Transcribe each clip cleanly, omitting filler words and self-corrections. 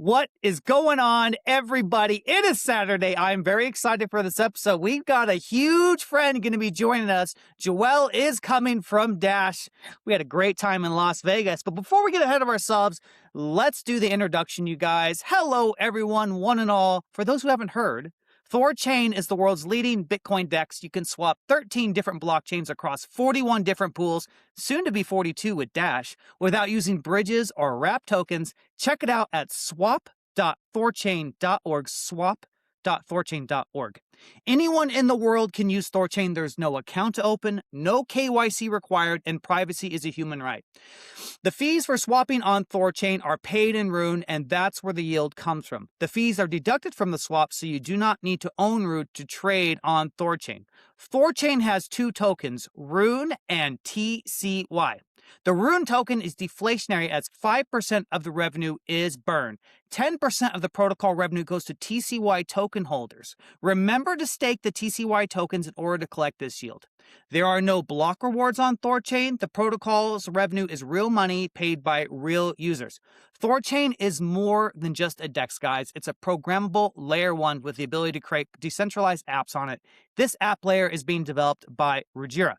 What is going on, everybody? It is Saturday. I'm very excited for this episode. We've got a huge friend going to be joining us. Joel is coming from Dash. We had a great time in Las Vegas. But before we get ahead of ourselves, let's do the introduction, you guys. Hello, everyone, one and all. For those who haven't heard, THORChain is the world's leading Bitcoin DEX. You can swap 13 different blockchains across 41 different pools, soon to be 42 with Dash, without using bridges or wrap tokens. Check it out at swap.thorchain.org, swap.thorchain.org. Anyone in the world can use THORChain. There's no account to open, no KYC required, and privacy is a human right. The fees for swapping on THORChain are paid in Rune, and that's where the yield comes from. The fees are deducted from the swap, so you do not need to own Rune to trade on THORChain. THORChain has two tokens, Rune and TCY. The Rune token is deflationary as 5% of the revenue is burned. 10% of the protocol revenue goes to TCY token holders. Remember to stake the TCY tokens in order to collect this yield. There are no block rewards on THORChain. The protocol's revenue is real money paid by real users. THORChain is more than just a DEX, guys. It's a programmable layer 1 with the ability to create decentralized apps on it. This app layer is being developed by Rujira.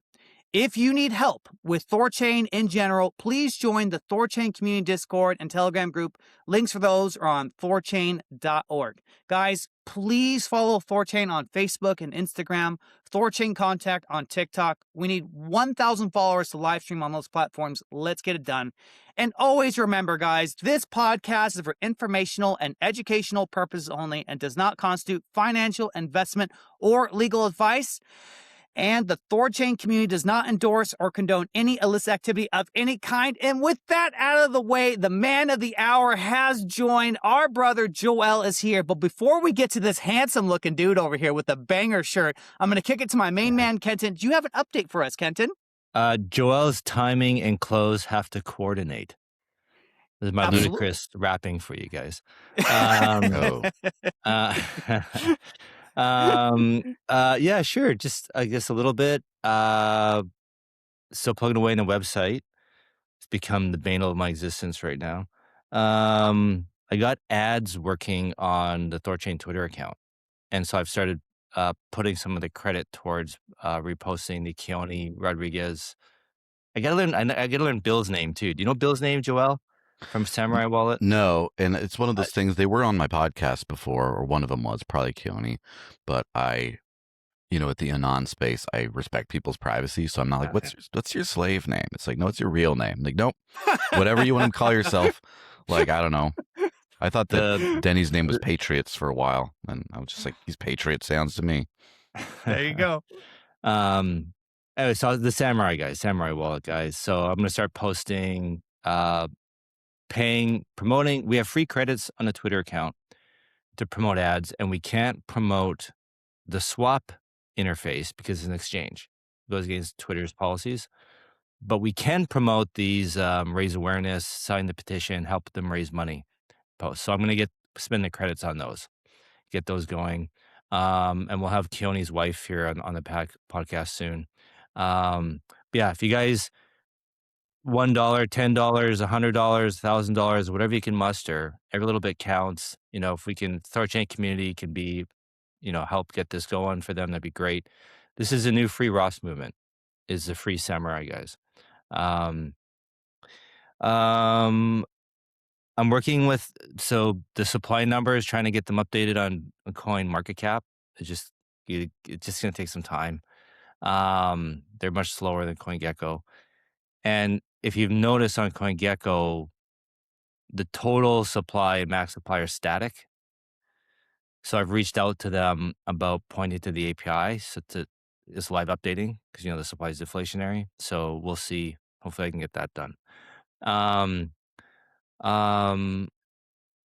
If you need help with THORChain in general, please join the THORChain community Discord and Telegram group. Links for those are on thorchain.org. Guys, please follow THORChain on Facebook and Instagram, THORChain Contact on TikTok. We need 1,000 followers to live stream on those platforms. Let's get it done. And always remember, guys, this podcast is for informational and educational purposes only and does not constitute financial, investment, or legal advice. And the THORChain community does not endorse or condone any illicit activity of any kind. And with that out of the way, the man of the hour has joined. Our brother Joel is here. But before we get to this handsome-looking dude over here with the banger shirt, I'm going to kick it to my main man, Kenton. Do you have an update for us, Kenton? Joel's timing and clothes have to coordinate. This is my Absolutely. ludicrous rapping for you guys. Yeah, sure. Just, I guess, a little bit. Still plugging away in the website. It's become the bane of my existence right now. I got ads working on the THORChain Twitter account. And so I've started putting some of the credit towards reposting the Keone Rodriguez. I gotta learn Bill's name too. Do you know Bill's name, Joel? From Samurai Wallet? No, and it's one of those things. They were on my podcast before, or one of them was probably Keone, but at the Anon space, I respect people's privacy, so I'm not like, what's your slave name? It's like, no, it's your real name. Like, nope, whatever you want to call yourself. Like, I don't know. I thought that Denny's name was Patriots for a while, and I was just like, he's Patriot sounds to me. There you go. Anyway, so the Samurai Wallet guys. So I'm gonna start posting, promoting. We have free credits on the Twitter account to promote ads, and we can't promote the swap interface because it's an exchange. It goes against Twitter's policies. But we can promote these, raise awareness, sign the petition, help them raise money posts. So I'm going to spend the credits on those, get those going. And we'll have Keone's wife here on the podcast soon. Yeah, if you guys, $1, $10, $100, $1,000, whatever you can muster, every little bit counts. If we can, THORChain community can be, help get this going for them, that'd be great. This is a new free Ross movement, is the free Samurai guys. I'm working with, so the supply numbers, trying to get them updated on coin market cap. It's just going to take some time. They're much slower than CoinGecko. And if you've noticed on CoinGecko, the total supply and max supply are static. So I've reached out to them about pointing to the API. So it's live updating because, the supply is deflationary. So we'll see. Hopefully I can get that done.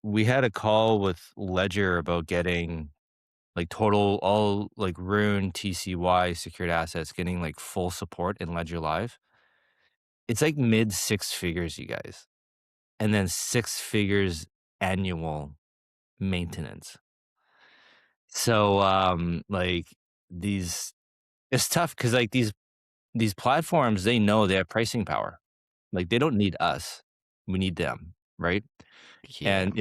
We had a call with Ledger about getting total, all Rune, TCY, secured assets, getting full support in Ledger Live. It's mid 6 figures, you guys. And then 6 figures annual maintenance. So, it's tough because these platforms, they know they have pricing power. They don't need us. We need them, right? Yeah. And,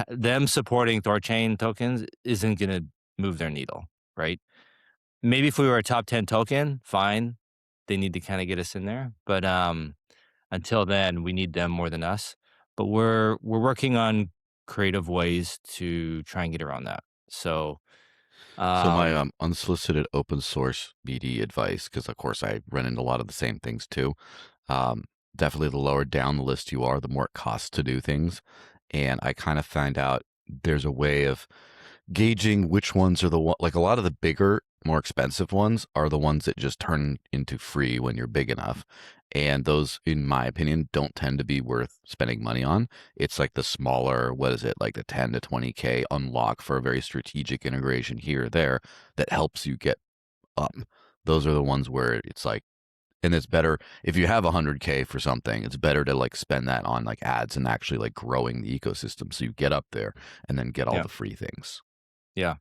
them supporting THORChain tokens isn't going to move their needle, right? Maybe if we were a top 10 token, fine. They need to kind of get us in there. But until then, we need them more than us. But we're working on creative ways to try and get around that. So So my unsolicited open source BD advice, because of course I run into a lot of the same things too. Um, Definitely the lower down the list you are, the more it costs to do things. And I kind of find out there's a way of gauging which ones are the one, like a lot of the bigger, more expensive ones are the ones that just turn into free when you're big enough. And those, in my opinion, don't tend to be worth spending money on. It's like the smaller, what is it, like the 10 to 20K unlock for a very strategic integration here or there that helps you get up. Those are the ones where it's like, and it's better if you have 100K for something, it's better to like spend that on like ads and actually like growing the ecosystem so you get up there and then get all yeah, the free things. yeah.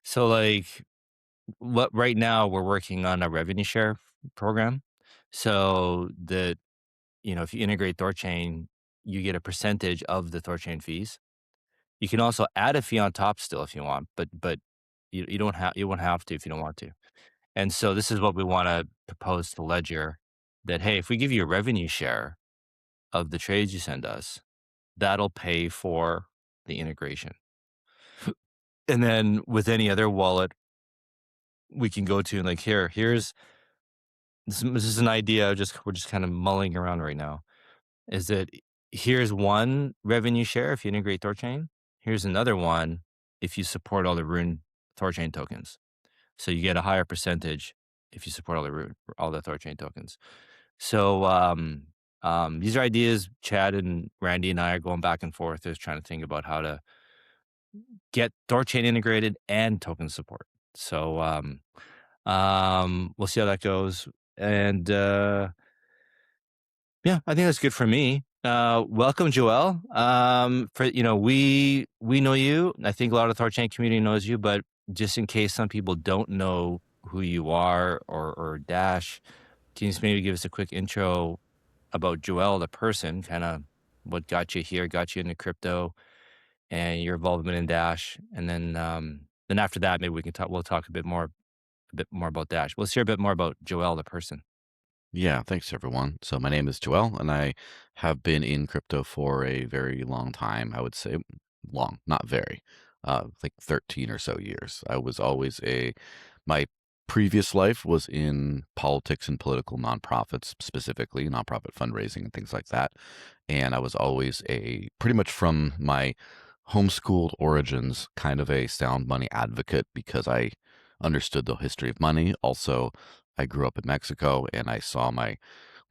So like what right now we're working on a revenue share program. So that, if you integrate THORChain, you get a percentage of the THORChain fees. You can also add a fee on top still if you want, but you don't have you won't have to if you don't want to. And so this is what we want to propose to Ledger, that hey, if we give you a revenue share of the trades you send us, that'll pay for the integration. And then with any other wallet we can go to and like here's this is an idea, we're just kind of mulling around right now. Is that here's one revenue share if you integrate THORChain. Here's another one if you support all the Rune THORChain tokens. So you get a higher percentage if you support all the THORChain tokens. So these are ideas Chad and Randy and I are going back and forth is trying to think about how to get THORChain integrated and token support. So we'll see how that goes. And yeah, I think that's good for me. Welcome, Joel. We know you. I think a lot of the THORChain community knows you, but just in case some people don't know who you are or Dash, can you just maybe give us a quick intro about Joel, the person, kind of what got you here, got you into crypto, and your involvement in Dash, and then after that, maybe we'll talk a bit more about Dash. Let's hear a bit more about Joel, the person. Yeah, thanks everyone. So my name is Joel, and I have been in crypto for a very long time. I would say long, not very, like 13 or so years. I was always my previous life was in politics and political nonprofits, specifically nonprofit fundraising and things like that. And I was always pretty much from my homeschooled origins, kind of a sound money advocate because I understood the history of money. Also, I grew up in Mexico and I saw when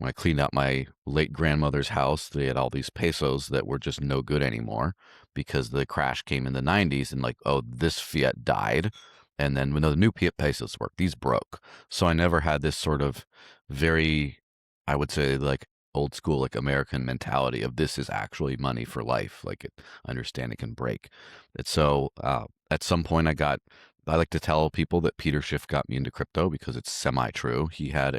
I cleaned out my late grandmother's house, they had all these pesos that were just no good anymore because the crash came in the 90s and like, oh, this fiat died. And then when the new pesos worked, these broke. So I never had this sort of very, I would say like old school, like American mentality of this is actually money for life. Like I understand it can break. And so at some point I like to tell people that Peter Schiff got me into crypto because it's semi-true. He had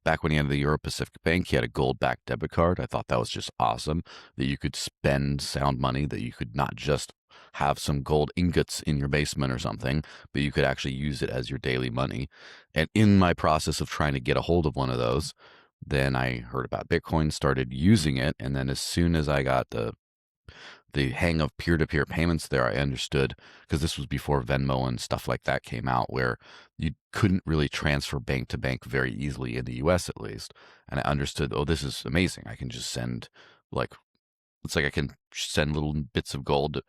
back when he had the Euro Pacific Bank, he had a gold-backed debit card. I thought that was just awesome that you could spend sound money, that you could not just have some gold ingots in your basement or something, but you could actually use it as your daily money. And in my process of trying to get a hold of one of those, then I heard about Bitcoin, started using it, and then as soon as I got the hang of peer-to-peer payments there, I understood, because this was before Venmo and stuff like that came out, where you couldn't really transfer bank to bank very easily in the US at least. And I understood, oh, this is amazing. I can just send it's like I can send little bits of gold to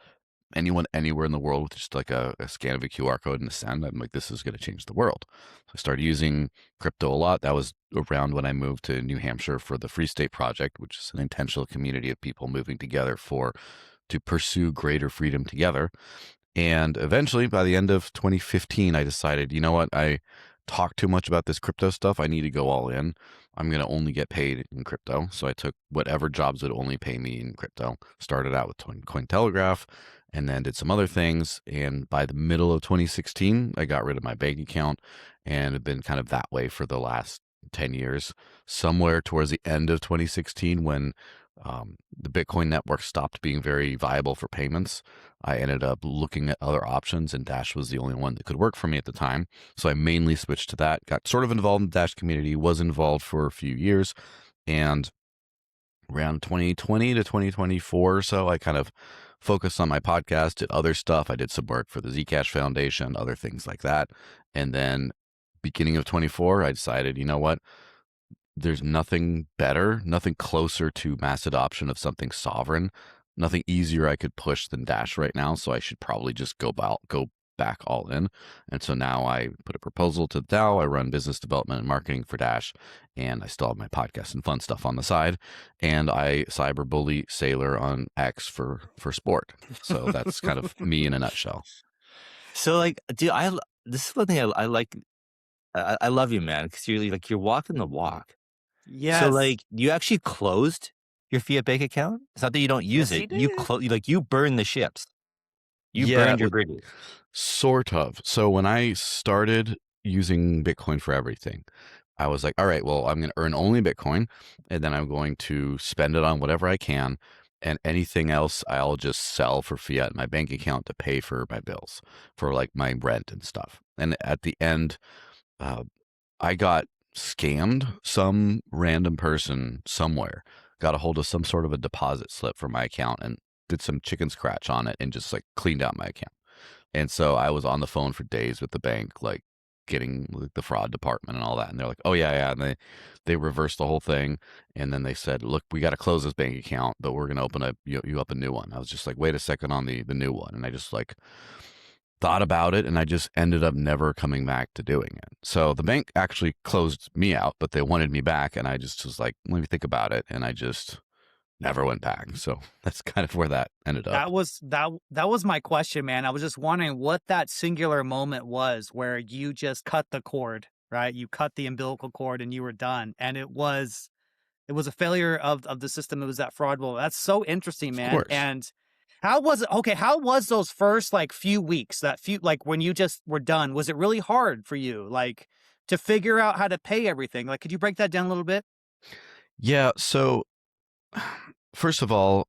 anyone anywhere in the world with just like a scan of a QR code and a send. I'm like, this is going to change the world. So I started using crypto a lot. That was around when I moved to New Hampshire for the Free State Project, which is an intentional community of people moving together to pursue greater freedom together. And eventually, by the end of 2015, I decided, you know what? I talk too much about this crypto stuff. I need to go all in. I'm going to only get paid in crypto. So I took whatever jobs would only pay me in crypto. Started out with Cointelegraph and then did some other things. And by the middle of 2016, I got rid of my bank account and have been kind of that way for the last 10 years. Somewhere towards the end of 2016, when the Bitcoin network stopped being very viable for payments. I ended up looking at other options, and Dash was the only one that could work for me at the time. So I mainly switched to that, got sort of involved in the Dash community, was involved for a few years, and around 2020 to 2024 or so, I kind of focused on my podcast, did other stuff. I did some work for the Zcash Foundation, other things like that. And then beginning of 24, I decided, you know what? There's nothing better, nothing closer to mass adoption of something sovereign, nothing easier I could push than Dash right now. So I should probably just go back all in. And so now I put a proposal to the DAO. I run business development and marketing for Dash, and I still have my podcast and fun stuff on the side. And I cyberbully Sailor on X for sport. So that's kind of me in a nutshell. So like, dude, this is one thing I like. I love you, man, because you're walking the walk. Yes. So like, you actually closed your fiat bank account. It's not that you don't use Yes, it. he did. You burn the ships. You Yeah, burned your bridges. sort of. So when I started using Bitcoin for everything, I was like, all right, well, I'm going to earn only Bitcoin, and then I'm going to spend it on whatever I can, and anything else I'll just sell for fiat in my bank account to pay for my bills, for like my rent and stuff. And at the end, I got scammed. Some random person somewhere got a hold of some sort of a deposit slip from my account and did some chicken scratch on it and just like cleaned out my account. And so I was on the phone for days with the bank, like getting like, the fraud department and all that. And they're like, oh, yeah, yeah. And they reversed the whole thing. And then they said, look, we got to close this bank account, but we're going to open you up a new one. I was just like, wait a second on the new one. And I just like thought about it, and I just ended up never coming back to doing it. So the bank actually closed me out, but they wanted me back. And I just was like, let me think about it. And I just never went back. So that's kind of where that ended up. That was my question, man. I was just wondering what that singular moment was where you just cut the cord, right? You cut the umbilical cord and you were done. And it was a failure of the system. It was that fraud. Well, that's so interesting, man. Of course. And how was it? Okay, how was those first like few weeks, like when you just were done? Was it really hard for you, like to figure out how to pay everything? Like, could you break that down a little bit? Yeah. So first of all,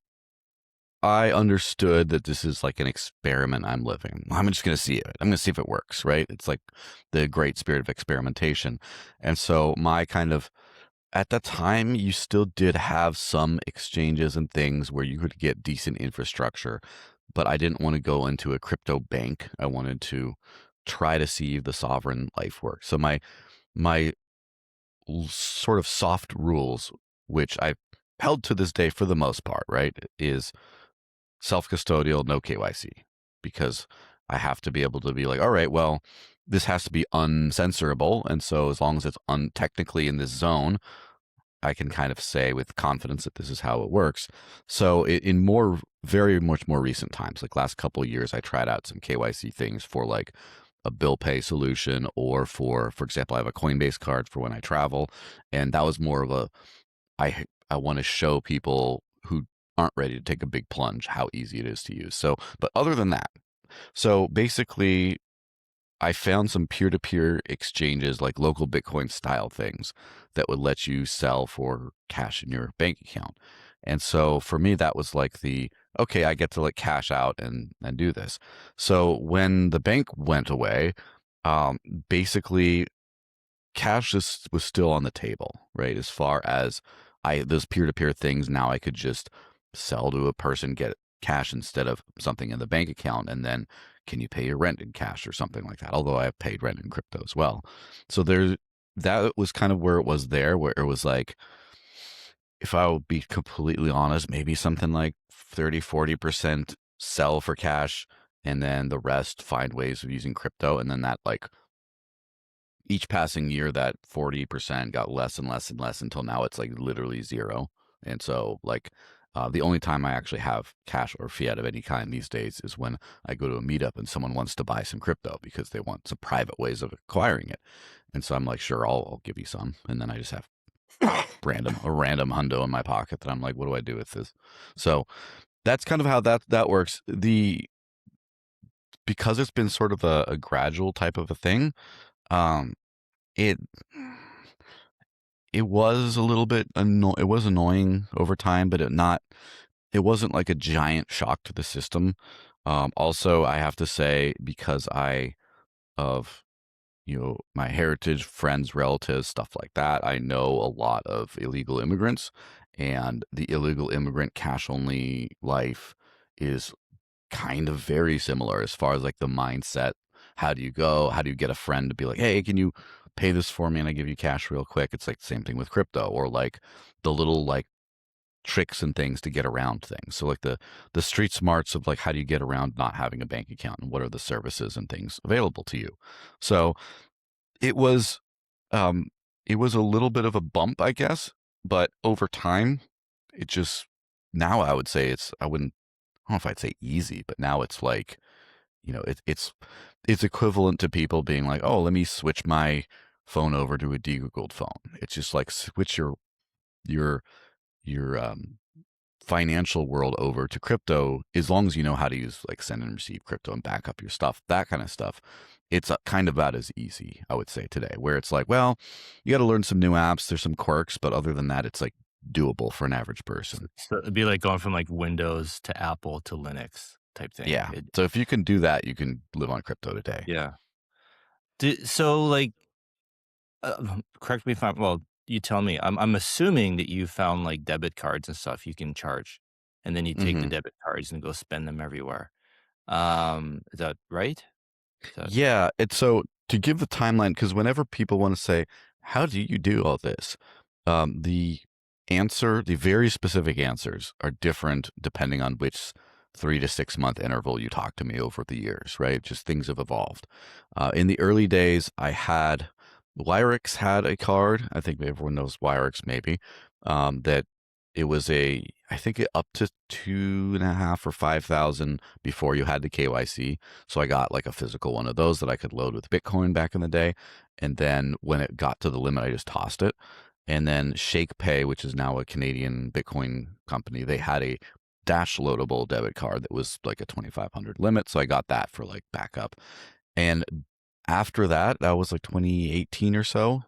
I understood that this is like an experiment I'm living. I'm just going to see it. I'm going to see if it works, right? It's like the great spirit of experimentation. And so my kind of, at the time, you still did have some exchanges and things where you could get decent infrastructure, but I didn't want to go into a crypto bank. I wanted to try to see the sovereign life work. So my sort of soft rules, which I held to this day for the most part, right, is self-custodial, no KYC, because I have to be able to be like, all right, well, this has to be uncensorable. And so as long as it's technically in this zone, I can kind of say with confidence that this is how it works. So in very much more recent times, like last couple of years, I tried out some KYC things for like a bill pay solution, or for example, I have a Coinbase card for when I travel. And that was more of I want to show people who aren't ready to take a big plunge how easy it is to use. So, but other than that, so basically I found some peer-to-peer exchanges, like local Bitcoin style things that would let you sell for cash in your bank account. And so for me, that was like okay, I get to like cash out and do this. So when the bank went away, basically cash was still on the table, right? As far as those peer-to-peer things, now I could just sell to a person, get cash instead of something in the bank account, and then can you pay your rent in cash or something like that? Although I have paid rent in crypto as well. So that was kind of where it was there, where it was like, if I would be completely honest, maybe something like 30-40% sell for cash, and then the rest find ways of using crypto. And then that like each passing year, that 40% got less and less and less until now it's like literally zero. And so like the only time I actually have cash or fiat of any kind these days is when I go to a meetup and someone wants to buy some crypto because they want some private ways of acquiring it. And so I'm like, sure, I'll give you some. And then I just have a random hundo in my pocket that I'm like, what do I do with this? So that's kind of how that works. Because it's been sort of a gradual type of a thing, it it was a little bit it was annoying over time, but it wasn't like a giant shock to the system. Also, I have to say, because of my heritage, friends, relatives, stuff like that, I know a lot of illegal immigrants, and the illegal immigrant cash only life is kind of very similar as far as like the mindset. How do you go? How do you get a friend to be like, hey, can you pay this for me and I give you cash real quick? It's like the same thing with crypto, or like the little like tricks and things to get around things. So like the street smarts of like how do you get around not having a bank account, and what are the services and things available to you. So it was um it was a little bit of a bump, I guess, but over time it just, now I would say I don't know if I'd say easy, but now it's like, it's equivalent to people being like, oh, let me switch my phone over to a de-googled phone. It's just like switch your your financial world over to crypto, as long as you know how to use like send and receive crypto and back up your stuff, that kind of stuff. It's kind of about as easy, I would say, today, where it's like, well, you got to learn some new apps. There's some quirks, but other than that, it's like doable for an average person. So it'd be like going from like Windows to Apple to Linux type thing. Yeah. So if you can do that, you can live on crypto today. Yeah. So like, correct me if I'm, well, you tell me. I'm assuming that you found like debit cards and stuff you can charge, and then you take the hmm debit cards and go spend them everywhere. Is that right? Is that Yeah. It's so to give the timeline, because whenever people want to say, how do you do all this? The very specific answers are different depending on which 3 to 6 month interval you talk to me over the years, right? Just things have evolved. In the early days, Wyrix had a card. I think everyone knows Wyrix, maybe. That it was I think up to 2.5 or 5,000 before you had the KYC. So I got like a physical one of those that I could load with Bitcoin back in the day. And then when it got to the limit, I just tossed it. And then Shake Pay, which is now a Canadian Bitcoin company, they had a dash loadable debit card that was like a 2,500 limit. So I got that for like backup. And after that, that was like 2018 or so,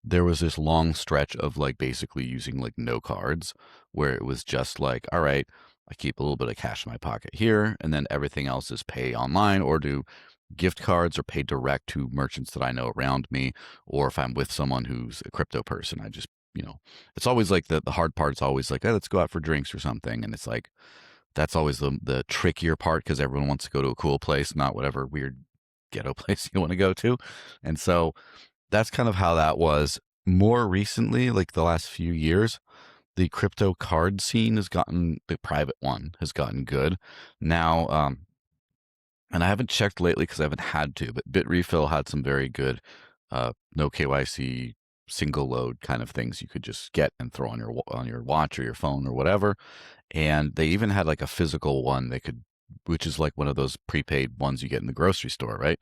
there was this long stretch of like basically using like no cards, where it was just like, all right, I keep a little bit of cash in my pocket here, and then everything else is pay online or do gift cards or pay direct to merchants that I know around me. Or if I'm with someone who's a crypto person, I just, it's always like the hard part is always like, hey, let's go out for drinks or something. And it's like, that's always the trickier part, because everyone wants to go to a cool place, not whatever weird ghetto place you want to go to. And so that's kind of how that was. More recently, like the last few years, the crypto card scene the private one has gotten good. Now, and I haven't checked lately because I haven't had to, but Bitrefill had some very good no KYC single load kind of things you could just get and throw on your watch or your phone or whatever. And they even had like a physical one which is like one of those prepaid ones you get in the grocery store, right?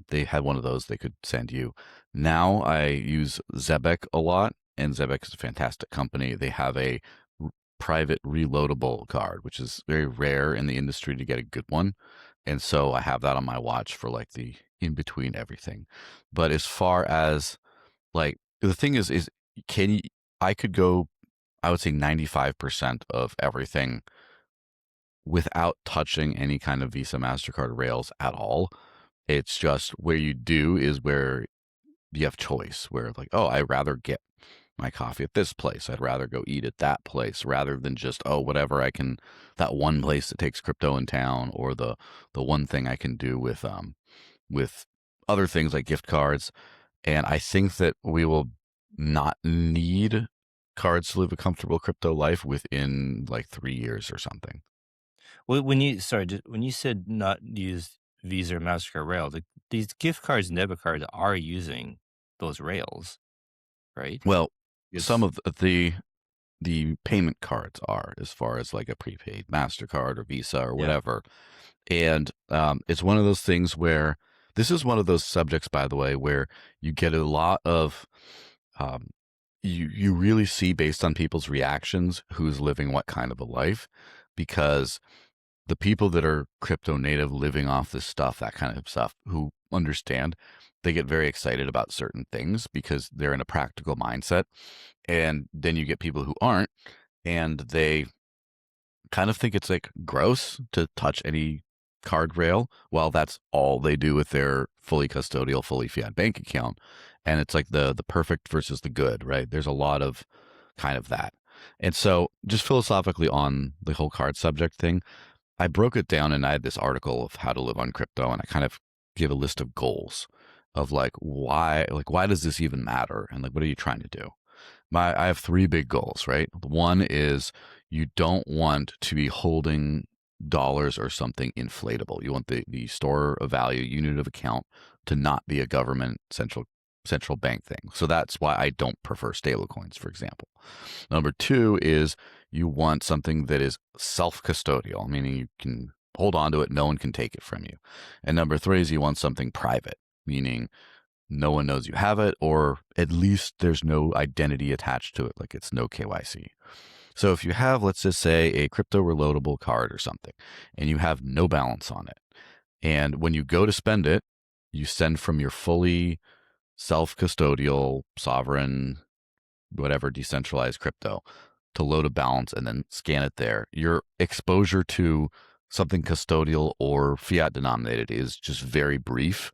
They had one of those they could send you. Now I use Zebek a lot, and Zebek is a fantastic company. They have a private reloadable card, which is very rare in the industry to get a good one. And so I have that on my watch for like the in between everything. But as far as like the thing is can you, I could go, I would say 95% of everything without touching any kind of Visa, MasterCard rails at all. It's just where you do is where you have choice, where like, oh, I'd rather get my coffee at this place. I'd rather go eat at that place rather than just, oh, whatever I can, that one place that takes crypto in town, or the one thing I can do with other things like gift cards. And I think that we will not need cards to live a comfortable crypto life within like 3 years or something. when you when you said not use Visa or Mastercard rails, like, these gift cards and debit cards are using those rails, right? Well, some It's of the payment cards are, as far as like a prepaid MasterCard or Visa or yeah. whatever. And it's one of those things where this is one of those subjects, by the way, where you get a lot of um, you really see based on people's reactions who's living what kind of a life, because the people that are crypto native, living off this stuff, that kind of stuff, who understand, they get very excited about certain things because they're in a practical mindset. And then you get people who aren't, and they kind of think it's like gross to touch any card rail while that's all they do with their fully custodial, fully fiat bank account. And it's like the perfect versus the good, right? There's a lot of kind of that. And so just philosophically on the whole card subject thing, I broke it down and I had this article of how to live on crypto, and I kind of give a list of goals of why does this even matter? And like, what are you trying to do? I have three big goals, right? One is you don't want to be holding dollars or something inflatable. You want the store of value unit of account to not be a government central bank thing. So that's why I don't prefer stablecoins, for example. Number two is you want something that is self-custodial, meaning you can hold on to it, no one can take it from you. And number three is you want something private, meaning no one knows you have it, or at least there's no identity attached to it, like it's no KYC. So if you have, let's just say, a crypto reloadable card or something, and you have no balance on it, and when you go to spend it, you send from your fully self-custodial, sovereign, whatever, decentralized crypto to load a balance and then scan it there, your exposure to something custodial or fiat denominated is just very brief,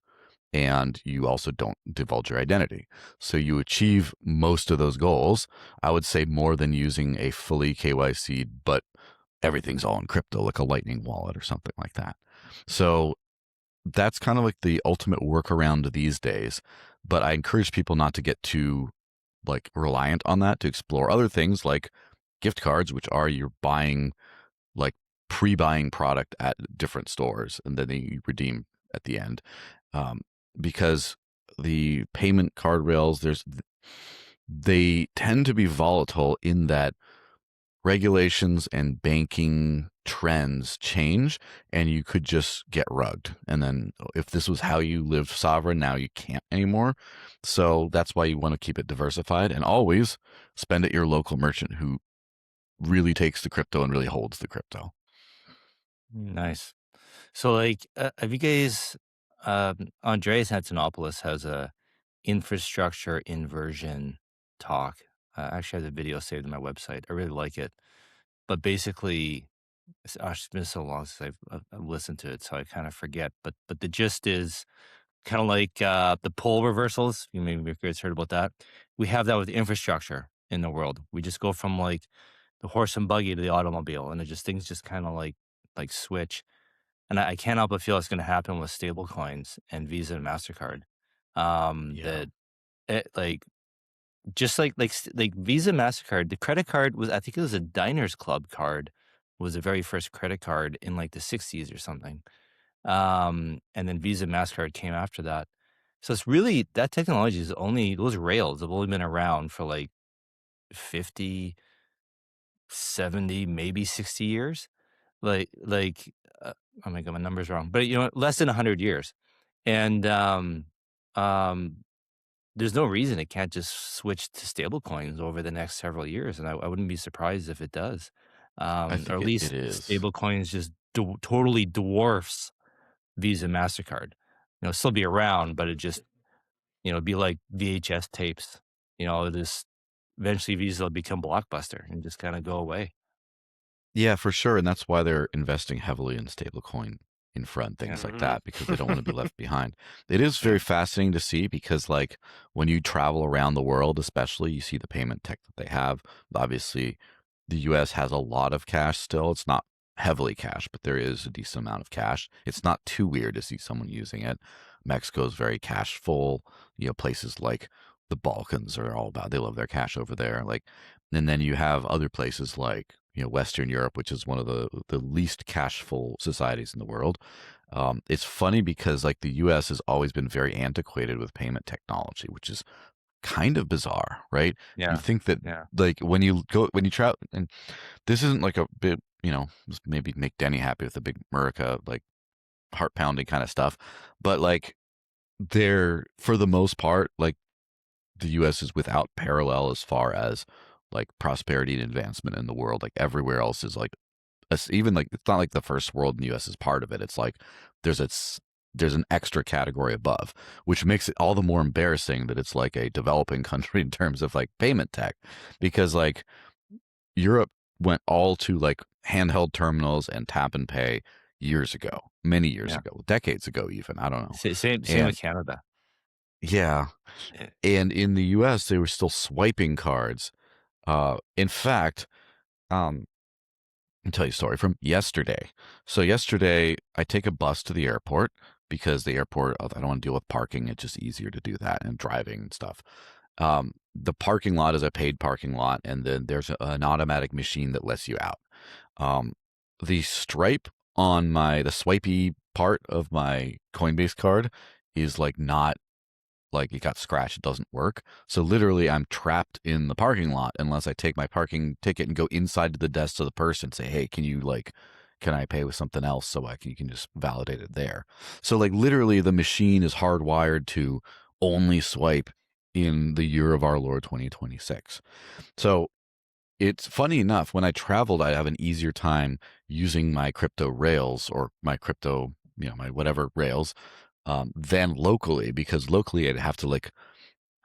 and you also don't divulge your identity. So you achieve most of those goals, I would say, more than using a fully KYC, but everything's all in crypto, like a Lightning wallet or something like that. So that's kind of like the ultimate workaround these days. But I encourage people not to get too like reliant on that, to explore other things like gift cards, which are you're buying like pre-buying product at different stores and then you redeem at the end. Because the payment card rails, they tend to be volatile in that regulations and banking trends change, and you could just get rugged. And then if this was how you lived sovereign, now you can't anymore. So that's why you want to keep it diversified and always spend at your local merchant who really takes the crypto and really holds the crypto. Nice. So, like, have you guys, Andreas Antonopoulos has a infrastructure inversion talk. I actually have the video saved on my website. I really like it. But basically, it's been so long since I've listened to it, so I kind of forget. But the gist is kind of like the pole reversals. You maybe you guys heard about that. We have that with infrastructure in the world. We just go from like the horse and buggy to the automobile, and it just things just kind of like switch. And I can't help but feel it's going to happen with stable coins and Visa and Mastercard. Yeah. That it, just like Visa, Mastercard, the credit card was, I think it was a Diners Club card, was the very first credit card in like the 60s or something. And then Visa, Mastercard came after that. So it's really, that technology is only, those rails have only been around for like 50, 70, maybe 60 years. Like, oh my God, my number's wrong, but less than 100 years. And um, there's no reason it can't just switch to stable coins over the next several years. And I wouldn't be surprised if it does. I Or think at it least is. stable coins just totally dwarfs Visa, MasterCard. Still be around, but it just, be like VHS tapes. This eventually Visa will become Blockbuster and just kind of go away. Yeah, for sure. And that's why they're investing heavily in stablecoin infra and things like that, because they don't want to be left behind. It is very fascinating to see because, like, when you travel around the world, especially, you see the payment tech that they have. Obviously, the US has a lot of cash still. It's not heavily cash, but there is a decent amount of cash. It's not too weird to see someone using it. Mexico's very cash full. Places like the Balkans are all about, they love their cash over there. Like, and then you have other places like, Western Europe, which is one of the least cashful societies in the world. It's funny because like the U.S. has always been very antiquated with payment technology, which is kind of bizarre, right? You Yeah. think that Yeah. like when you travel, and this isn't like a bit, just maybe make Denny happy with a big Murica, like heart pounding kind of stuff, but like they're, for the most part, like the US is without parallel as far as like prosperity and advancement in the world. Like everywhere else is like even like it's not like the first world in the U.S. is part of it. It's like there's an extra category above, which makes it all the more embarrassing that it's like a developing country in terms of like payment tech, because like Europe went all to like handheld terminals and tap and pay years ago, many years ago, decades ago, even. I don't know. Same And with Canada. yeah, Eh, and in the U.S. they were still swiping cards. In fact, um, I'll tell you a story from yesterday. So yesterday, I take a bus to the airport because the airport, I don't want to deal with parking. It's just easier to do that and driving and stuff. The parking lot is a paid parking lot, and then there's an automatic machine that lets you out. Um, the stripe on the swipey part of my Coinbase card is like not like it got scratched. It doesn't work. So literally I'm trapped in the parking lot unless I take my parking ticket and go inside to the desk of the person and say, hey, can I pay with something else so you can just validate it there. So like literally the machine is hardwired to only swipe in the year of our Lord 2026. So it's funny enough, when I traveled, I have an easier time using my crypto rails or my crypto, my whatever rails, than locally, because locally I'd have to like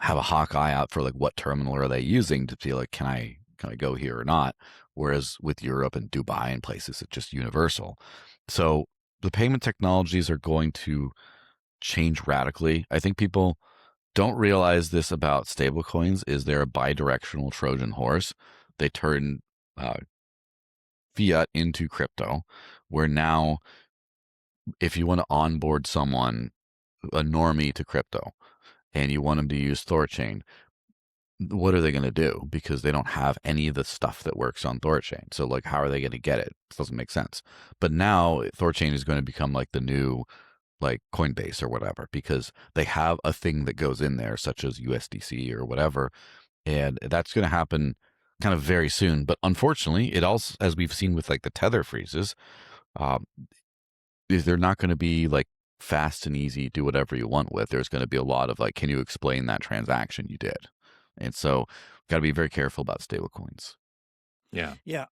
have a hawk eye out for like what terminal are they using to feel like, can I go here or not? Whereas with Europe and Dubai and places, it's just universal. So the payment technologies are going to change radically. I think people don't realize this about stablecoins is they're a bidirectional Trojan horse. They turn uh, fiat into crypto, where now if you want to onboard someone, a normie to crypto, and you want them to use THORChain, what are they going to do? Because they don't have any of the stuff that works on THORChain. So like, how are they going to get it? It doesn't make sense. But now THORChain is going to become like the new like Coinbase or whatever, because they have a thing that goes in there, such as USDC or whatever. And that's going to happen kind of very soon. But unfortunately, it also, as we've seen with like the tether freezes, um, is they're not going to be like fast and easy, do whatever you want with. There's going to be a lot of like, can you explain that transaction you did? And so got to be very careful about stablecoins. Yeah. Yeah.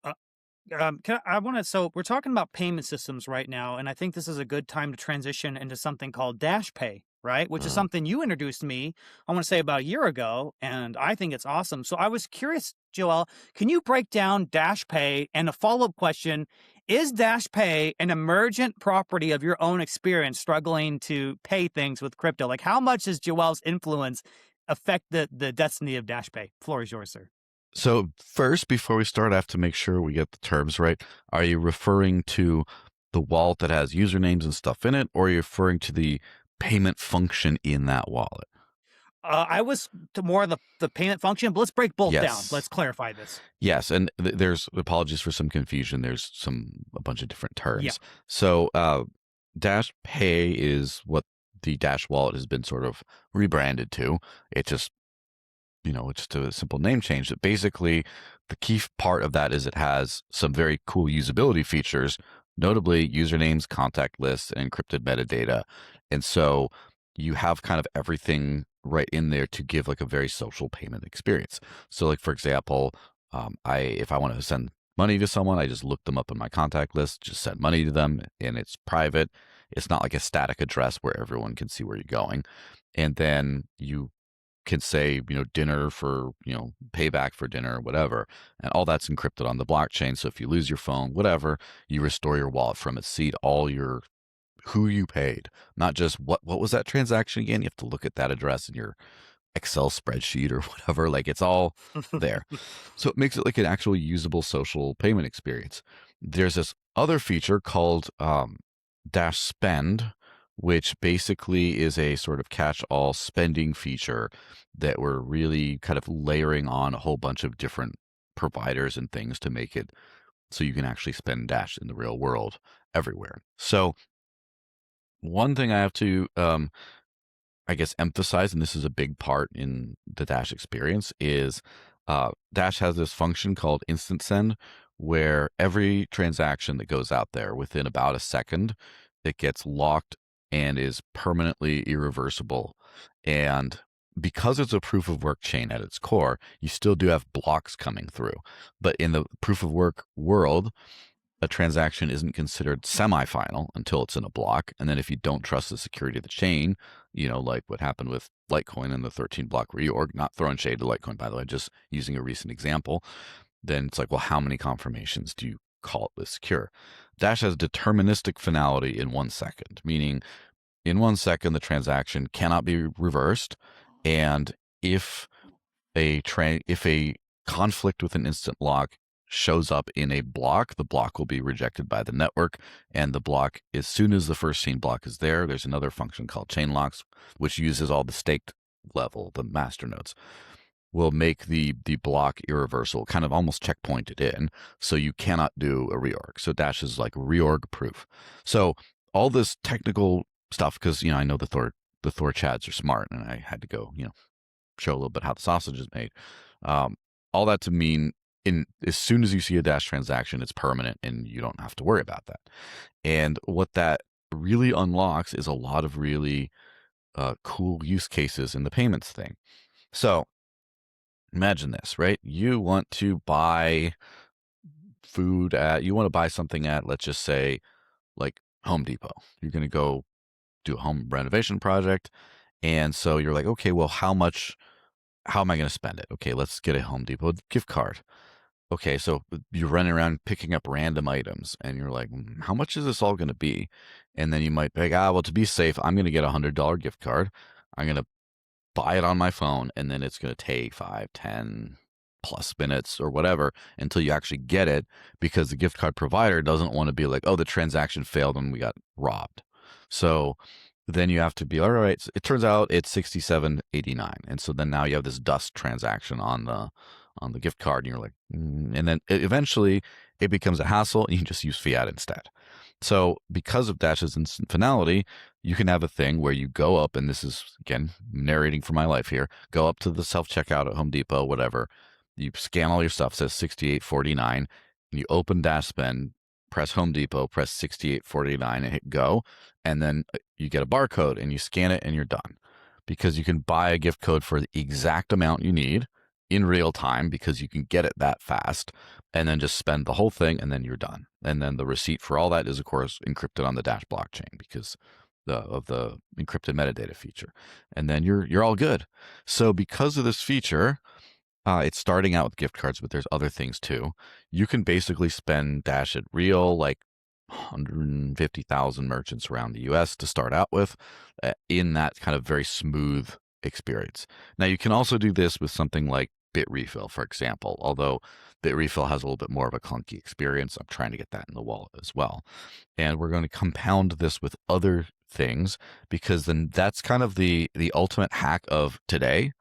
I want to. So we're talking about payment systems right now, and I think this is a good time to transition into something called Dash Pay, right? Which is something you introduced me, I want to say about a year ago, and I think it's awesome. So I was curious, Joel, can you break down Dash Pay? And a follow-up question, is Dash Pay an emergent property of your own experience struggling to pay things with crypto? Like, how much does Joel's influence affect the destiny of Dash Pay? Floor is yours, sir. So first, before we start, I have to make sure we get the terms right. Are you referring to the wallet that has usernames and stuff in it, or are you referring to the payment function in that wallet? I was to more of the payment function, but let's break both down. Yes. Let's clarify this. Yes, and there's apologies for some confusion. There's a bunch of different terms. Yeah. So Dash Pay is what the Dash wallet has been sort of rebranded to. It just it's just a simple name change. That basically the key part of that is it has some very cool usability features, notably usernames, contact lists, and encrypted metadata. And so you have kind of everything right in there to give like a very social payment experience. So like, for example, if I want to send money to someone, I just look them up in my contact list, just send money to them, and it's private. It's not like a static address where everyone can see where you're going. And then you can say, dinner for, payback for dinner or whatever. And all that's encrypted on the blockchain. So if you lose your phone, whatever, you restore your wallet from its seed, all your who you paid, not just what was that transaction again? You have to look at that address in your Excel spreadsheet or whatever. Like it's all there. So it makes it like an actual usable social payment experience. There's this other feature called Dash Spend, which basically is a sort of catch-all spending feature that we're really kind of layering on a whole bunch of different providers and things to make it so you can actually spend Dash in the real world everywhere. So one thing I have to, I guess, emphasize, and this is a big part in the Dash experience, is Dash has this function called Instant Send, where every transaction that goes out there within about a second, it gets locked and is permanently irreversible. And because it's a proof of work chain at its core, you still do have blocks coming through. But in the proof of work world, a transaction isn't considered semi-final until it's in a block. And then if you don't trust the security of the chain, like what happened with Litecoin and the 13 block reorg, not throwing shade to Litecoin, by the way, just using a recent example, then it's like, well, how many confirmations do you call it with secure? Dash has deterministic finality in 1 second, meaning in 1 second, the transaction cannot be reversed. And if a conflict with an instant lock shows up in a block, the block will be rejected by the network. And the block, as soon as the first chain block is there's another function called chain locks, which uses all the staked level, the master nodes, will make the block irreversible, kind of almost checkpointed in. So you cannot do a reorg. So Dash is like reorg proof. So all this technical stuff, because, I know the Thor chads are smart, and I had to go, show a little bit how the sausage is made. All that to mean, as soon as you see a Dash transaction, it's permanent and you don't have to worry about that. And what that really unlocks is a lot of really cool use cases in the payments thing. So imagine this, right? You want to buy something at, let's just say, like Home Depot. You're going to go do a home renovation project. And so you're like, okay, well, how am I going to spend it? Okay, let's get a Home Depot gift card. Okay, so you're running around picking up random items and you're like, how much is this all going to be? And then you might be like, well, to be safe, I'm going to get a $100 gift card. I'm going to buy it on my phone, and then it's going to take 5, 10 plus minutes or whatever until you actually get it, because the gift card provider doesn't want to be like, oh, the transaction failed and we got robbed. So then you have to be, all right, it turns out it's $67.89. And so then now you have this dust transaction on the gift card, and you're like, and then eventually it becomes a hassle and you just use fiat instead. So because of Dash's instant finality, you can have a thing where you go up, and this is, again, narrating for my life here, go up to the self-checkout at Home Depot, whatever, you scan all your stuff, says $68.49, and you open Dash Spend, press Home Depot, press $68.49 and hit go, and then you get a barcode and you scan it and you're done. Because you can buy a gift code for the exact amount you need in real time, because you can get it that fast, and then just spend the whole thing and then you're done. And then the receipt for all that is, of course, encrypted on the Dash blockchain because of the encrypted metadata feature. And then you're all good. So because of this feature, it's starting out with gift cards, but there's other things too. You can basically spend Dash at real, like 150,000 merchants around the US to start out with, in that kind of very smooth experience. Now, you can also do this with something like Bitrefill, for example, although Bitrefill has a little bit more of a clunky experience. I'm trying to get that in the wallet as well. And we're going to compound this with other things, because then that's kind of the ultimate hack of today.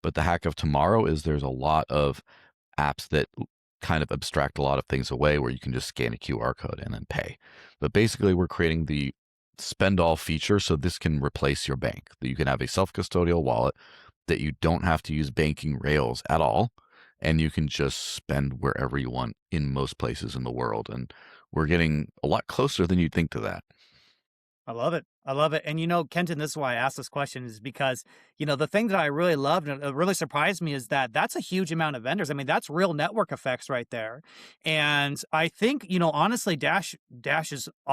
But the hack of tomorrow is there's a lot of apps that kind of abstract a lot of things away, where you can just scan a QR code and then pay. But basically, we're creating the spend all feature, so this can replace your bank. That you can have a self-custodial wallet that you don't have to use banking rails at all, and you can just spend wherever you want in most places in the world. And we're getting a lot closer than you'd think to that. I love it. I love it. And, Kenton, this is why I asked this question, is because, the thing that I really loved and it really surprised me is that that's a huge amount of vendors. I mean, that's real network effects right there. And I think, honestly, Dash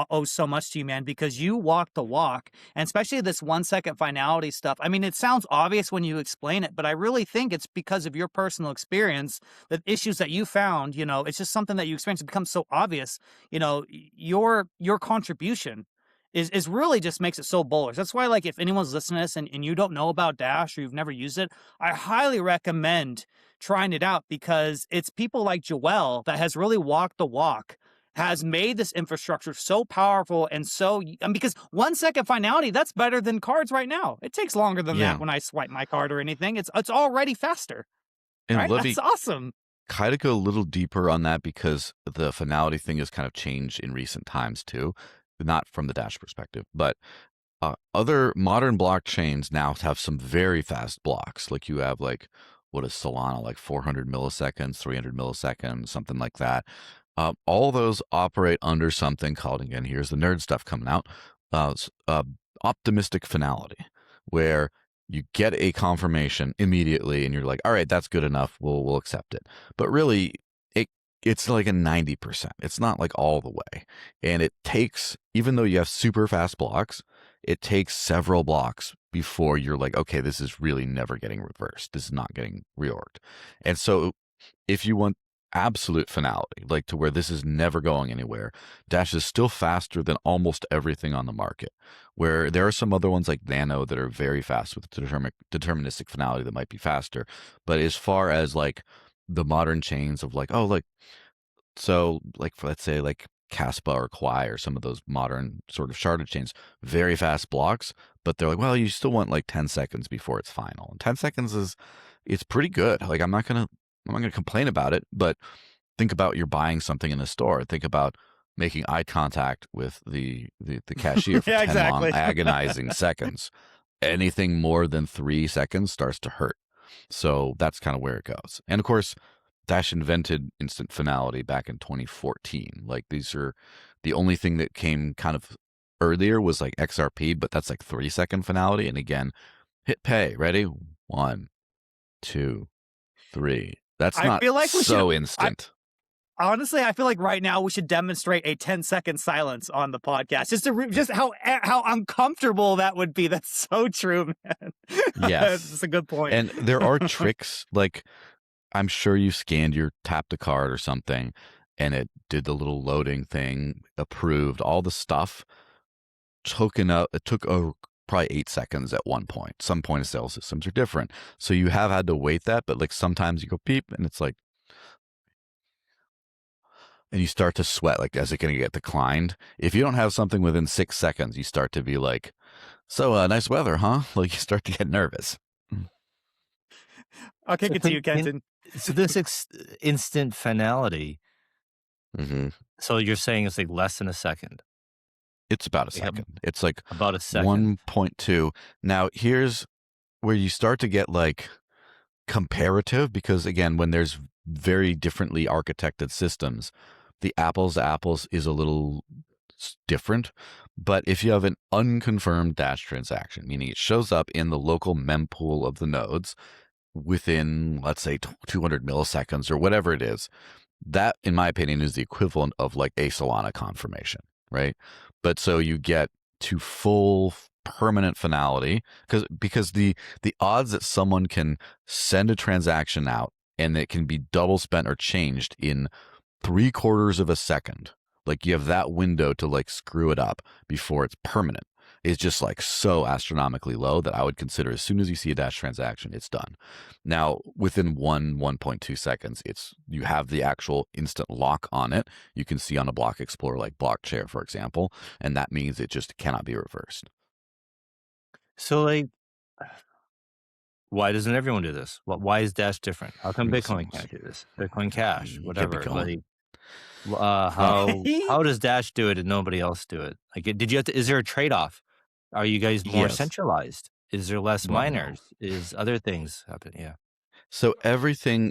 owes so much to you, man, because you walk the walk, and especially this 1 second finality stuff. I mean, it sounds obvious when you explain it, but I really think it's because of your personal experience, the issues that you found, it's just something that you experienced. It becomes so obvious, your contribution is really just makes it so bullish. That's why, like, if anyone's listening to this and you don't know about Dash or you've never used it, I highly recommend trying it out, because it's people like Joel that has really walked the walk, has made this infrastructure so powerful and because 1 second finality, that's better than cards right now. It takes longer than that when I swipe my card or anything. It's already faster. And right? Livy, That's awesome. Kind of go a little deeper on that, because the finality thing has kind of changed in recent times too. Not from the Dash perspective, but other modern blockchains now have some very fast blocks. Like you have, like, what is Solana, like 400 milliseconds, 300 milliseconds, something like that. All those operate under something called, again, here's the nerd stuff coming out, optimistic finality, where you get a confirmation immediately and you're like, all right, that's good enough. We'll accept it. But really, it's like a 90%. It's not like all the way. And it takes, even though you have super fast blocks, it takes several blocks before you're like, okay, this is really never getting reversed. This is not getting reorged. And so if you want absolute finality, like to where this is never going anywhere, Dash is still faster than almost everything on the market. Where there are some other ones like Nano that are very fast with deterministic finality that might be faster. But as far as like the modern chains of like, oh, like, so like, for, let's say like Caspa or Quai or some of those modern sort of sharded chains, very fast blocks, but they're like, well, you still want like 10 seconds before it's final. And 10 seconds it's pretty good. Like I'm not gonna complain about it, but think about you're buying something in a store. Think about making eye contact with the cashier for Yeah, 10 exactly. long agonizing seconds. Anything more than 3 seconds starts to hurt. So that's kind of where it goes. And of course, Dash invented instant finality back in 2014. Like these are the only thing that came kind of earlier was like XRP, but that's like 3-second finality. And again, hit pay. Ready? 1, 2, 3. That's I not feel like we should. so instant. Honestly, I feel like right now we should demonstrate a 10-second silence on the podcast, just to just how uncomfortable that would be. That's so true, man. Yes. That's a good point. And there are tricks, like I'm sure you scanned your tapped a card or something and it did the little loading thing, approved all the stuff. It took probably 8 seconds at one point. Some point of sale systems are different. So you have had to wait that, but like sometimes you go beep and it's like, and you start to sweat, like, is it going to get declined? If you don't have something within 6 seconds, you start to be like, so nice weather, huh? Like you start to get nervous. I'll kick it to you, Kenton. So this instant finality. Mm-hmm. So you're saying it's like less than a second? It's about a second. It's like about a second. 1.2. Now here's where you start to get like comparative, because again, when there's very differently architected systems, the apples to apples is a little different. But if you have an unconfirmed Dash transaction, meaning it shows up in the local mempool of the nodes within, let's say, 200 milliseconds or whatever it is, that, in my opinion, is the equivalent of like a Solana confirmation, right? But so you get to full permanent finality because the odds that someone can send a transaction out and it can be double spent or changed in 3/4 of a second, like you have that window to like screw it up before it's permanent, is just like so astronomically low that I would consider as soon as you see a Dash transaction, it's done. Now, within 1.2 seconds, you have the actual instant lock on it. You can see on a block explorer like BlockChair, for example, and that means it just cannot be reversed. So like, why doesn't everyone do this? Why is Dash different? How come Bitcoin can't do this? Bitcoin Cash, whatever. Like, how does Dash do it and nobody else do it? Like, did you have to? Is there a trade off? Are you guys more centralized? Is there less miners? Is other things happen? Yeah. So everything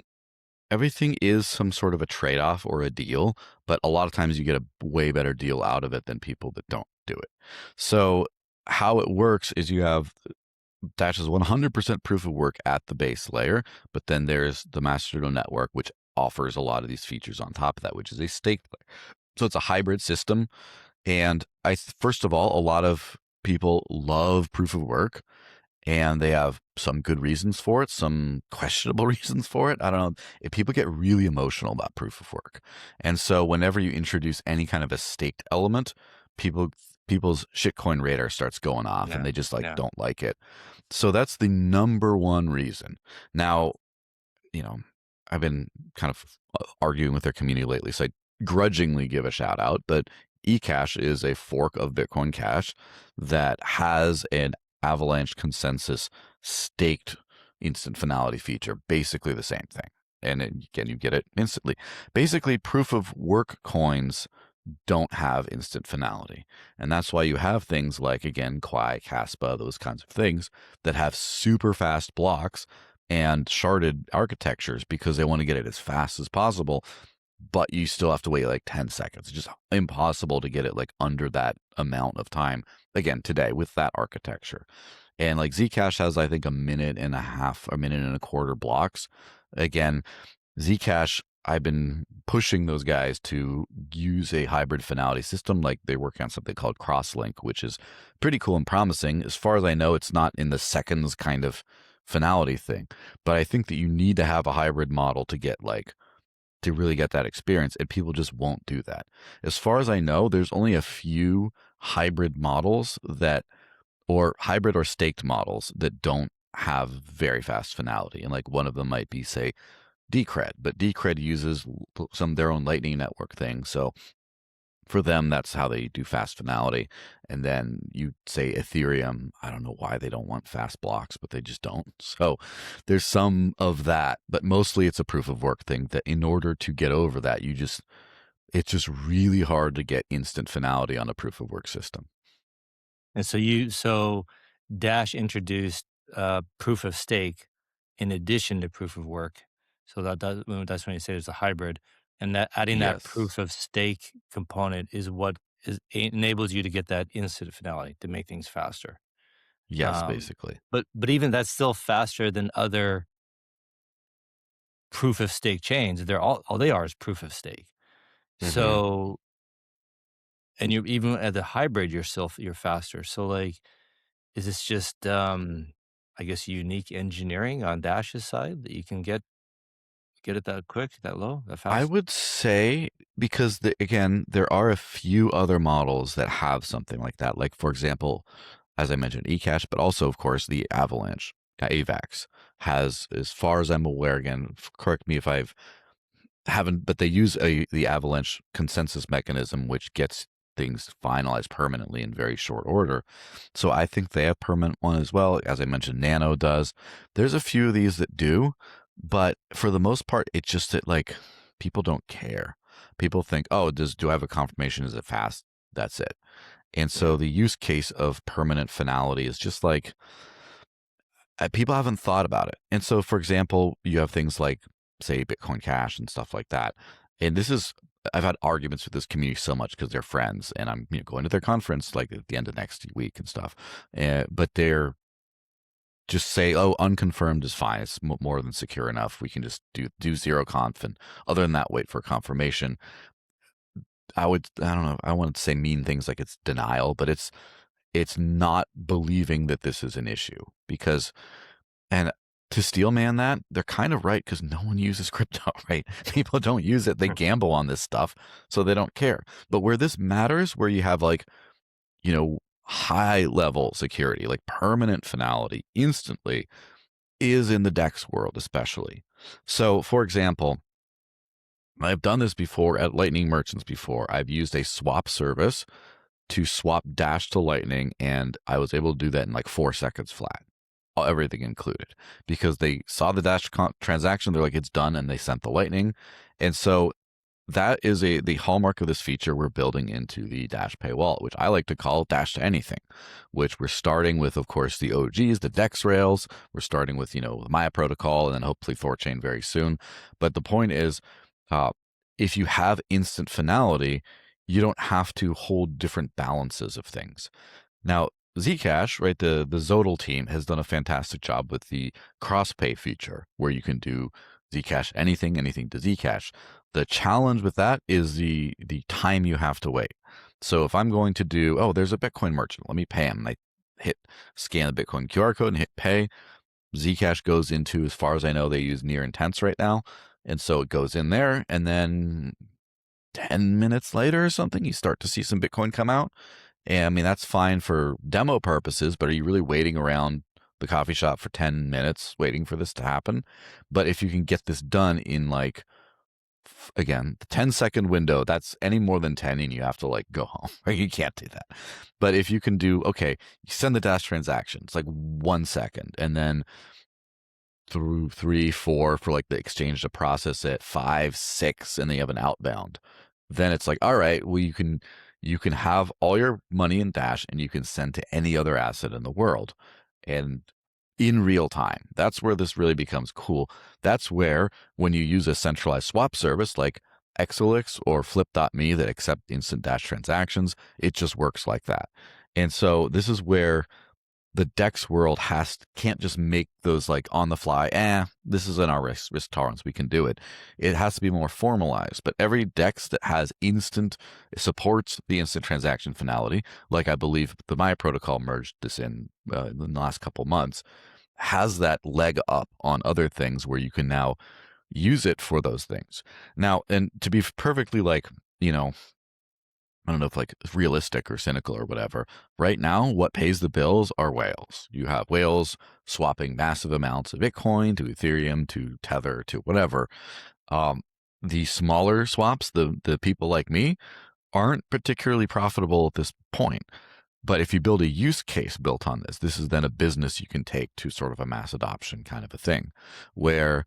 is some sort of a trade off or a deal, but a lot of times you get a way better deal out of it than people that don't do it. So how it works is you have Dash is 100% proof of work at the base layer, but then there's the Mastodon network, which offers a lot of these features on top of that, which is a staked layer. So it's a hybrid system. And first of all, a lot of people love proof of work, and they have some good reasons for it, some questionable reasons for it. I don't know. If people get really emotional about proof of work. And so whenever you introduce any kind of a staked element, people's shitcoin radar starts going off and they just don't like it. So that's the number one reason. Now, I've been kind of arguing with their community lately, so I grudgingly give a shout out, but eCash is a fork of Bitcoin Cash that has an Avalanche consensus staked instant finality feature, basically the same thing. And again, you get it instantly. Basically, proof of work coins don't have instant finality. And that's why you have things like, again, Quai, Caspa, those kinds of things that have super fast blocks and sharded architectures because they want to get it as fast as possible. But you still have to wait like 10 seconds. It's just impossible to get it like under that amount of time, again, today with that architecture. And like Zcash has, I think, 1.5 minutes, 1.25 minutes blocks. Again, Zcash, I've been pushing those guys to use a hybrid finality system. Like they're working on something called Crosslink, which is pretty cool and promising. As far as I know, it's not in the seconds kind of finality thing, but I think that you need to have a hybrid model to get to really get that experience, and people just won't do that. As far as I know, there's only a few hybrid models or hybrid or staked models that don't have very fast finality. And like one of them might be, say, Decred, but Decred uses some of their own Lightning Network thing. So for them, that's how they do fast finality. And then you say Ethereum, I don't know why they don't want fast blocks, but they just don't. So there's some of that, but mostly it's a proof of work thing that in order to get over that, it's just really hard to get instant finality on a proof of work system. And so Dash introduced proof of stake in addition to proof of work. So that's when you say there's a hybrid, and that adding that proof of stake component is what enables you to get that instant finality to make things faster. Yes, basically. But even that's still faster than other proof of stake chains. They're all they are is proof of stake. Mhm. So, and you even at the hybrid, you're faster. So like, is this just I guess unique engineering on Dash's side that you can get it that quick, that low, that fast? I would say because again, there are a few other models that have something like that. Like for example, as I mentioned, eCash, but also of course the Avalanche, AVAX has, as far as I'm aware, again, correct me if haven't, but they use the Avalanche consensus mechanism, which gets things finalized permanently in very short order. So I think they have permanent one as well. As I mentioned, Nano does. There's a few of these that do, but for the most part, it's just that like people don't care. People think, oh, do I have a confirmation? Is it fast? That's it. And so the use case of permanent finality is just like people haven't thought about it. And so, for example, you have things like, say, Bitcoin Cash and stuff like that. And I've had arguments with this community so much because they're friends, and I'm going to their conference like at the end of next week and stuff. But they're just say, oh, unconfirmed is fine. It's more than secure enough. We can just do zero conf, and other than that, wait for confirmation. I don't know. I wanted to say mean things like it's denial, but it's not believing that this is an issue and to steel man that, they're kind of right because no one uses crypto, right? People don't use it. They gamble on this stuff, so they don't care. But where this matters, where you have high level security, like permanent finality instantly, is in the DEX world, especially. So, for example, I've done this before at Lightning merchants before. I've used a swap service to swap Dash to Lightning, and I was able to do that in like 4 seconds flat, everything included, because they saw the Dash transaction. They're like, it's done, and they sent the Lightning. And so that is the hallmark of this feature we're building into the Dash Pay wallet, which I like to call Dash to Anything, which we're starting with, of course, the OGs, the DEX rails. We're starting with, the Maya protocol, and then hopefully THORChain very soon. But the point is, if you have instant finality, you don't have to hold different balances of things. Now, Zcash, right, the Zodal team has done a fantastic job with the cross-pay feature where you can do Zcash anything to Zcash. The challenge with that is the time you have to wait. So if I'm going to do, there's a Bitcoin merchant, let me pay him. And I scan the Bitcoin QR code and hit pay. Zcash goes into, as far as I know, they use near intense right now. And so it goes in there, and then 10 minutes later or something, you start to see some Bitcoin come out. And I mean, that's fine for demo purposes, but are you really waiting around the coffee shop for 10 minutes waiting for this to happen? But if you can get this done in again, the 10-second window, that's any more than 10 and you have to go home, right? You can't do that. But if you can do, you send the Dash transaction, it's 1 second, and then through 3, 4 for the exchange to process it, 5, 6, and then you have an outbound. Then it's all right, well, you can have all your money in Dash and you can send to any other asset in the world, and in real time. That's where this really becomes cool. That's where, when you use a centralized swap service like Exolix or Flip.me that accept instant Dash transactions, it just works like that. And so this is where the DEX world can't just make those like on the fly, this is in our risk tolerance, we can do it. It has to be more formalized. But every DEX that has supports the instant transaction finality, like I believe the Maya protocol merged this in the last couple months, has that leg up on other things where you can now use it for those things. Now, and to be perfectly like, I don't know if like realistic or cynical or whatever. Right now, what pays the bills are whales. You have whales swapping massive amounts of Bitcoin to Ethereum to Tether to whatever. The smaller swaps, the people like me, aren't particularly profitable at this point. But if you build a use case built on this is then a business you can take to sort of a mass adoption kind of a thing, where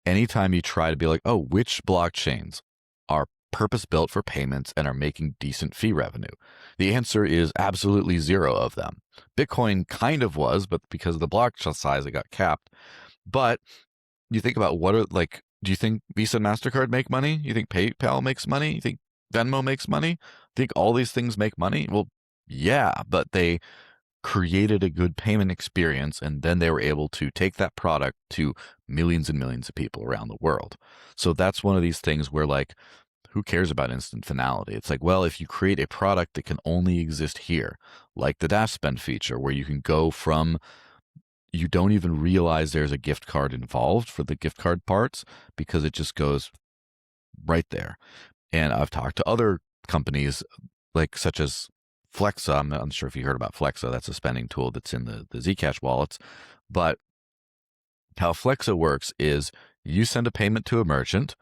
anytime you try to be like, oh, which blockchains are purpose built for payments and are making decent fee revenue? The answer is absolutely zero of them. Bitcoin kind of was, but because of the block size, it got capped. But you think about do you think Visa and MasterCard make money? You think PayPal makes money? You think Venmo makes money? Think all these things make money? Well, yeah, but they created a good payment experience, and then they were able to take that product to millions and millions of people around the world. So that's one of these things where like, who cares about instant finality? It's like, well, if you create a product that can only exist here, like the Dash Spend feature, where you can go from, you don't even realize there's a gift card involved for the gift card parts because it just goes right there. And I've talked to other companies like such as Flexa. I'm not sure if you heard about Flexa. That's a spending tool that's in the Zcash wallets. But how Flexa works is you send a payment to a merchant,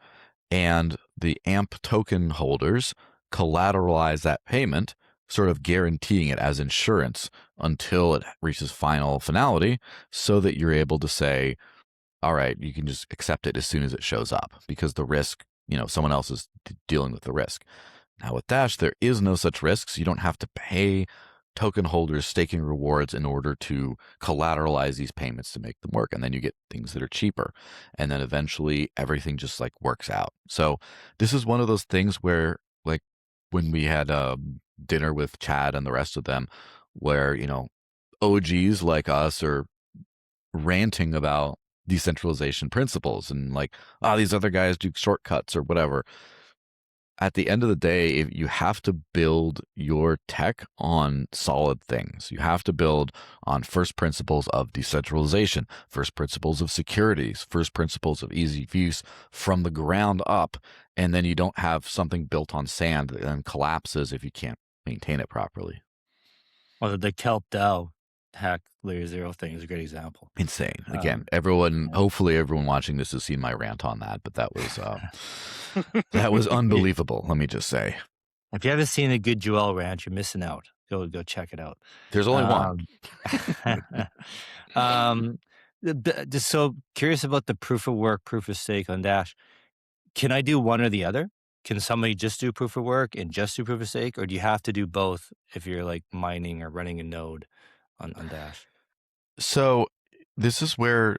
and the AMP token holders collateralize that payment, sort of guaranteeing it as insurance until it reaches final finality, so that you're able to say, all right, you can just accept it as soon as it shows up, because the risk, someone else is dealing with the risk. Now with Dash, there is no such risks. You don't have to pay token holders staking rewards in order to collateralize these payments to make them work. And then you get things that are cheaper. And then eventually everything just like works out. So this is one of those things where, like, when we had dinner with Chad and the rest of them, where, OGs like us are ranting about decentralization principles and like, these other guys do shortcuts or whatever. At the end of the day, if you have to build your tech on solid things. You have to build on first principles of decentralization, first principles of securities, first principles of easy use from the ground up. And then you don't have something built on sand that then collapses if you can't maintain it properly. Well, the Kelp DAO hack layer 0 thing is a great example. Insane. Again, hopefully everyone watching this has seen my rant on that, but that was that was unbelievable. Let me just say. If you haven't seen a good Joel rant, you're missing out. Go check it out. There's only one. Just so curious about the proof of work, proof of stake on Dash. Can I do one or the other? Can somebody just do proof of work and just do proof of stake, or do you have to do both if you're like mining or running a node on Dash? So this is where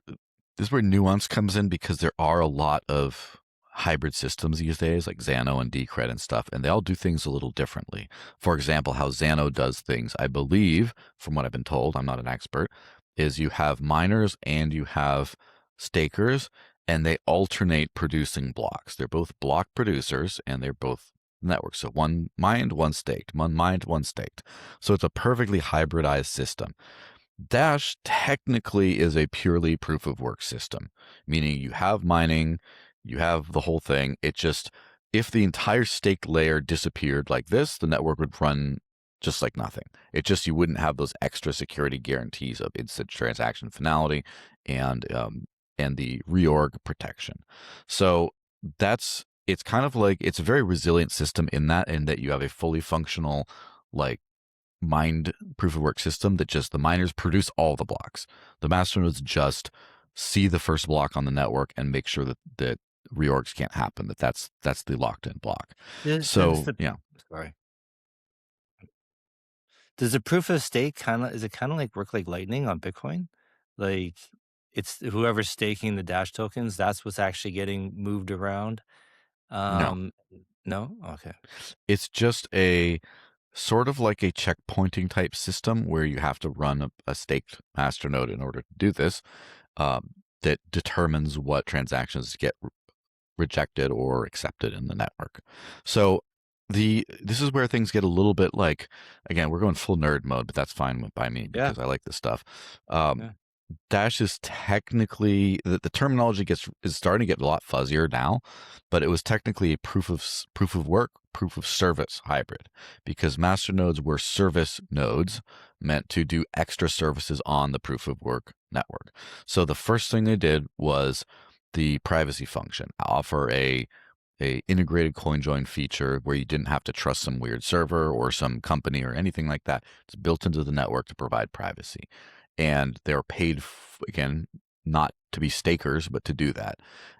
nuance comes in, because there are a lot of hybrid systems these days, like Xano and Decred and stuff, and they all do things a little differently. For example, how Xano does things, I believe, from what I've been told, I'm not an expert, is you have miners and you have stakers, and they alternate producing blocks. They're both block producers, and they're both networks. So one mined, one staked, one mined, one staked. So it's a perfectly hybridized system. Dash technically is a purely proof of work system, meaning you have mining, you have the whole thing. It just, if the entire staked layer disappeared like this, the network would run just like nothing. It just, you wouldn't have those extra security guarantees of instant transaction finality and the reorg protection. So it's kind of like, it's a very resilient system in that you have a fully functional, like, mined proof of work system that just the miners produce all the blocks. The masternodes just see the first block on the network and make sure that reorgs can't happen, that's the locked in block. Sorry. Does the proof of stake is it kind of like work like lightning on Bitcoin? Like, it's whoever's staking the Dash tokens, that's what's actually getting moved around. No. No? Okay. It's just a sort of like a checkpointing type system where you have to run a staked masternode in order to do this, that determines what transactions get rejected or accepted in the network. So this is where things get a little bit like, again, we're going full nerd mode, but that's fine by me because I like this stuff. Yeah. Dash is technically the terminology is starting to get a lot fuzzier now, but it was technically a proof of work, proof of service hybrid, because masternodes were service nodes meant to do extra services on the proof of work network. So the first thing they did was the privacy function, offer a integrated coin join feature where you didn't have to trust some weird server or some company or anything like that. It's built into the network to provide privacy. And they're paid, again, not to be stakers, but to do that.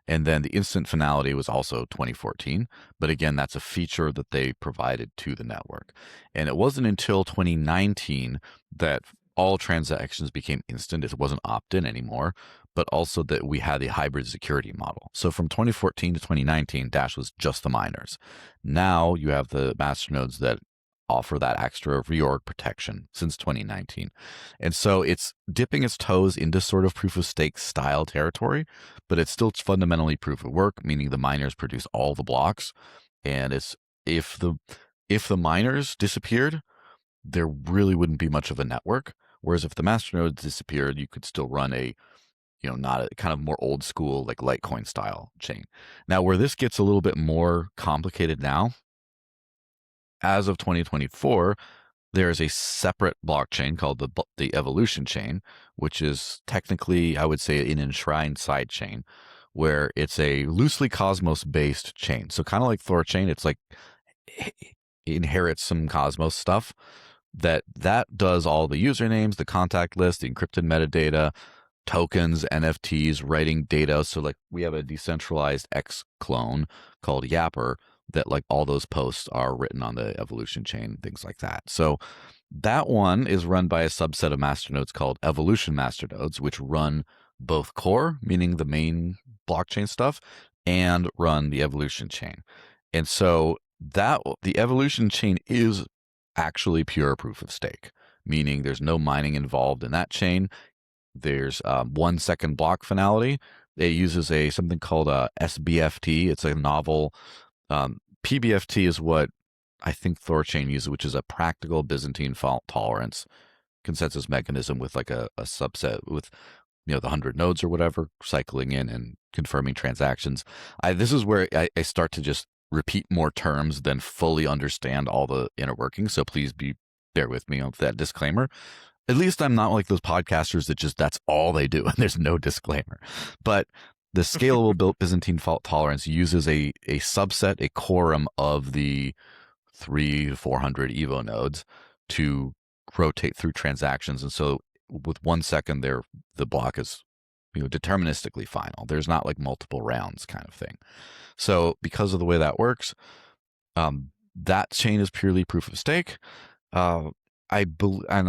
And then the instant finality was also 2014. But again, that's a feature that they provided to the network. And it wasn't until 2019 that all transactions became instant. It wasn't opt-in anymore, but also that we had the hybrid security model. So from 2014 to 2019, Dash was just the miners. Now you have the masternodes that offer that extra reorg protection since 2019. And so it's dipping its toes into sort of proof of stake style territory, but it's still fundamentally proof of work, meaning the miners produce all the blocks. And it's if the miners disappeared, there really wouldn't be much of a network. Whereas if the masternodes disappeared, you could still run a, not a kind of more old school, like Litecoin style chain. Now, where this gets a little bit more complicated now, as of 2024, there is a separate blockchain called the evolution chain, which is technically, I would say, an enshrined sidechain, where it's a loosely Cosmos-based chain. So kind of like THORChain, it's like it inherits some Cosmos stuff that does all the usernames, the contact list, the encrypted metadata, tokens, NFTs, writing data. So like we have a decentralized X clone called Yapper that like all those posts are written on the evolution chain, things like that. So that one is run by a subset of masternodes called evolution masternodes, which run both core, meaning the main blockchain stuff, and run the evolution chain. And so the evolution chain is actually pure proof of stake, meaning there's no mining involved in that chain. There's 1 second block finality. It uses something called a SBFT. It's a novel PBFT is what I think THORChain uses, which is a practical Byzantine fault tolerance consensus mechanism with like a subset with the 100 nodes or whatever cycling in and confirming transactions. This is where I start to just repeat more terms than fully understand all the inner workings. So please bear with me on that disclaimer. At least I'm not like those podcasters that that's all they do and there's no disclaimer. But the scalable built Byzantine fault tolerance uses a subset, a quorum of the 300 to 400 Evo nodes to rotate through transactions. And so with 1 second there, the block is deterministically final. There's not like multiple rounds kind of thing. So because of the way that works, that chain is purely proof of stake. And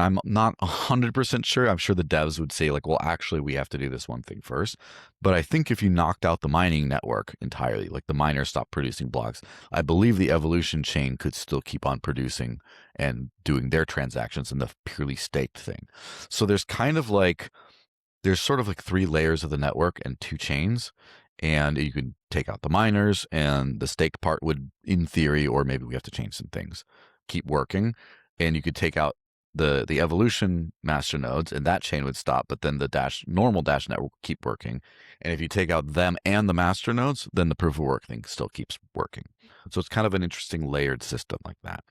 I'm not 100% sure. I'm sure the devs would say like, well, actually we have to do this one thing first. But I think if you knocked out the mining network entirely, like the miners stopped producing blocks, I believe the evolution chain could still keep on producing and doing their transactions in the purely staked thing. So there's sort of like 3 layers of the network and 2 chains. And you can take out the miners and the staked part would, in theory, or maybe we have to change some things, keep working. And you could take out the evolution master nodes and that chain would stop, but then the normal Dash network will keep working. And if you take out them and the master nodes, then the proof of work thing still keeps working. So it's kind of an interesting layered system like that.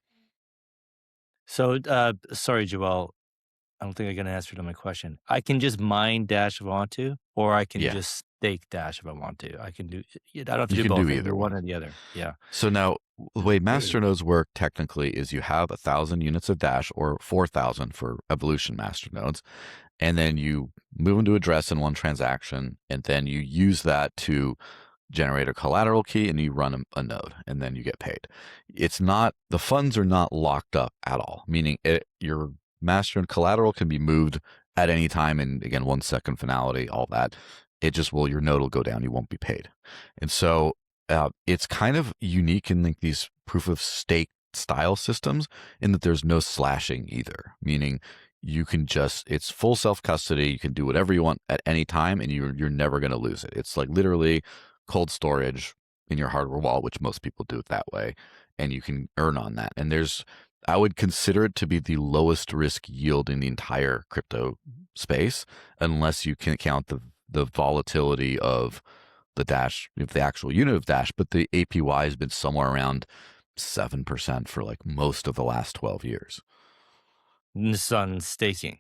So, sorry, Joel, I don't think I got an answer to my question. I can just mine Dash if I want to, or I can just stake Dash if I want to. I can do. I don't have to You do can both. do I can either do one one. or the other. Yeah. So now the way masternodes work technically is you have 1,000 units of Dash or 4,000 for evolution masternodes, and then you move into address in one transaction, and then you use that to generate a collateral key and you run a node and then you get paid. The funds are not locked up at all, meaning your master and collateral can be moved at any time. And again, 1 second finality, all that. Your node will go down. You won't be paid. And so it's kind of unique in like these proof of stake style systems in that there's no slashing either, meaning you can just, it's full self-custody. You can do whatever you want at any time, and you're never going to lose it. It's like literally cold storage in your hardware wallet, which most people do it that way, and you can earn on that. And I would consider it to be the lowest risk yield in the entire crypto space, unless you can count the volatility of the Dash, if the actual unit of Dash, but the APY has been somewhere around 7% for like most of the last 12 years. This is on staking,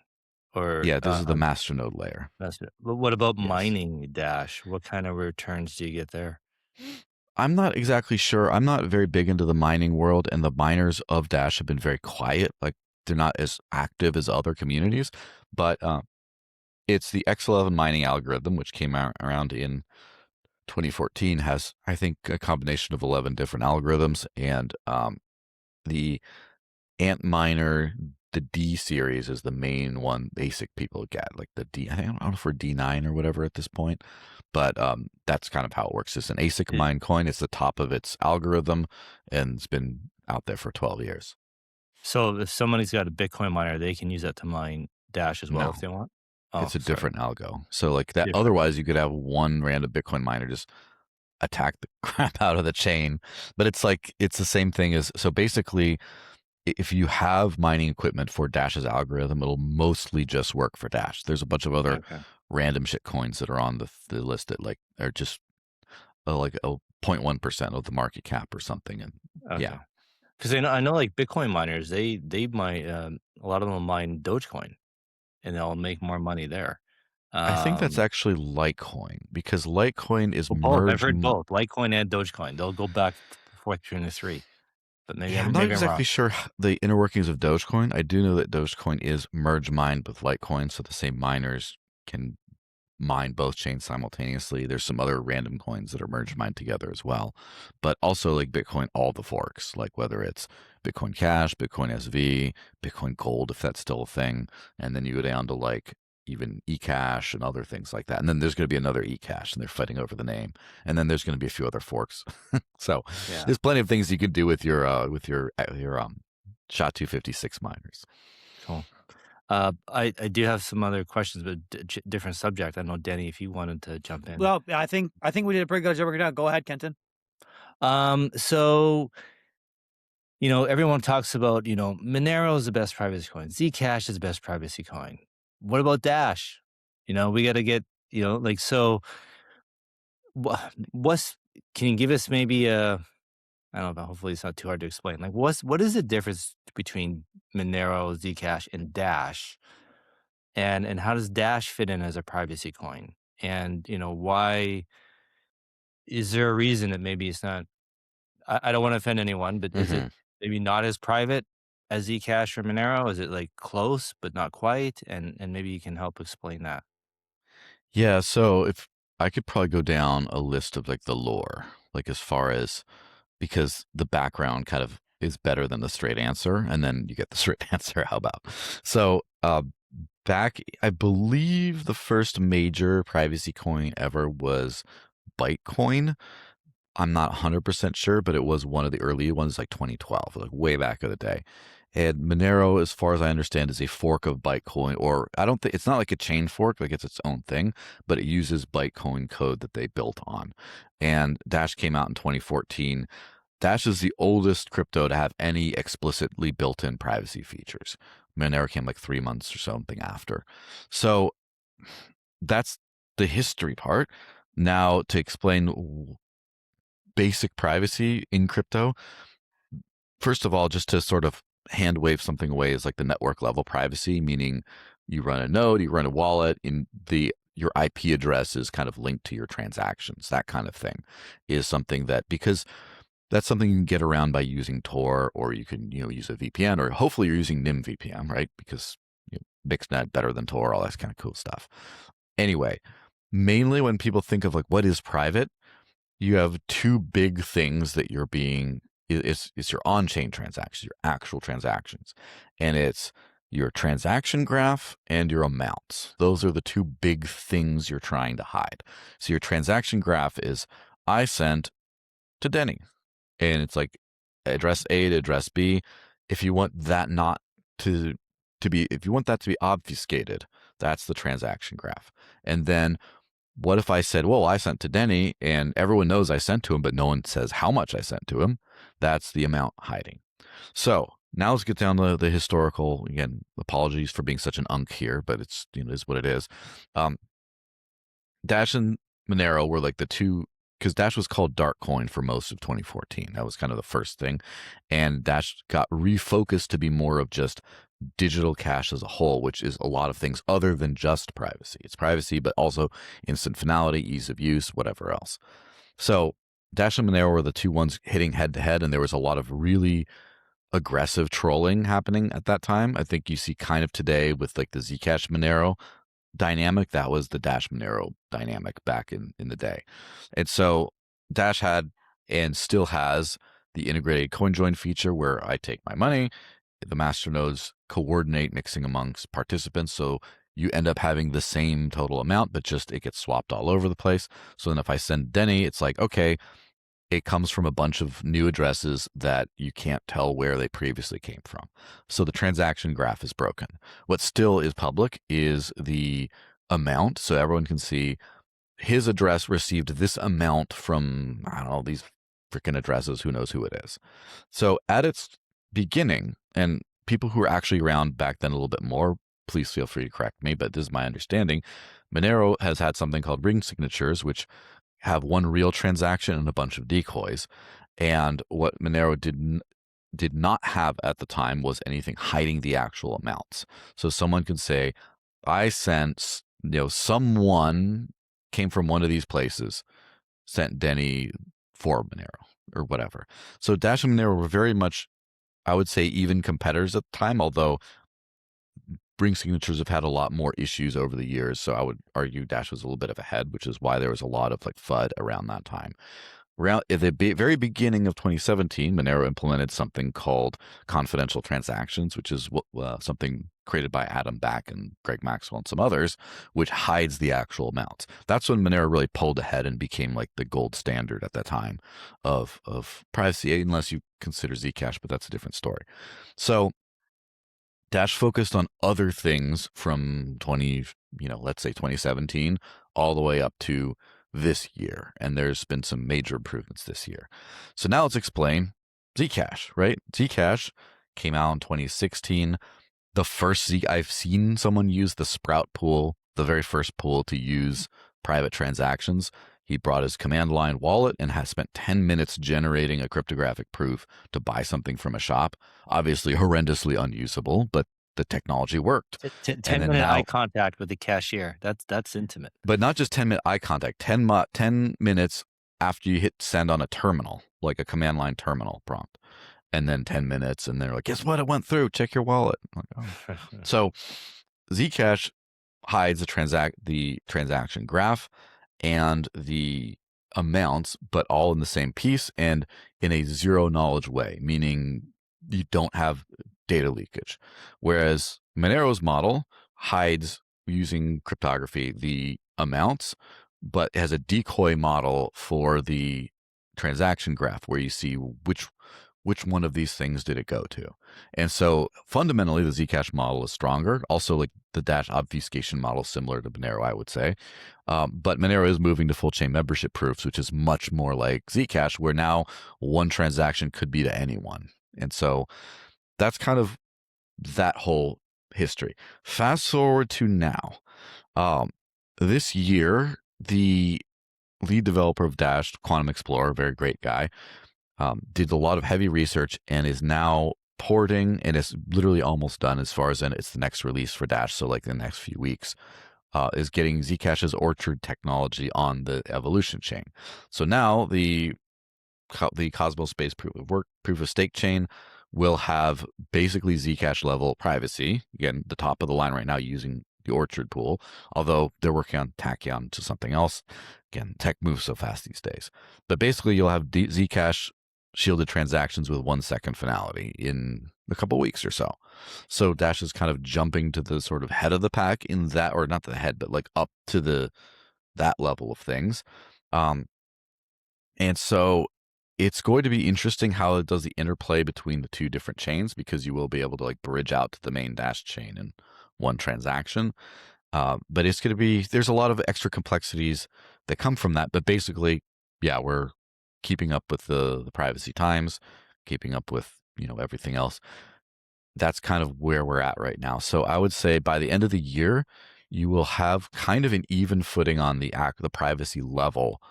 or Yeah, this is the masternode layer. But what about Yes. mining Dash? What kind of returns do you get there? I'm not exactly sure. I'm not very big into the mining world, and the miners of Dash have been very quiet. Like they're not as active as other communities, but it's the X11 mining algorithm, which came out around in 2014, has, I think, a combination of 11 different algorithms, and the Ant Miner, the D series is the main one ASIC people get, like the D, I don't know if we're D9 or whatever at this point, but that's kind of how it works. It's an ASIC mine coin. It's the top of its algorithm, and it's been out there for 12 years. So if somebody's got a Bitcoin miner, they can use that to mine Dash as well if they want? Oh, It's a sorry. different algo. So like that, Different. otherwise you could have one random Bitcoin miner just attack the crap out of the chain. But it's like, it's the same thing as, so basically, if you have mining equipment for Dash's algorithm, it'll mostly just work for Dash. There's a bunch of other random shit coins that are on the list that like are just like a 0.1% of the market cap or something. And yeah, because I know like Bitcoin miners, they mine a lot of them mine Dogecoin, and they'll make more money there. I think that's actually Litecoin, because Litecoin is both. merged. I've heard both, Litecoin and Dogecoin. They'll go back and forth between the three. But maybe I'm not exactly sure the inner workings of Dogecoin. I do know that Dogecoin is merge mined with Litecoin, so the same miners can mine both chains simultaneously. There's some other random coins that are merge mined together as well, but also like Bitcoin, all the forks, like whether it's Bitcoin Cash, Bitcoin SV, Bitcoin Gold, if that's still a thing, and then you go down to like even eCash and other things like that. And then there's going to be another eCash, and they're fighting over the name. And then there's going to be a few other forks. So there's plenty of things you can do with your SHA-256 miners. Cool. I do have some other questions, but different subject. I don't know, Denny, if you wanted to jump in. Well, I think we did a pretty good job working it out. Go ahead, Kenton. So everyone talks about Monero is the best privacy coin. Zcash is the best privacy coin. What about Dash? We got to get like, so. Can you give us maybe I don't know, hopefully it's not too hard to explain. Like what is the difference between Monero, Zcash, and Dash? And how does Dash fit in as a privacy coin? And why is there a reason that maybe it's not, I don't want to offend anyone, but is it maybe not as private as Zcash or Monero? Is it like close but not quite? And maybe you can help explain that. Yeah, so if I could probably go down a list of like the lore, like as far as, because the background kind of is better than the straight answer, and then you get the straight answer. How about? So back, I believe the first major privacy coin ever was Bytecoin. I'm not 100% sure, but it was one of the early ones, like 2012, like way back in the day. And Monero, as far as I understand, is a fork of Bytecoin, or I don't think, it's not like a chain fork, like it's its own thing, but it uses Bytecoin code that they built on. And Dash came out in 2014. Dash is the oldest crypto to have any explicitly built-in privacy features. Monero came like 3 months or something after. So that's the history part. Now to explain basic privacy in crypto, first of all, just to sort of hand wave something away, is like the network level privacy, meaning you run a node, you run a wallet, your IP address is kind of linked to your transactions. That kind of thing is something that, because that's something you can get around by using Tor, or you can use a VPN, or hopefully you're using NIM VPN, right? Because Mixnet better than Tor, all that kind of cool stuff. Anyway, mainly when people think of like what is private, you have two big things that you're being, it's your on-chain transactions, your actual transactions, and it's your transaction graph and your amounts. Those are the two big things you're trying to hide. So your transaction graph is, I sent to Denny, and it's like address A to address B. If you want that not to be, if you want that to be obfuscated, that's the transaction graph. And then what if I said, well, I sent to Denny and everyone knows I sent to him, but no one says how much I sent to him? That's the amount hiding. So now let's get down to the historical. Again, apologies for being such an unk here, but it's, you know, is what it is. Dash and Monero were like the two, because Dash was called THORChain for most of 2014. That was kind of the first thing. And Dash got refocused to be more of just digital cash as a whole, which is a lot of things other than just privacy. It's privacy, but also instant finality, ease of use, whatever else. So Dash and Monero were the two ones hitting head to head, and there was a lot of really aggressive trolling happening at that time. I think you see kind of today with like the Zcash Monero dynamic. That was the Dash Monero dynamic back in the day. And so Dash had and still has the integrated coin join feature where I take my money, the masternodes coordinate mixing amongst participants. So you end up having the same total amount, but just it gets swapped all over the place. So then if I send Denny, it's like, okay, it comes from a bunch of new addresses that you can't tell where they previously came from. So the transaction graph is broken. What still is public is the amount. So everyone can see his address received this amount from, I don't know, these freaking addresses. Who knows who it is? So at its beginning, and people who were actually around back then a little bit more, please feel free to correct me, but this is my understanding. Monero has had something called ring signatures, which have one real transaction and a bunch of decoys. And what Monero did not have at the time was anything hiding the actual amounts. So someone could say, I sent, you know, someone came from one of these places, sent Denny for Monero or whatever. So Dash and Monero were very much, I would say, even competitors at the time, although ring signatures have had a lot more issues over the years. So I would argue Dash was a little bit of ahead, which is why there was a lot of like FUD around that time. Around at the very beginning of 2017, Monero implemented something called confidential transactions, which is something created by Adam Back and Greg Maxwell and some others, which hides the actual amounts. That's when Monero really pulled ahead and became like the gold standard at that time of privacy, unless you consider Zcash, but that's a different story. So Dash focused on other things from let's say 2017 all the way up to this year. And there's been some major improvements this year. So now let's explain Zcash, right? Zcash came out in 2016. The first I've seen someone use the Sprout pool, the very first pool to use private transactions. He brought his command line wallet and has spent 10 minutes generating a cryptographic proof to buy something from a shop. Obviously horrendously unusable, but the technology worked. 10-minute eye contact with the cashier. That's intimate. But not just 10-minute eye contact, 10 minutes after you hit send on a terminal, like a command line terminal prompt. And then 10 minutes and they're like, guess what? It went through. Check your wallet. Like, oh. So Zcash hides the transaction graph and the amounts, but all in the same piece and in a zero knowledge way, meaning you don't have data leakage. Whereas Monero's model hides using cryptography the amounts, but has a decoy model for the transaction graph where you see which one of these things did it go to. And so fundamentally, the Zcash model is stronger. Also, like the Dash obfuscation model, similar to Monero, I would say. But Monero is moving to full chain membership proofs, which is much more like Zcash, where now one transaction could be to anyone. And so that's kind of that whole history. Fast forward to now. This year, the lead developer of Dash, Quantum Explorer, very great guy, did a lot of heavy research and is now porting, and it's literally almost done as far as it's the next release for Dash. So like the next few weeks, is getting Zcash's Orchard technology on the Evolution chain. So now the Cosmos-based proof of stake chain will have basically Zcash level privacy. Again, the top of the line right now using the Orchard pool, although they're working on Tachyon to something else. Again, tech moves so fast these days. But basically, you'll have Zcash shielded transactions with 1 second finality in a couple weeks or so. So Dash is kind of jumping to the sort of head of the pack in that, or not the head, but like up to that level of things. And so it's going to be interesting how it does the interplay between the two different chains, because you will be able to like bridge out to the main Dash chain in one transaction. But it's going to be, there's a lot of extra complexities that come from that. But basically, yeah, we're keeping up with the privacy times, keeping up with, everything else. That's kind of where we're at right now. So I would say by the end of the year, you will have kind of an even footing on the privacy level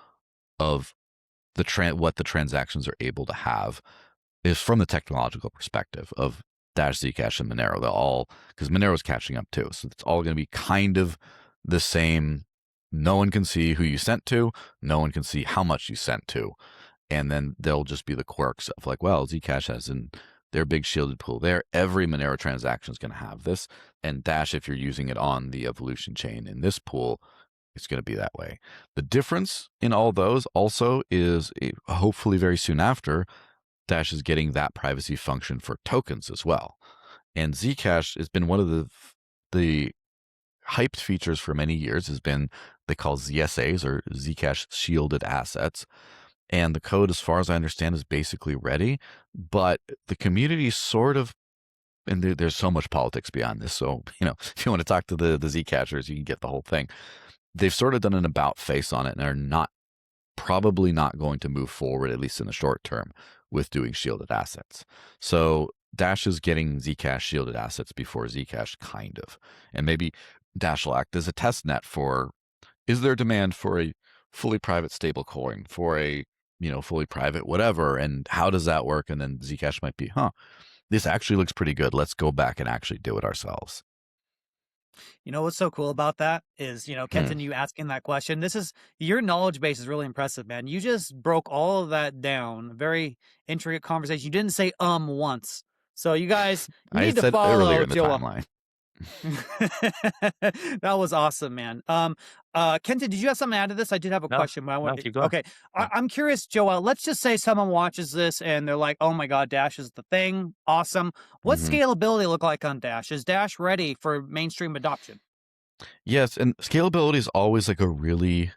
of what the transactions are able to have, is from the technological perspective of Dash, Zcash, and Monero. They'll all, because Monero's catching up too. So it's all going to be kind of the same. No one can see who you sent to. No one can see how much you sent to. And then there'll just be the quirks of like, well, Zcash has in their big shielded pool there. Every Monero transaction is going to have this. And Dash, if you're using it on the Evolution chain in this pool, it's going to be that way. The difference in all those also is hopefully very soon after, Dash is getting that privacy function for tokens as well. And Zcash has been one of the hyped features for many years, has been they call ZSAs, or Zcash shielded assets. And the code, as far as I understand, is basically ready. But the community sort of, and there's so much politics beyond this. So, if you want to talk to the Zcashers, you can get the whole thing. They've sort of done an about face on it and are probably not going to move forward, at least in the short term, with doing shielded assets. So Dash is getting Zcash shielded assets before Zcash, kind of. And maybe Dash will act as a test net for, is there demand for a fully private stable coin, for a, fully private whatever, and how does that work? And then Zcash might be, this actually looks pretty good. Let's go back and actually do it ourselves. What's so cool about that is, Kenton, you asking that question. Your knowledge base is really impressive, man. You just broke all of that down. Very intricate conversation. You didn't say once. So you guys, you need to follow earlier in the Joel. timeline. That was awesome, man. Kenton, did you have something to add to this? I did have a question, but I want to. Okay, I'm curious, Joel. Let's just say someone watches this and they're like, "Oh my God, Dash is the thing! Awesome!" What's scalability look like on Dash? Is Dash ready for mainstream adoption? Yes, and scalability is always like a really,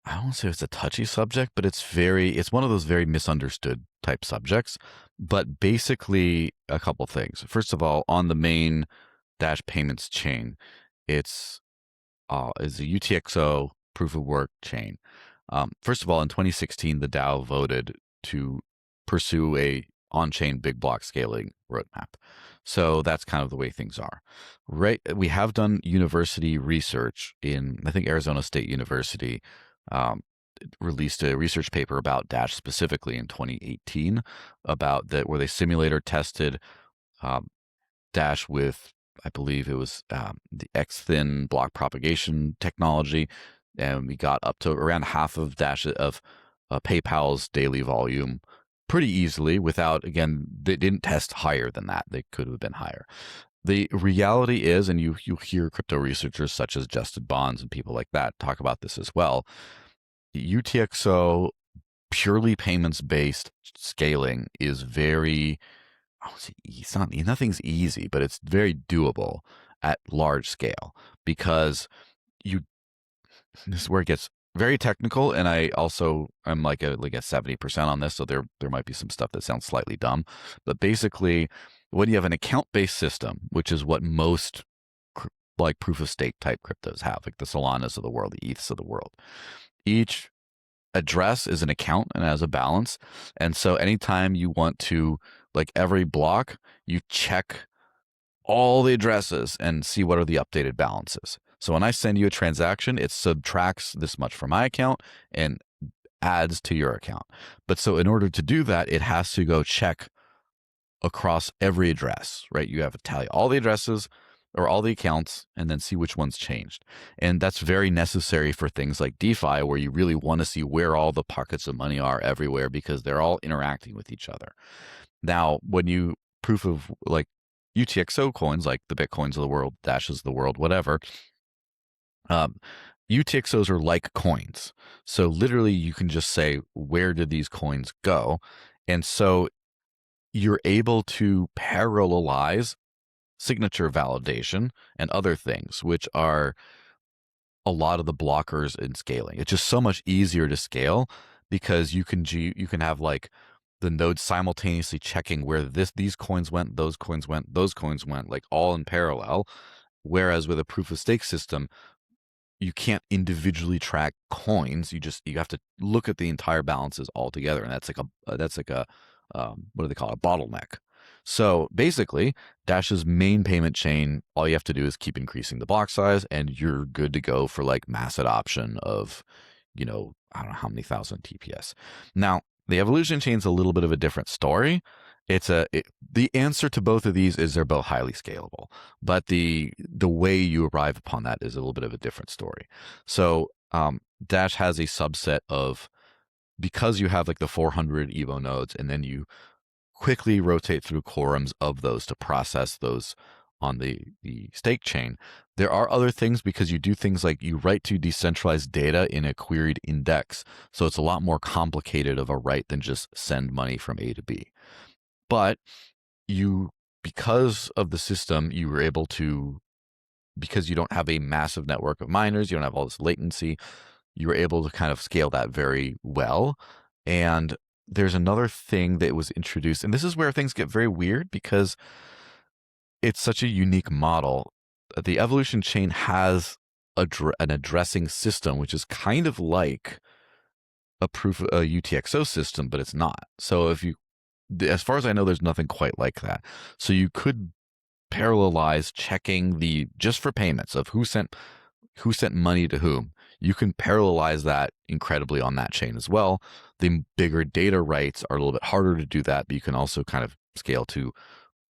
I don't want to say it's a touchy subject, but it's one of those very misunderstood type subjects. But basically, a couple things. First of all, on the main Dash payments chain, is a UTXO proof of work chain. First of all, in 2016, the DAO voted to pursue a on-chain big block scaling roadmap. So that's kind of the way things are. Right? We have done university research in, I think, Arizona State University. Released a research paper about Dash specifically in 2018 about that, where they simulator tested Dash with, I believe it was the XThin block propagation technology, and we got up to around half of PayPal's daily volume pretty easily without, again, they didn't test higher than that. They could have been higher. The reality is, and you hear crypto researchers such as Justin Bonds and people like that talk about this as well, UTXO purely payments-based scaling is very, nothing's easy, but it's very doable at large scale, because this is where it gets very technical, and I'm like a 70% on this, so there might be some stuff that sounds slightly dumb, but basically, when you have an account-based system, which is what most like proof of stake type cryptos have, like the Solanas of the world, the ETHs of the world, each address is an account and has a balance. And so anytime you want to, like every block, you check all the addresses and see what are the updated balances. So when I send you a transaction, it subtracts this much from my account and adds to your account. But so in order to do that, it has to go check across every address, right? You have to tally all the addresses or all the accounts and then see which one's changed. And that's very necessary for things like DeFi, where you really want to see where all the pockets of money are everywhere, because they're all interacting with each other. Now, when you proof of like UTXO coins, like the Bitcoins of the world, Dashes of the world, whatever, UTXOs are like coins. So literally you can just say, where did these coins go? And so you're able to parallelize signature validation and other things, which are a lot of the blockers in scaling. It's just so much easier to scale because you can have like the nodes simultaneously checking where these coins went, those coins went, those coins went, like all in parallel. Whereas with a proof of stake system, you can't individually track coins. You have to look at the entire balances all together, and that's like a what do they call it? A bottleneck. So basically, Dash's main payment chain, all you have to do is keep increasing the block size, and you're good to go for like mass adoption of, I don't know how many thousand TPS. Now, the evolution chain's a little bit of a different story. The answer to both of these is they're both highly scalable, but the way you arrive upon that is a little bit of a different story. So Dash has a subset of, because you have like the 400 Evo nodes, and then you quickly rotate through quorums of those to process those on the stake chain. There are other things, because you do things like you write to decentralized data in a queried index. So it's a lot more complicated of a write than just send money from A to B. But because of the system, you were able to, because you don't have a massive network of miners, you don't have all this latency, you were able to kind of scale that very well. And there's another thing that was introduced, and this is where things get very weird because it's such a unique model. The evolution chain has an addressing system, which is kind of like a UTXO system, but it's not. So as far as I know, there's nothing quite like that. So you could parallelize checking just for payments of who sent money to whom. You can parallelize that incredibly on that chain as well. The bigger data writes are a little bit harder to do that, but you can also kind of scale to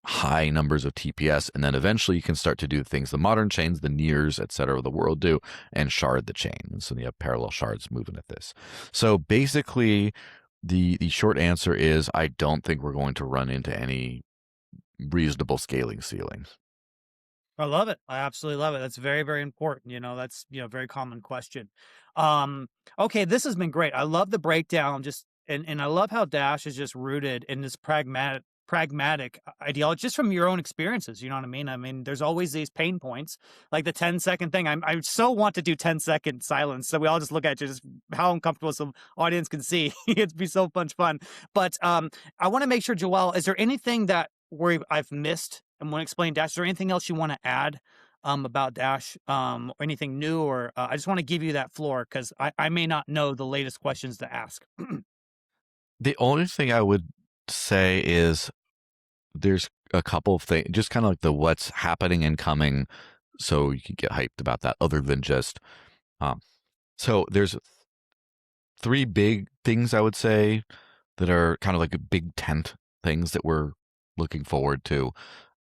high numbers of TPS, and then eventually you can start to do things the modern chains, the nears, et cetera, of the world do, and shard the chain. And so you have parallel shards moving at this. So basically, the short answer is I don't think we're going to run into any reasonable scaling ceilings. I love it. I absolutely love it. That's very, very important. That's, very common question. Okay, this has been great. I love the breakdown, and I love how Dash is just rooted in this pragmatic ideology, just from your own experiences. You know what I mean? I mean, there's always these pain points, like the 10-second thing. I so want to do 10-second silence, so we all just look at you, just how uncomfortable some audience can see. It'd be so much fun. But I want to make sure, Joelle, is there anything where I've missed and want to explain Dash? Is there anything else you want to add about Dash, or anything new? Or I just want to give you that floor, because I may not know the latest questions to ask. The only thing I would say is there's a couple of things, just kind of like the what's happening and coming, so you can get hyped about that, other than just so there's 3 big things I would say that are kind of like a big tent things that we're looking forward to.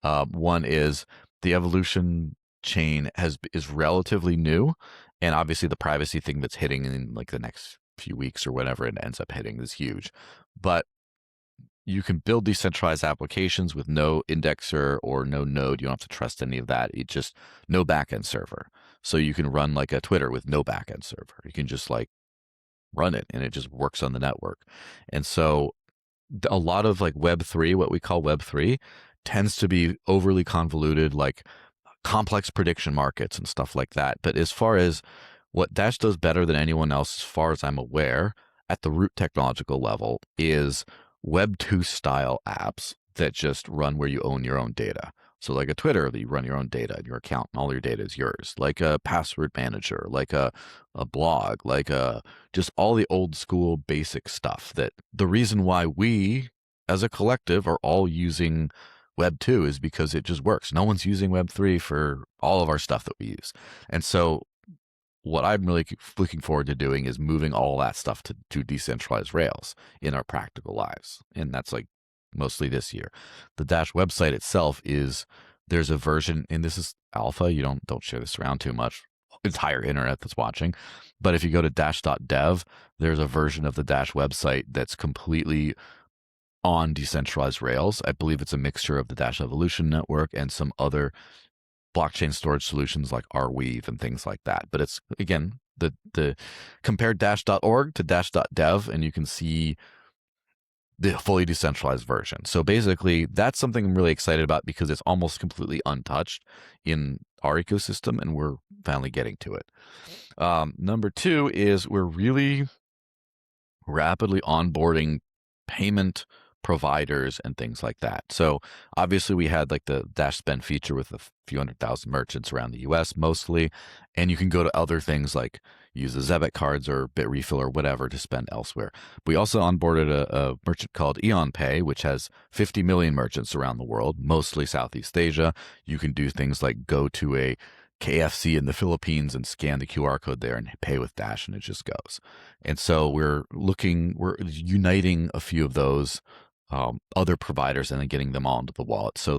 One is the evolution chain is relatively new, and obviously the privacy thing that's hitting in like the next few weeks or whenever it ends up hitting is huge. But you can build decentralized applications with no indexer or no node. You don't have to trust any of that. It's just no backend server. So you can run like a Twitter with no backend server. You can just like run it, and it just works on the network. And so a lot of like Web3, what we call Web3, tends to be overly convoluted, like complex prediction markets and stuff like that. But as far as what Dash does better than anyone else, as far as I'm aware, at the root technological level, is Web2 style apps that just run where you own your own data. So like a Twitter, that you run your own data in your account, and all your data is yours. Like a password manager, like a blog, like just all the old school basic stuff. That the reason why we as a collective are all using Web 2 is because it just works. No one's using Web 3 for all of our stuff that we use. And so what I'm really looking forward to doing is moving all that stuff to decentralized rails in our practical lives. And that's like mostly this year. The Dash website itself there's a version, and this is alpha. You don't share this around too much. Entire internet that's watching. But if you go to dash.dev, there's a version of the Dash website that's completely on decentralized rails. I believe it's a mixture of the Dash Evolution network and some other blockchain storage solutions like Arweave and things like that. But it's, again, the compare dash.org to dash.dev, and you can see the fully decentralized version. So basically, that's something I'm really excited about because it's almost completely untouched in our ecosystem, and we're finally getting to it. Number 2 is we're rapidly onboarding payment providers and things like that. So obviously we had like the Dash Spend feature with a few 100,000 merchants around the US mostly, and you can go to other things like use the Zebit cards or BitRefill or whatever to spend elsewhere. We also onboarded a merchant called Eon Pay, which has 50 million merchants around the world, mostly Southeast Asia. You can do things like go to a KFC in the Philippines and scan the QR code there and pay with Dash, and it just goes. And so we're uniting a few of those other providers and then getting them all into the wallet. So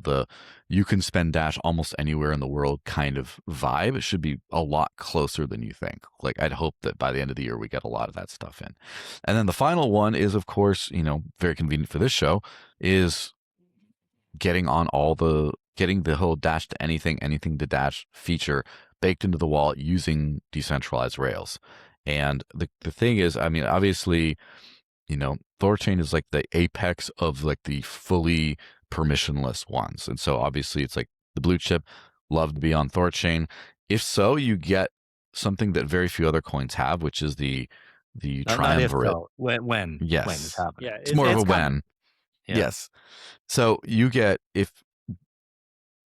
you can spend Dash almost anywhere in the world kind of vibe. It should be a lot closer than you think. Like I'd hope that by the end of the year we get a lot of that stuff in. And then the final one is, of course, very convenient for this show, is getting the whole Dash to anything to Dash feature baked into the wallet using decentralized rails. And the thing is, I mean, obviously, THORChain is like the apex of like the fully permissionless ones. And so obviously it's like the blue chip love to be on THORChain. If so, you get something that very few other coins have, which is the triumvirate. When Yes. it's happening. Yeah, It's more of a coming. when. Yeah. Yes. So you get, if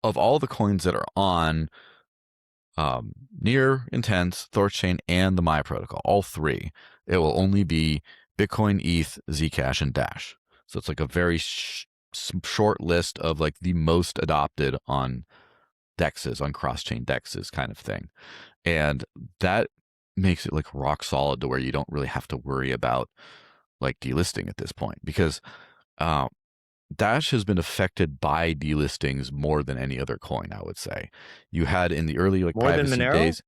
of all the coins that are on Near, Intense, THORChain, and the Maya protocol, all three, it will only be Bitcoin, ETH, Zcash, and Dash. So it's like a very short list of like the most adopted on dexes, on cross-chain dexes kind of thing. And that makes it like rock solid to where you don't really have to worry about like delisting at this point, because Dash has been affected by delistings more than any other coin, I would say. You had in the early like More than privacy Monero? days.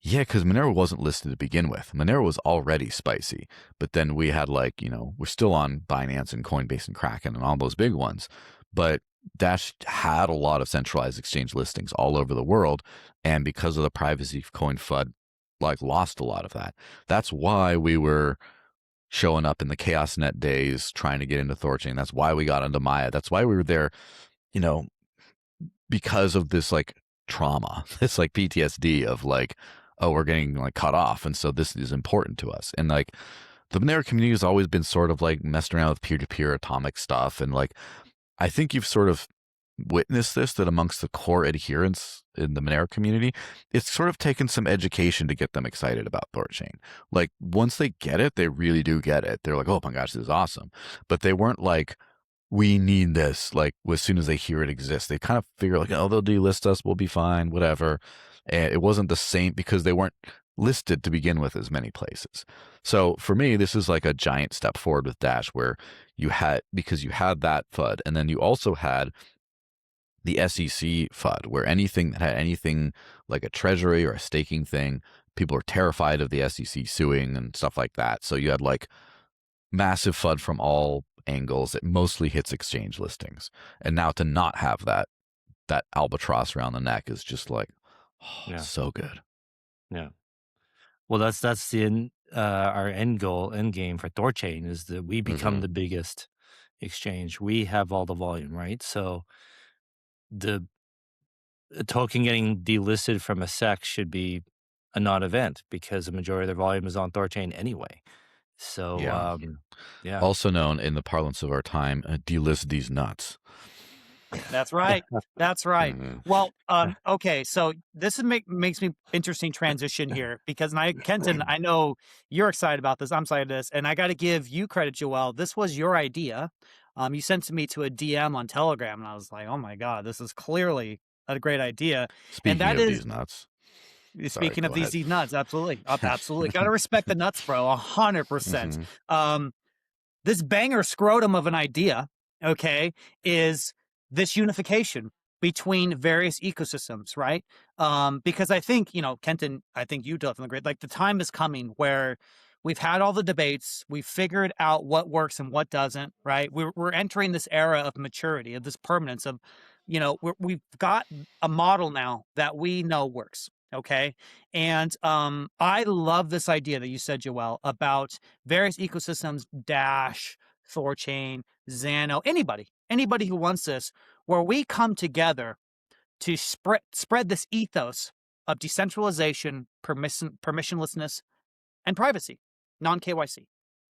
Yeah, because Monero wasn't listed to begin with. Monero was already spicy, but then we had like, we're still on Binance and Coinbase and Kraken and all those big ones, but Dash had a lot of centralized exchange listings all over the world, and because of the privacy coin FUD, like lost a lot of that. That's why we were showing up in the ChaosNet days trying to get into THORChain. That's why we got into Maya. That's why we were there, because of this like trauma, this like PTSD of like, oh, we're getting like cut off. And so this is important to us. And like the Monero community has always been sort of like messing around with peer-to-peer atomic stuff. And like, I think you've sort of witnessed this, that amongst the core adherents in the Monero community, it's sort of taken some education to get them excited about THORChain. Like once they get it, they really do get it. They're like, oh my gosh, this is awesome. But they weren't like, we need this, like as soon as they hear it exists. They kind of figure like, oh, they'll delist us, we'll be fine, whatever. And it wasn't the same because they weren't listed to begin with as many places. So for me, this is like a giant step forward with Dash, where because you had that FUD, and then you also had the SEC FUD, where anything that had anything like a treasury or a staking thing, people were terrified of the SEC suing and stuff like that. So you had like massive FUD from all angles. It mostly hits exchange listings. And now to not have that albatross around the neck is just like, so good. Yeah. Well, that's our end game for THORChain is that we become the biggest exchange. We have all the volume, right? So the token getting delisted from a SEC should be a non-event because the majority of their volume is on THORChain anyway. So yeah. Also known in the parlance of our time, delist these nuts. That's right. That's right. Well, okay. So this makes me interesting transition here, because Kenton, I know you're excited about this. I'm excited about this, and I got to give you credit, Joel. This was your idea. You sent me to a DM on Telegram, and I was like, oh my god, this is clearly a great idea. Speaking of these nuts. Speaking of these nuts, absolutely, absolutely. Got to respect the nuts, bro. 100%. This banger scrotum of an idea, okay, is this unification between various ecosystems, right? Because I think, Kenton, I think you definitely agree. Like the time is coming where we've had all the debates, we've figured out what works and what doesn't, right? We're entering this era of maturity, of this permanence of, we've got a model now that we know works. Okay. And I love this idea that you said, Joel, about various ecosystems, Dash, THORChain, Xano, anybody who wants this, where we come together to spread this ethos of decentralization, permissionlessness, and privacy, non-KYC,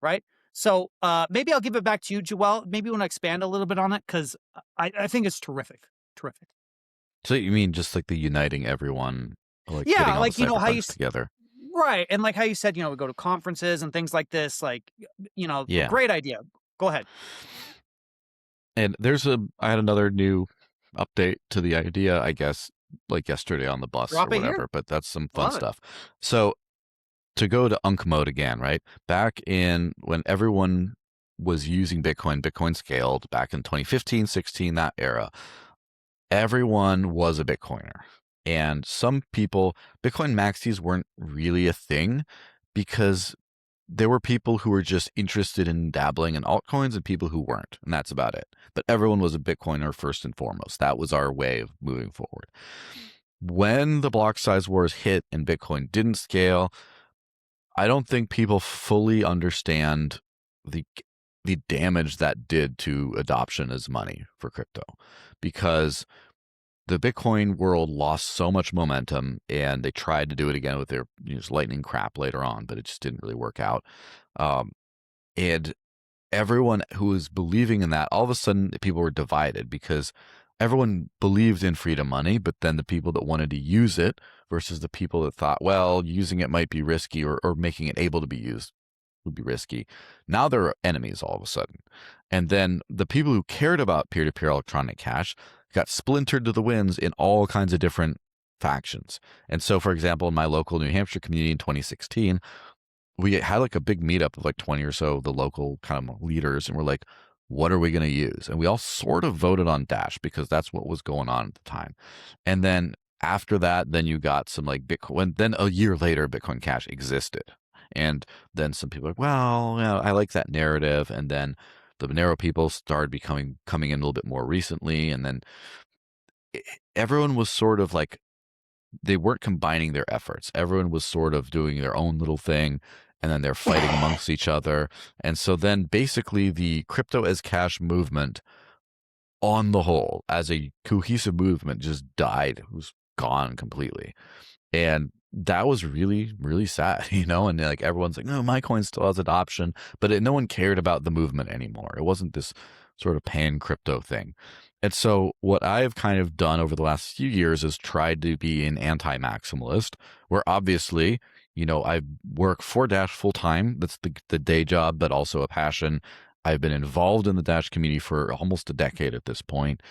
right? So maybe I'll give it back to you, Joel. Maybe you want to expand a little bit on it, because I think it's terrific. Terrific. So you mean just like the uniting everyone, like Yeah, getting all the like, how you cypherpunks together? right, and like how you said, we go to conferences and things like this, like, Yeah. great idea. Go ahead. And I had another new update to the idea, I guess, like yesterday on the bus or Drop it here. whatever, but that's some fun Love it. stuff. So to go to Unk mode again, right? Back in when everyone was using Bitcoin scaled back in 2015, 16, that era, everyone was a Bitcoiner. And some people, Bitcoin maxis weren't really a thing because there were people who were just interested in dabbling in altcoins and people who weren't, and that's about it. But everyone was a Bitcoiner first and foremost. That was our way of moving forward. When the block size wars hit and Bitcoin didn't scale, I don't think people fully understand the damage that did to adoption as money for crypto, because the Bitcoin world lost so much momentum, and they tried to do it again with their lightning crap later on, but it just didn't really work out. And everyone who was believing in that, all of a sudden people were divided because everyone believed in freedom money, but then the people that wanted to use it versus the people that thought, well, using it might be risky, or making it able to be used would be risky. Now they're enemies all of a sudden. And then the people who cared about peer-to-peer electronic cash got splintered to the winds in all kinds of different factions. And so, for example, in my local New Hampshire community in 2016, we had like a big meetup of like 20 or so of the local kind of leaders, and we're like, what are we going to use? And we all sort of voted on Dash because that's what was going on at the time. And then after that, then you got some like Bitcoin. Then a year later, Bitcoin Cash existed. And then some people are like, well, I like that narrative. And then the Monero people started coming in a little bit more recently. And then everyone was sort of like, they weren't combining their efforts. Everyone was sort of doing their own little thing, and then they're fighting amongst each other. And so then basically the crypto as cash movement on the whole, as a cohesive movement, just died. It was gone completely. And that was really, really sad, and like everyone's like, no, my coin still has adoption, but no one cared about the movement anymore. It wasn't this sort of pan crypto thing. And so what I've kind of done over the last few years is tried to be an anti-maximalist, where obviously, I work for Dash full time. That's the day job, but also a passion. I've been involved in the Dash community for almost a decade at this point.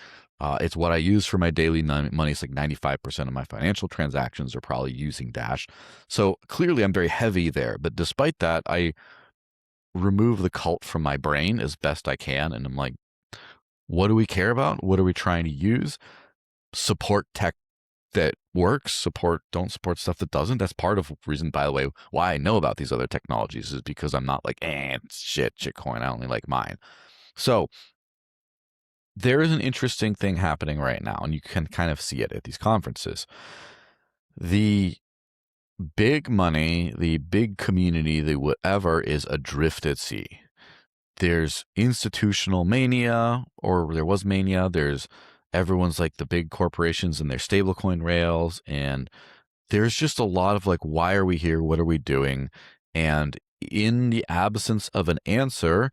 It's what I use for my daily money. It's like 95% of my financial transactions are probably using Dash. So clearly I'm very heavy there. But despite that, I remove the cult from my brain as best I can. And I'm like, what do we care about? What are we trying to use? Support tech that works, don't support stuff that doesn't. That's part of the reason, by the way, why I know about these other technologies, is because I'm not like, shitcoin, I only like mine. So there is an interesting thing happening right now, and you can kind of see it at these conferences. The big money, the big community, the whatever, is adrift at sea. There's institutional mania, or there was mania. Everyone's like the big corporations and their stablecoin rails, and there's just a lot of like, why are we here? What are we doing? And in the absence of an answer,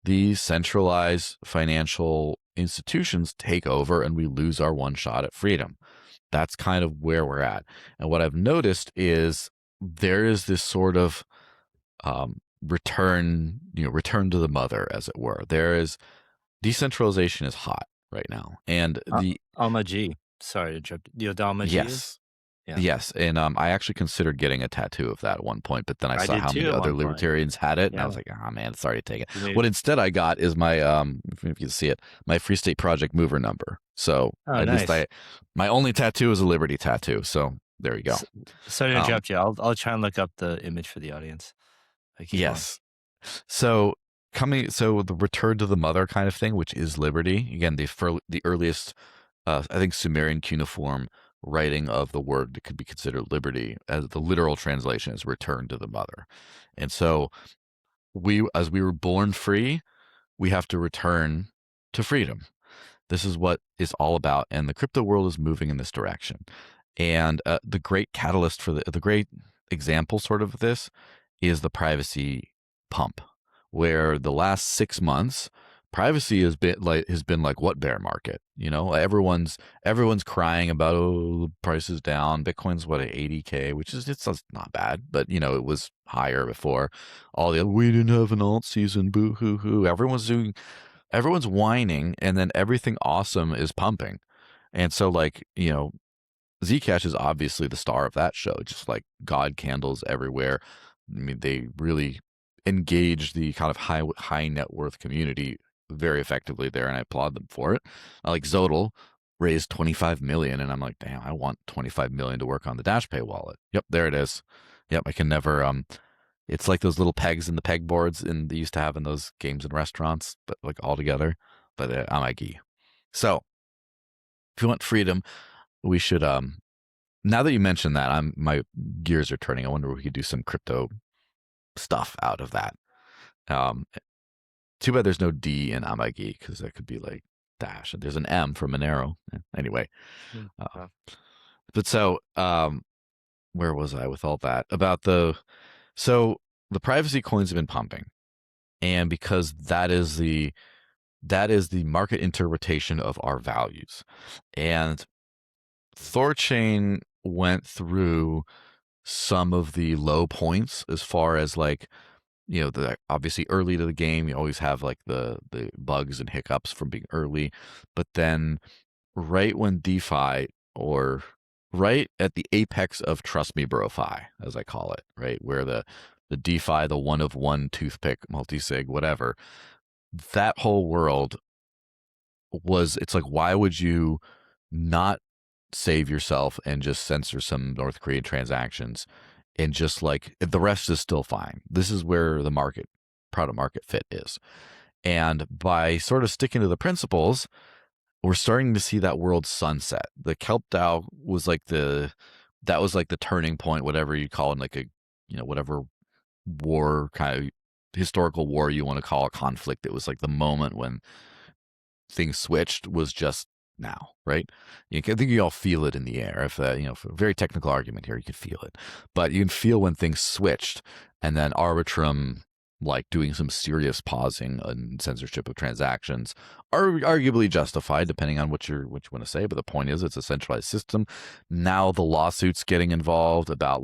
these centralized financial institutions take over and we lose our one shot at freedom. That's kind of where we're at. And what I've noticed is there is this sort of return to the mother, as it were. Decentralization is hot right now. And the Alma G. Sorry to interrupt. You know what Alma G is? Yeah. Yes, and I actually considered getting a tattoo of that at one point, but then I saw did how too many at other one point. libertarians had it, and I was like, oh man, sorry to take it. What instead I got is my, if you can see it, my Free State Project mover number. So at least my only tattoo is a Liberty tattoo. So there you go. Sorry to interrupt you. I'll try and look up the image for the audience. Yes. So the return to the mother kind of thing, which is Liberty. Again, the earliest, I think, Sumerian cuneiform writing of the word that could be considered liberty, as the literal translation is return to the mother. And so as we were born free, we have to return to freedom. This is what it's all about. And the crypto world is moving in this direction. And the great catalyst for the great example sort of this is the privacy pump, where the last 6 months privacy has been like what bear market? Everyone's crying about, oh, the price is down. Bitcoin's what, at 80K, which is it's not bad, but it was higher before. All the we didn't have an alt season, boo hoo hoo. Everyone's whining, and then everything awesome is pumping. And so Zcash is obviously the star of that show, just like God candles everywhere. I mean, they really engage the kind of high net worth community very effectively there, and I applaud them for it. Like Zodal raised 25 million, and I'm like, damn, I want 25 million to work on the DashPay wallet. Yep, there it is. Yep, I can never. It's like those little pegs in the pegboards they used to have in those games and restaurants, but like all together. But I'm a geek. So if you want freedom, we should. Now that you mentioned that, my gears are turning. I wonder if we could do some crypto stuff out of that. Too bad there's no D in Amagi, because that could be like Dash, and there's an M for Monero. Anyway, but so where was I with all that about the privacy coins have been pumping, and because that is the market interpretation of our values, and THORChain went through some of the low points as far as obviously early to the game, you always have like the bugs and hiccups from being early, but then right when DeFi, or right at the apex of Trust Me Bro-Fi, as I call it, right, where the DeFi, the one of one toothpick multi-sig, whatever, that whole world it's like, why would you not save yourself and just censor some North Korean transactions, and just like the rest is still fine? This is where the product market fit is. And by sort of sticking to the principles, we're starting to see that world sunset. The Kelp DAO was like the turning point, whatever you call it, like whatever war, kind of historical war you want to call a conflict. It was like the moment when things switched, was just now, right? I think you all feel it in the air. If for a very technical argument here, you can feel it, but you can feel when things switched, and then Arbitrum, like doing some serious pausing and censorship of transactions, are arguably justified depending on what you want to say. But the point is, it's a centralized system. Now the lawsuits getting involved about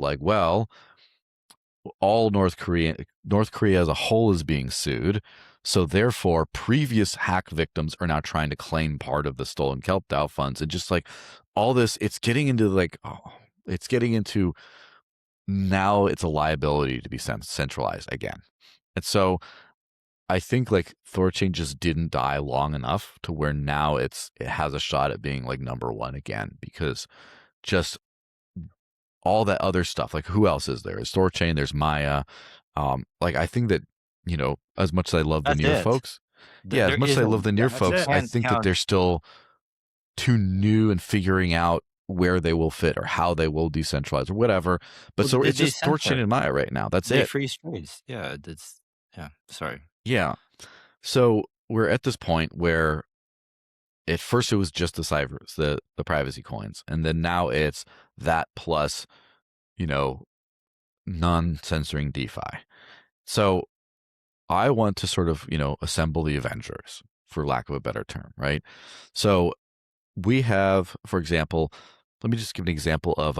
all North Korea as a whole is being sued. So therefore, previous hack victims are now trying to claim part of the stolen Kelp DAO funds, and just like all this, it's getting into now it's a liability to be centralized again. And so I think like THORChain just didn't die long enough to where now it has a shot at being like number one again, because just all that other stuff, like who else is there? There's THORChain, there's Maya. I think that, as much as I love the near folks, as much as I love the near folks, I think that they're still too new and figuring out where they will fit or how they will decentralize or whatever. But so it's just THORChain and Maya right now. That's it. Free trades. Yeah, sorry. Yeah. So we're at this point where at first it was just the ciphers, the privacy coins, and then now it's that plus, non-censoring DeFi. So I want to sort of, assemble the Avengers, for lack of a better term, right? So we have, for example, let me just give an example of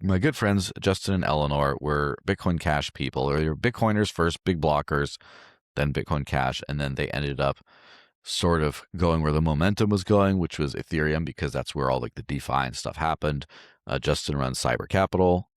my good friends Justin and Eleanor were Bitcoin Cash people, or they were Bitcoiners first, big blockers, then Bitcoin Cash, and then they ended up sort of going where the momentum was going, which was Ethereum, because that's where all like the DeFi and stuff happened. Justin runs Cyber Capital.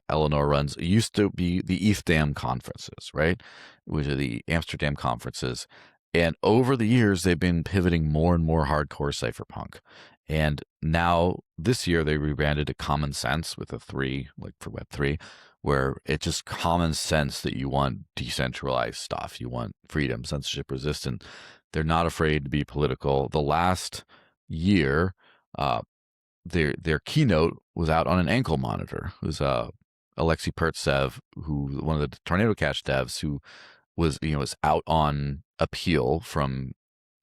Eleanor used to be the ETHDAM conferences, right? Which are the Amsterdam conferences. And over the years, they've been pivoting more and more hardcore cypherpunk. And now this year, they rebranded to Common Sense with a 3, like for Web3, where it's just common sense that you want decentralized stuff. You want freedom, censorship resistant. They're not afraid to be political. The last year, their keynote was out on an ankle monitor. It was Alexei Pertsev, who one of the Tornado Cash devs, who was out on appeal from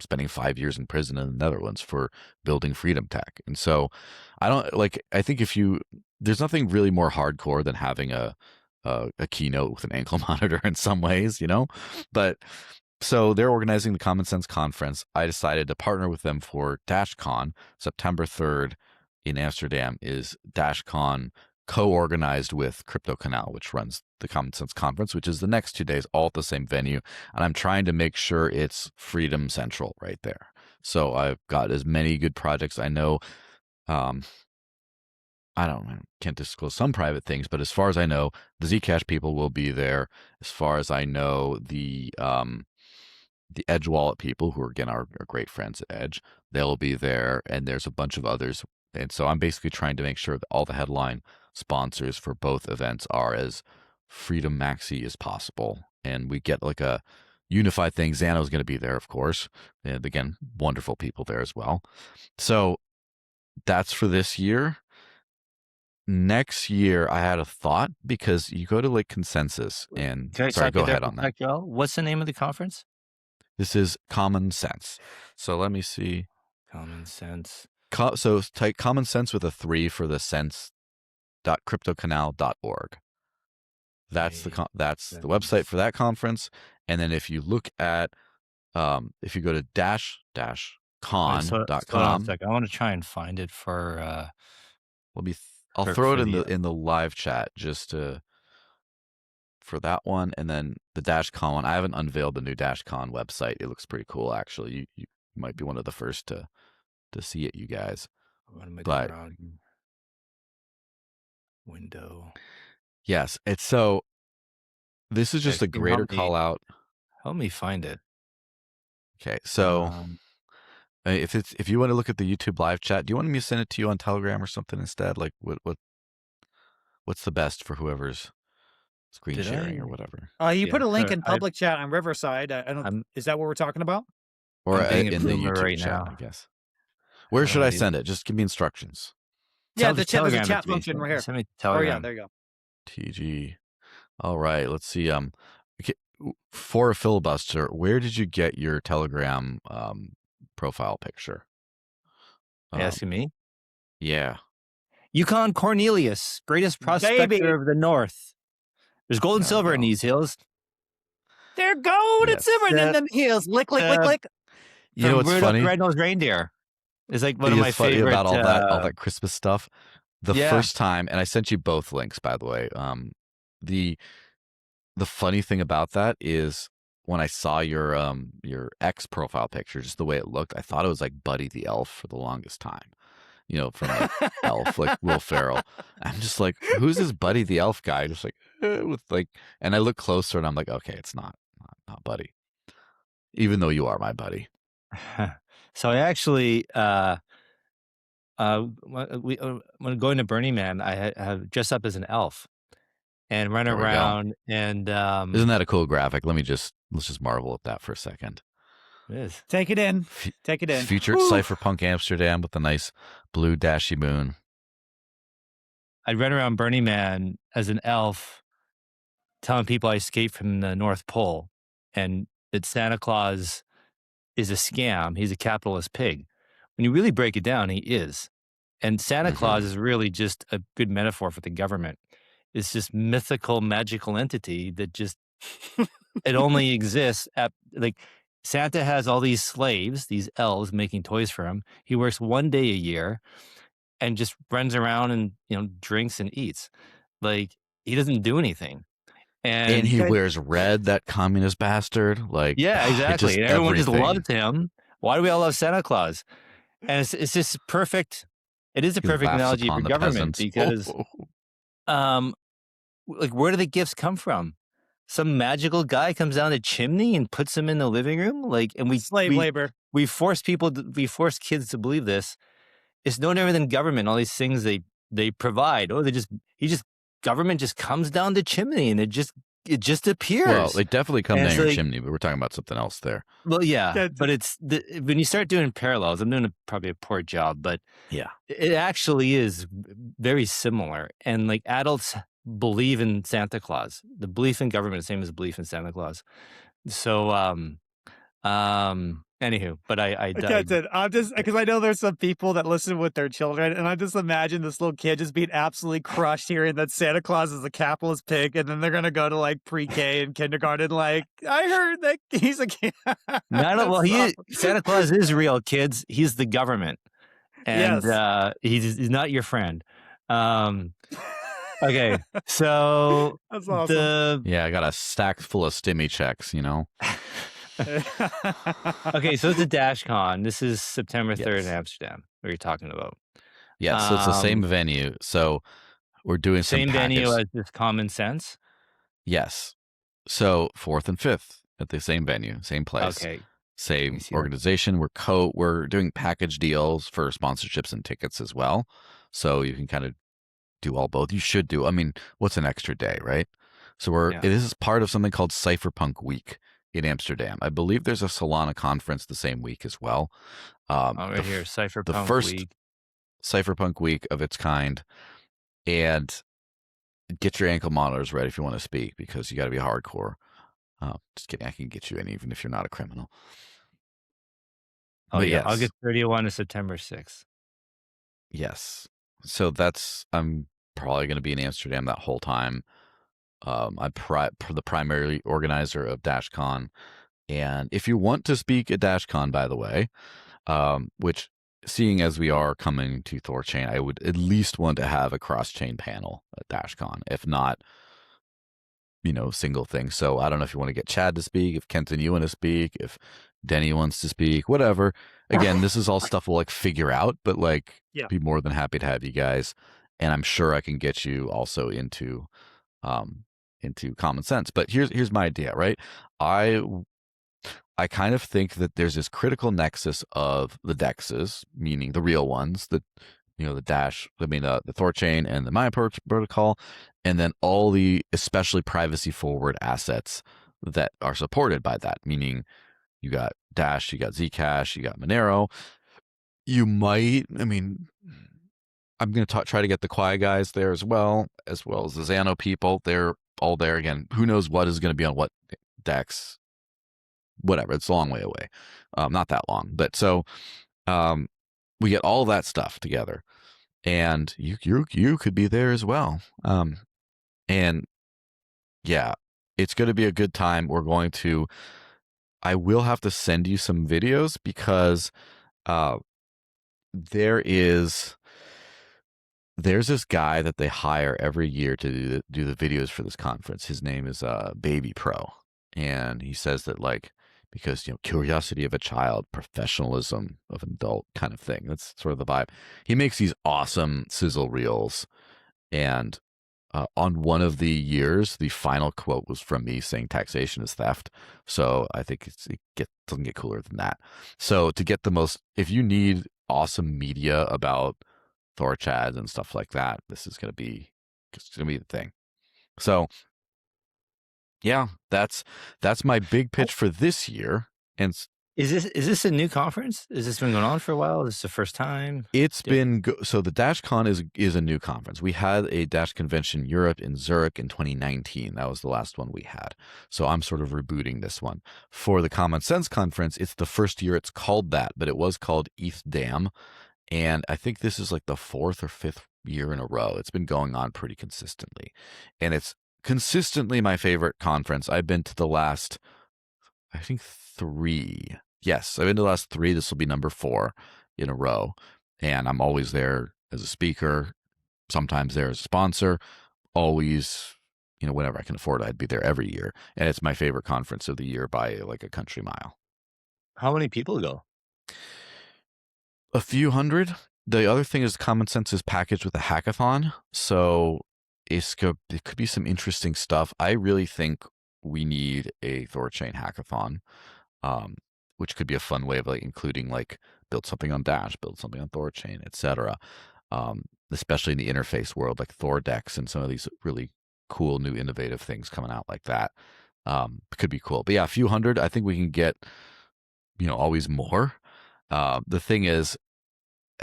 spending 5 years in prison in the Netherlands for building freedom tech. And so I think there's nothing really more hardcore than having a a keynote with an ankle monitor in some ways, but so they're organizing the Common Sense Conference. I decided to partner with them for DashCon. September 3rd in Amsterdam is DashCon, co-organized with Crypto Canal, which runs the Common Sense Conference, which is the next 2 days, all at the same venue. And I'm trying to make sure it's freedom central right there. So I've got as many good projects. I know, I can't disclose some private things, but as far as I know, the Zcash people will be there. As far as I know, the Edge Wallet people, who are, again, our great friends at Edge, they'll be there, and there's a bunch of others. And so I'm basically trying to make sure that all the headline sponsors for both events are as freedom maxi as possible, and we get like a unified thing. Xano's going to be there, of course, and again, wonderful people there as well. So that's for this year. Next year, I had a thought, because you go to like Consensus, and sorry, go ahead on that. What's the name of the conference? This is Common Sense. So let me see. Common Sense. So type Common Sense with a 3 for the sense.cryptocanal.org. That's the website for that conference. And then if you look at, if you go to dash-con.com. I want to try and find it for. I'll throw it in the live chat just for that one, and then the DashCon one. I haven't unveiled the new DashCon website. It looks pretty cool, actually. You might be one of the first to see it, you guys. But window. Yes, it's so. This is just a greater call out. Help me find it. Okay, so if you want to look at the YouTube live chat, do you want me to send it to you on Telegram or something instead? Like what's the best for whoever's screen sharing or whatever? You put a link in public chat on Riverside. Is that what we're talking about? Or in the YouTube chat, I guess. Where should I send it? Just give me instructions. Yeah, there's a chat function right here. Send me Telegram. Oh yeah, there you go. TG. All right, let's see. Okay, for a filibuster, where did you get your Telegram profile picture? Asking me? Yeah. Yukon Cornelius, greatest prospector of the North. There's gold and silver in these hills. They're gold and silver in them hills. Lick, lick, lick, lick. You know what's funny? Red-nosed reindeer. It's like one of my favorite about all that Christmas stuff. The first time, and I sent you both links, by the way. The funny thing about that is when I saw your ex profile picture, just the way it looked, I thought it was like Buddy the Elf for the longest time. From like Elf, like Will Ferrell. I'm just like, who's this Buddy the Elf guy? Just like with like, and I look closer and I'm like, okay, it's not Buddy, even though you are my buddy. So I actually, when going to Burning Man, I have dressed up as an elf and run around. And isn't that a cool graphic? Let's just marvel at that for a second. It is. Take it in. Take it in. Featured Cypherpunk Amsterdam with a nice blue dashy moon. I'd run around Burning Man as an elf, telling people I escaped from the North Pole and that Santa Claus is a scam. He's a capitalist pig. When you really break it down, he is. And Santa Claus is really just a good metaphor for the government. It's this mythical, magical entity that just, it only exists at, like, Santa has all these slaves, these elves making toys for him. He works 1 day a year and just runs around and, drinks and eats. Like, he doesn't do anything. And he wears red, that communist bastard. Like, yeah, exactly. And everyone just loves him. Why do we all love Santa Claus? And it's just perfect. It is a perfect analogy for government because, like, where do the gifts come from? Some magical guy comes down the chimney and puts them in the living room, like, and slave labor. We force kids to believe this. It's no different than government. All these things they provide. Government just comes down the chimney and it just appears. Well, they definitely come down your chimney, but we're talking about something else there. Well, yeah, but it's when you start doing parallels, I'm doing probably a poor job, but yeah, it actually is very similar. And like adults believe in Santa Claus. The belief in government is the same as belief in Santa Claus. So, Anywho, but I Kenton, I'm just because I know there's some people that listen with their children, and I just imagine this little kid just being absolutely crushed hearing that Santa Claus is a capitalist pig, and then they're gonna go to like pre-K and kindergarten. Like, I heard that he's a kid. Santa Claus is real, kids. He's the government, and Yes. he's not your friend. Okay, so That's awesome. Yeah, I got a stack full of stimmy checks, you know? Okay, so it's a DashCon. This is September 3rd in Yes. Amsterdam. What are you talking about? Yeah, so it's the same venue. So we're doing Same some package. venue as this Common Sense? Yes. So 4th and 5th at the same venue, same place. Okay. Same see that. organization. We're doing package deals for sponsorships and tickets as well. So you can kind of do all both. You should do. I mean, what's an extra day, right? So this is part of something called Cypherpunk Week in Amsterdam. I believe there's a Solana conference the same week as well. Right here, Cypherpunk the first Week. Cypherpunk Week of its kind. And get your ankle monitors ready if you want to speak, because you got to be hardcore. Just kidding. I can get you in even if you're not a criminal. Oh, but yeah. yes. August 31 to September 6th. Yes. So I'm probably going to be in Amsterdam that whole time. I'm the primary organizer of DashCon. And if you want to speak at DashCon, by the way, which, seeing as we are coming to THORChain, I would at least want to have a cross-chain panel at DashCon, if not, single thing. So I don't know if you want to get Chad to speak, if Kenton, you want to speak, if Denny wants to speak, whatever. Again, this is all stuff we'll figure out, but be more than happy to have you guys. And I'm sure I can get you also into Common Sense. But here's my idea, right? I kind of think that there's this critical nexus of the DEXs, meaning the real ones, the THORChain and the Maya protocol, and then all the especially privacy forward assets that are supported by that, meaning you got Dash, you got Zcash, you got Monero. I'm going to try to get the Quai guys there as well as the Xano people. They're all there. Again, who knows what is going to be on what DEX, whatever. It's a long way away. Not that long, but so we get all that stuff together, and you could be there as well. And yeah, it's going to be a good time. I will have to send you some videos, because there's this guy that they hire every year to do the videos for this conference. His name is Baby Pro, and he says that because curiosity of a child, professionalism of an adult, kind of thing. That's sort of the vibe. He makes these awesome sizzle reels, and on one of the years, the final quote was from me saying taxation is theft. So I think it doesn't get cooler than that. So to get if you need awesome media about THORChain and stuff like that, this is going to be the thing. So yeah, that's my big pitch for this year. And is this a new conference? Has this been going on for a while? Is this the first time? It's been so the DashCon is a new conference. We had a Dash convention Europe in Zurich in 2019. That was the last one we had. So I'm sort of rebooting this one. For the Common Sense conference, it's the first year it's called that, but it was called ETHDAM. And I think this is the 4th or 5th year in a row. It's been going on pretty consistently. And it's consistently my favorite conference. I've been to the last, I think, 3. Yes, I've been to the last 3. This will be number 4 in a row. And I'm always there as a speaker, sometimes there as a sponsor, always, whenever I can afford it, I'd be there every year. And it's my favorite conference of the year by a country mile. How many people go? A few hundred. The other thing is Common Sense is packaged with a hackathon. So it could be some interesting stuff. I really think we need a THORChain hackathon, which could be a fun way of including build something on Dash, build something on THORChain, etc. Especially in the interface world, like THORDEX and some of these really cool new innovative things coming out like that. Could be cool. But yeah, a few hundred. I think we can get, always more. The thing is,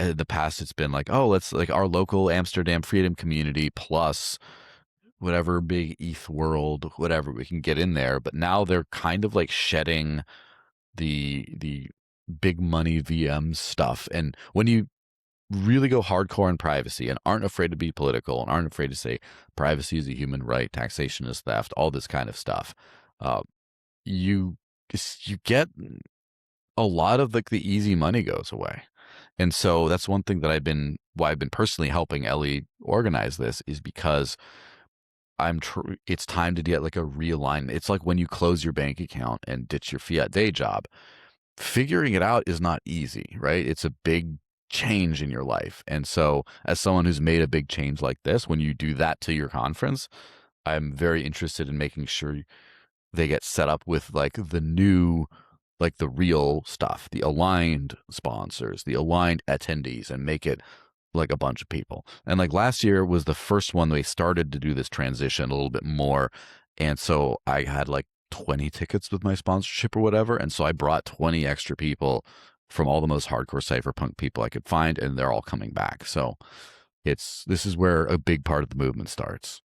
in the past, it's been let's our local Amsterdam Freedom community plus whatever big ETH world, whatever we can get in there. But now they're kind of shedding the big money VM stuff. And when you really go hardcore on privacy and aren't afraid to be political and aren't afraid to say privacy is a human right, taxation is theft, all this kind of stuff, you get a lot of like the easy money goes away. And so that's one thing that why I've been personally helping Ellie organize this, is because it's time to get like a realignment. It's like when you close your bank account and ditch your fiat day job, figuring it out is not easy, right? It's a big change in your life. And so as someone who's made a big change like this, when you do that to your conference, I'm very interested in making sure they get set up with like the new, like the real stuff, the aligned sponsors, the aligned attendees, and make it like a bunch of people. And like last year was the first one they started to do this transition a little bit more. And so I had like 20 tickets with my sponsorship or whatever. And so I brought 20 extra people from all the most hardcore cypherpunk people I could find, and they're all coming back. So this is where a big part of the movement starts.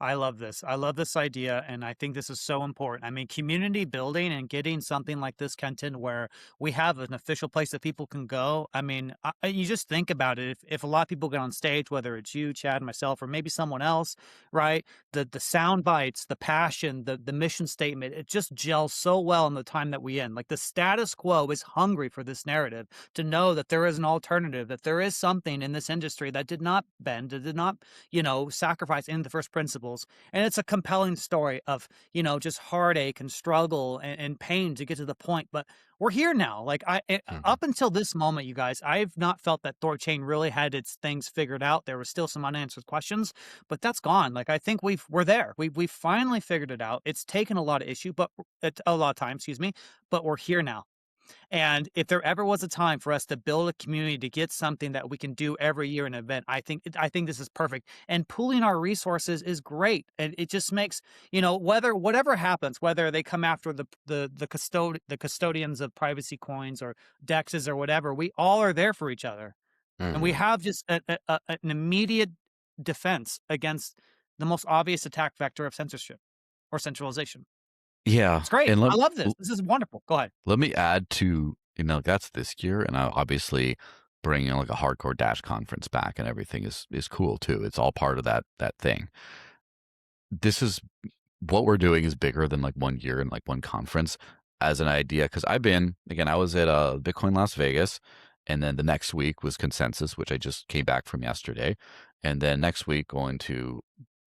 I love this. I love this idea, and I think this is so important. I mean, community building and getting something like this, Kenton, where we have an official place that people can go. I mean, you just think about it. If a lot of people get on stage, whether it's you, Chad, myself, or maybe someone else, right? The sound bites, the passion, the mission statement, it just gels so well in the time that we in. Like the status quo is hungry for this narrative, to know that there is an alternative, that there is something in this industry that did not bend, that did not, sacrifice in the first principles. And it's a compelling story of, just heartache and struggle and pain to get to the point. But we're here now. Like up until this moment, you guys, I've not felt that THORChain really had its things figured out. There were still some unanswered questions, but that's gone. Like I think we're there. We've finally figured it out. It's taken a lot of time, excuse me, but we're here now. And if there ever was a time for us to build a community to get something that we can do every year in an event, I think this is perfect. And pooling our resources is great. And it just makes, whatever happens, whether they come after the custodians of privacy coins or dexes or whatever, we all are there for each other. And we have just an immediate defense against the most obvious attack vector of censorship or centralization. Yeah. It's great. And I love this. This is wonderful. Go ahead. let me add to, that's this year. And I obviously bringing like a hardcore Dash conference back and everything is cool too. It's all part of that thing. This is what we're doing is bigger than like 1 year and like one conference as an idea. Cause I was at Bitcoin Las Vegas, and then the next week was Consensus, which I just came back from yesterday. And then next week going to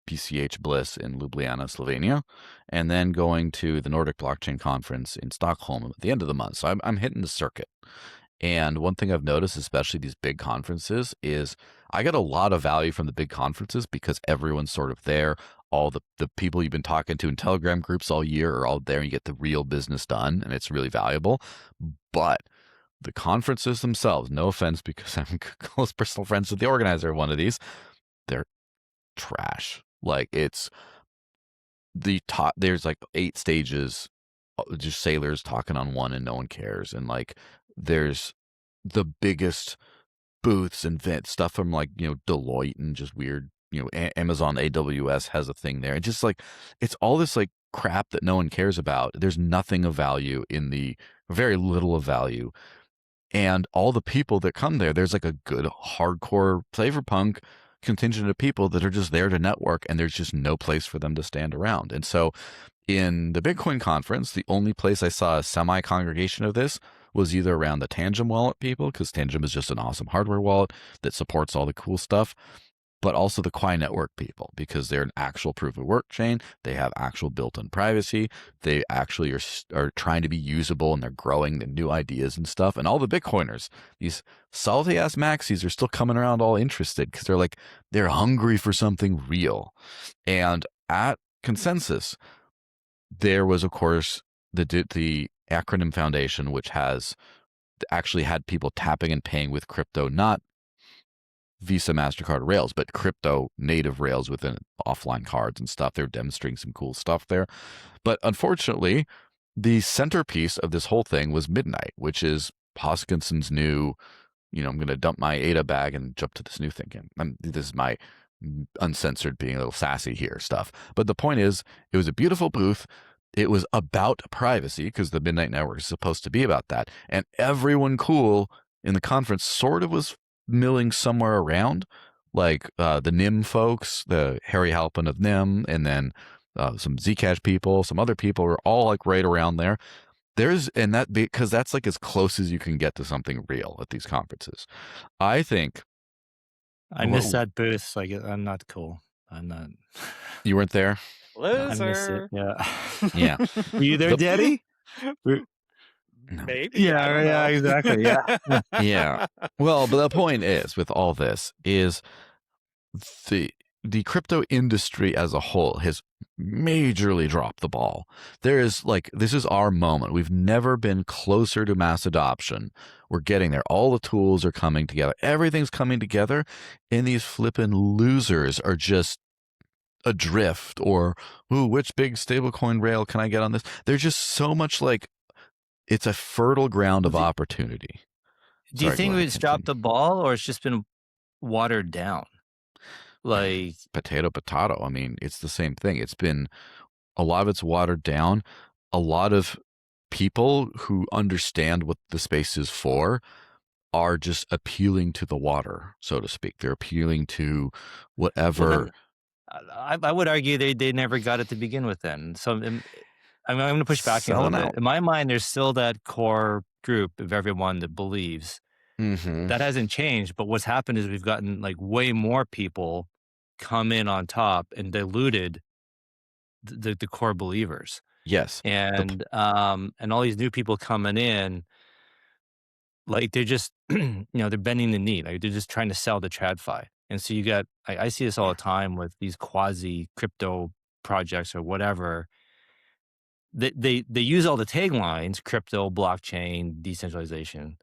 PCH Bliss in Ljubljana, Slovenia, and then going to the Nordic Blockchain Conference in Stockholm at the end of the month. So I'm hitting the circuit. And one thing I've noticed, especially these big conferences, is I get a lot of value from the big conferences because everyone's sort of there. All the people you've been talking to in Telegram groups all year are all there, and you get the real business done, and it's really valuable. But the conferences themselves, no offense, because I'm close personal friends with the organizer of one of these, they're trash. Like it's the top, there's like 8 stages, just sailors talking on one and no one cares. And like there's the biggest booths and stuff from like, Deloitte and just weird, Amazon AWS has a thing there. And just like, it's all this like crap that no one cares about. There's nothing of value very little of value. And all the people that come there's like a good hardcore cypherpunk contingent of people that are just there to network, and there's just no place for them to stand around. And so in the Bitcoin conference, the only place I saw a semi-congregation of this was either around the Tangem wallet people, because Tangem is just an awesome hardware wallet that supports all the cool stuff, but also the Quai Network people, because they're an actual proof of work chain. They have actual built-in privacy. They actually are trying to be usable, and they're growing the new ideas and stuff. And all the Bitcoiners, these salty ass maxis, are still coming around all interested because they're hungry for something real. And at Consensus, there was, of course, the Acronym Foundation, which has actually had people tapping and paying with crypto, not Visa, MasterCard rails, but crypto native rails within offline cards and stuff. They're demonstrating some cool stuff there. But unfortunately, the centerpiece of this whole thing was Midnight, which is Hoskinson's new, I'm going to dump my ADA bag and jump to this new thing. And this is my uncensored, being a little sassy here stuff. But the point is, it was a beautiful booth. it was about privacy because the Midnight Network is supposed to be about that. And everyone cool in the conference sort of was milling somewhere around, like the NIM folks, the Harry Halpin of NIM, and then some Zcash people, some other people were all like right around there. And that because that's like as close as you can get to something real at these conferences. I think I miss that booth. Like, I'm not cool. I'm not. You weren't there? I miss it. Loser. Yeah. Yeah. Were you there, Daddy? Maybe. I don't know. Exactly. Yeah. Yeah. Well, but the point is, with all this, is the crypto industry as a whole has majorly dropped the ball. This is our moment. We've never been closer to mass adoption. We're getting there. All the tools are coming together. Everything's coming together, and these flippin' losers are just adrift, or, ooh, which big stablecoin rail can I get on this? They're just so much like it's a fertile ground of opportunity. Do you think it's dropped the ball, or it's just been watered down? Like potato. I mean, it's the same thing. It's been a lot of it's watered down. A lot of people who understand what the space is for are just appealing to the water, so to speak. They're appealing to whatever. Well, I would argue they never got it to begin with then. So I'm going to push back a little bit. In my mind, there's still that core group of everyone that believes. Mm-hmm. That hasn't changed. But what's happened is we've gotten like way more people come in on top and diluted the core believers. Yes. And all these new people coming in, like they're just, they're bending the knee. Like they're just trying to sell the TradFi. And so you got, I see this all the time with these quasi crypto projects or whatever. They use all the taglines, crypto, blockchain, decentralization,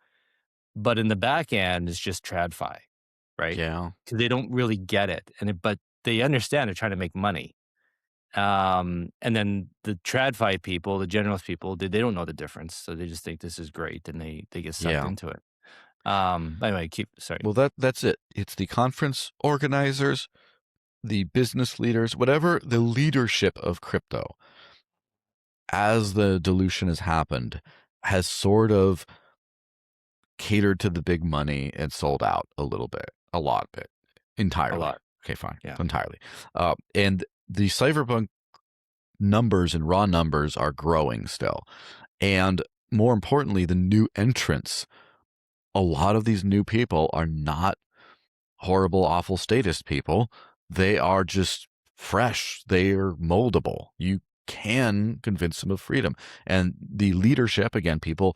but in the back end, it's just TradFi, right? Yeah. Because they don't really get it. But they understand they're trying to make money. And then the TradFi people, the generalist people, they don't know the difference. So they just think this is great and they get sucked into it. Anyway, sorry. Well, that's it. It's the conference organizers, the business leaders, whatever the leadership of crypto, as the dilution has happened, has sort of catered to the big money and sold out a lot of it, entirely. A lot. Okay, fine. Yeah. Entirely. And the cypherpunk numbers and raw numbers are growing still. And more importantly, the new entrants, a lot of these new people are not horrible, awful statist people. They are just fresh. They are moldable. You can convince them of freedom. And the leadership, again, people,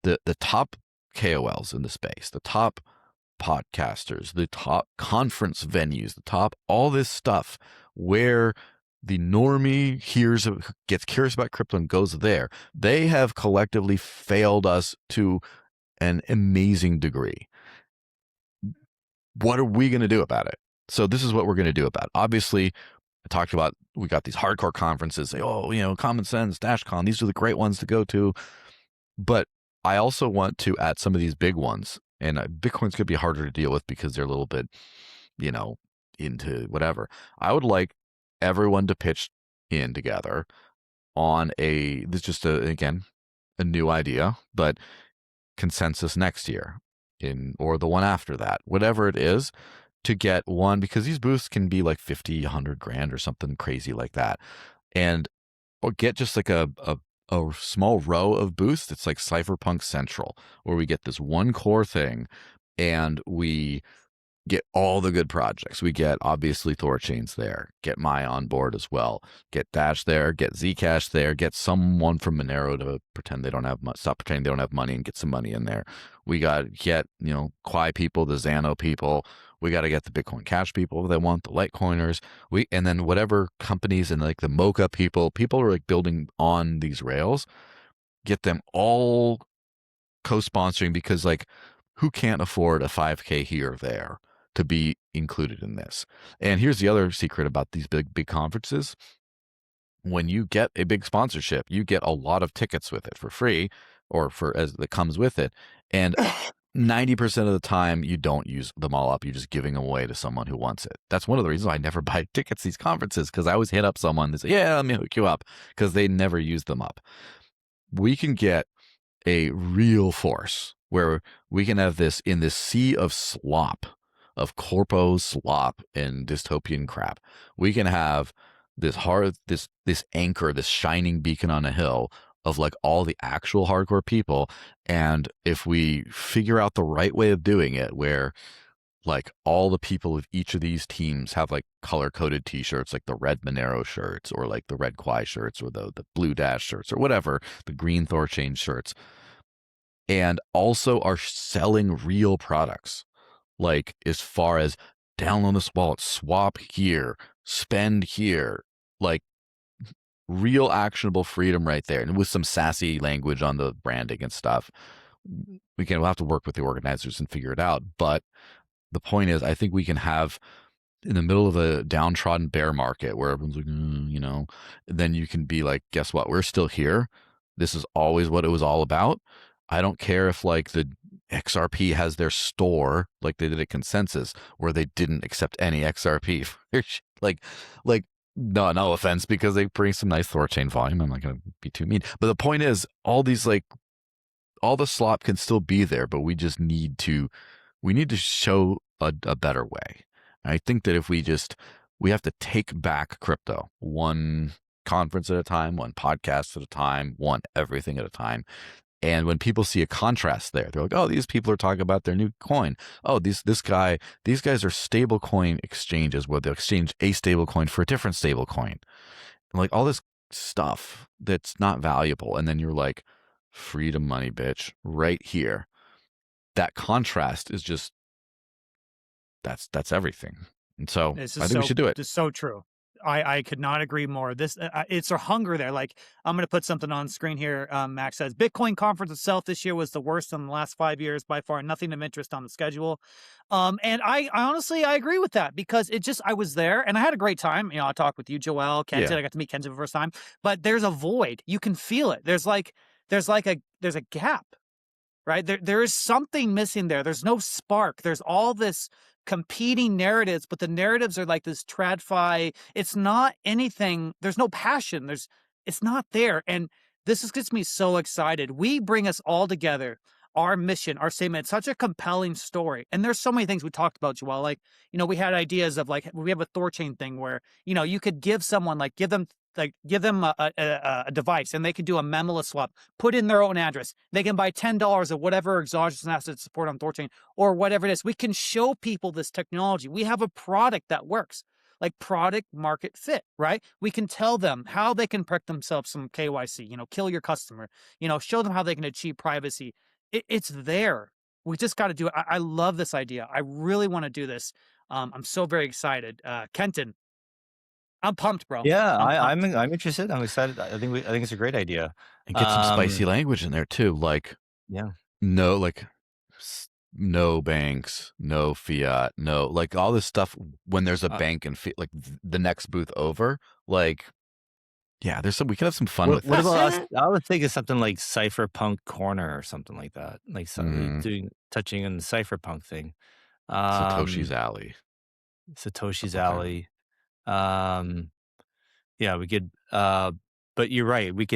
the top KOLs in the space, the top podcasters, the top conference venues, the top, all this stuff where the normie gets curious about crypto and goes there. They have collectively failed us to an amazing degree. What are we going to do about it? So this is what we're going to do about it. Obviously, I talked about, we got these hardcore conferences, say, Common Sense, DashCon, these are the great ones to go to. But I also want to, at some of these big ones, and Bitcoin's going to be harder to deal with because they're a little bit, into whatever. I would like everyone to pitch in together on this is just a new idea, but consensus next year or the one after that, whatever it is, to get one, because these booths can be like 50, 100 grand or something crazy like that. Or get just like a small row of booths that's like Cypherpunk Central, where we get this one core thing and we get all the good projects. We get, obviously, THORChain's there, get Maya on board as well, get Dash there, get Zcash there, get someone from Monero to pretend they don't have stop pretending they don't have money and get some money in there. We got to get, Quai people, the Xano people. We got to get the Bitcoin Cash people if they want, the Litecoiners. And then whatever companies and like the Mocha people are like building on these rails, get them all co-sponsoring, because like, who can't afford a 5K here or there to be included in this? And here's the other secret about these big conferences. When you get a big sponsorship, you get a lot of tickets with it for free, or as that comes with it. And 90% of the time, you don't use them all up. You're just giving them away to someone who wants it. That's one of the reasons why I never buy tickets to these conferences, because I always hit up someone that says, yeah, let me hook you up, because they never use them up. We can get a real force where we can have this in this sea of slop, of corpo slop and dystopian crap. We can have this anchor, this shining beacon on a hill of like all the actual hardcore people. And if we figure out the right way of doing it, where like all the people of each of these teams have like color coded t-shirts, like the red Monero shirts or like the red Quai shirts or the blue Dash shirts or whatever, the green THORChain shirts, and also are selling real products. Like as far as download this wallet, swap here, spend here, like real actionable freedom right there. And with some sassy language on the branding and stuff, we'll have to work with the organizers and figure it out. But the point is, I think we can have in the middle of a downtrodden bear market where everyone's like, then you can be like, guess what? We're still here. This is always what it was all about. I don't care if like the XRP has their store like they did at Consensus where they didn't accept any XRP. like no offense, because they bring some nice THORChain volume. I'm not going to be too mean. But the point is, all these like all the slop can still be there, but we just need to show a better way. And I think that if we have to take back crypto one conference at a time, one podcast at a time, one everything at a time. And when people see a contrast there, they're like, oh, these people are talking about their new coin. Oh, these guys are stable coin exchanges where they'll exchange a stable coin for a different stable coin. And like all this stuff that's not valuable. And then you're like, freedom money, bitch, right here. That contrast is just, that's everything. And so I think we should do it. It's so true. I could not agree more. This it's a hunger there. Like I'm going to put something on screen here. Max says Bitcoin conference itself this year was the worst in the last 5 years by far. Nothing of interest on the schedule. And I honestly I agree with that, because I was there and I had a great time. I talked with you, Joel, Kenton. I got to meet Kenton for the first time. But there's a void. You can feel it. There's a gap. Right? There is something missing there. There's no spark. There's all this competing narratives, but the narratives are like this tradfi. It's not anything. There's no passion. It's not there. And this gets me so excited. We bring us all together. Our mission, our statement, it's such a compelling story. And there's so many things we talked about, Joel. Like, we had ideas of like, we have a THORChain thing where, you could give someone, like give them a device and they can do a memless swap, put in their own address. They can buy $10 of whatever exogenous assets support on THORChain or whatever it is. We can show people this technology. We have a product that works, like product market fit, right? We can tell them how they can protect themselves from KYC, kill your customer, show them how they can achieve privacy. It's there. We just got to do it. I love this idea. I really want to do this. I'm so very excited. Kenton, I'm pumped, bro. Yeah, I'm I'm interested. I'm excited. I think it's a great idea. And get some spicy language in there too. Like, yeah, no banks, no fiat, no, like all this stuff when there's a bank and like the next booth over, like, yeah, we can have some fun with what this. about us? I would think of something like Cypherpunk Corner or something like that. Like something touching on the Cypherpunk thing. Satoshi's Alley. Satoshi's Alley. Yeah, we could, but you're right. We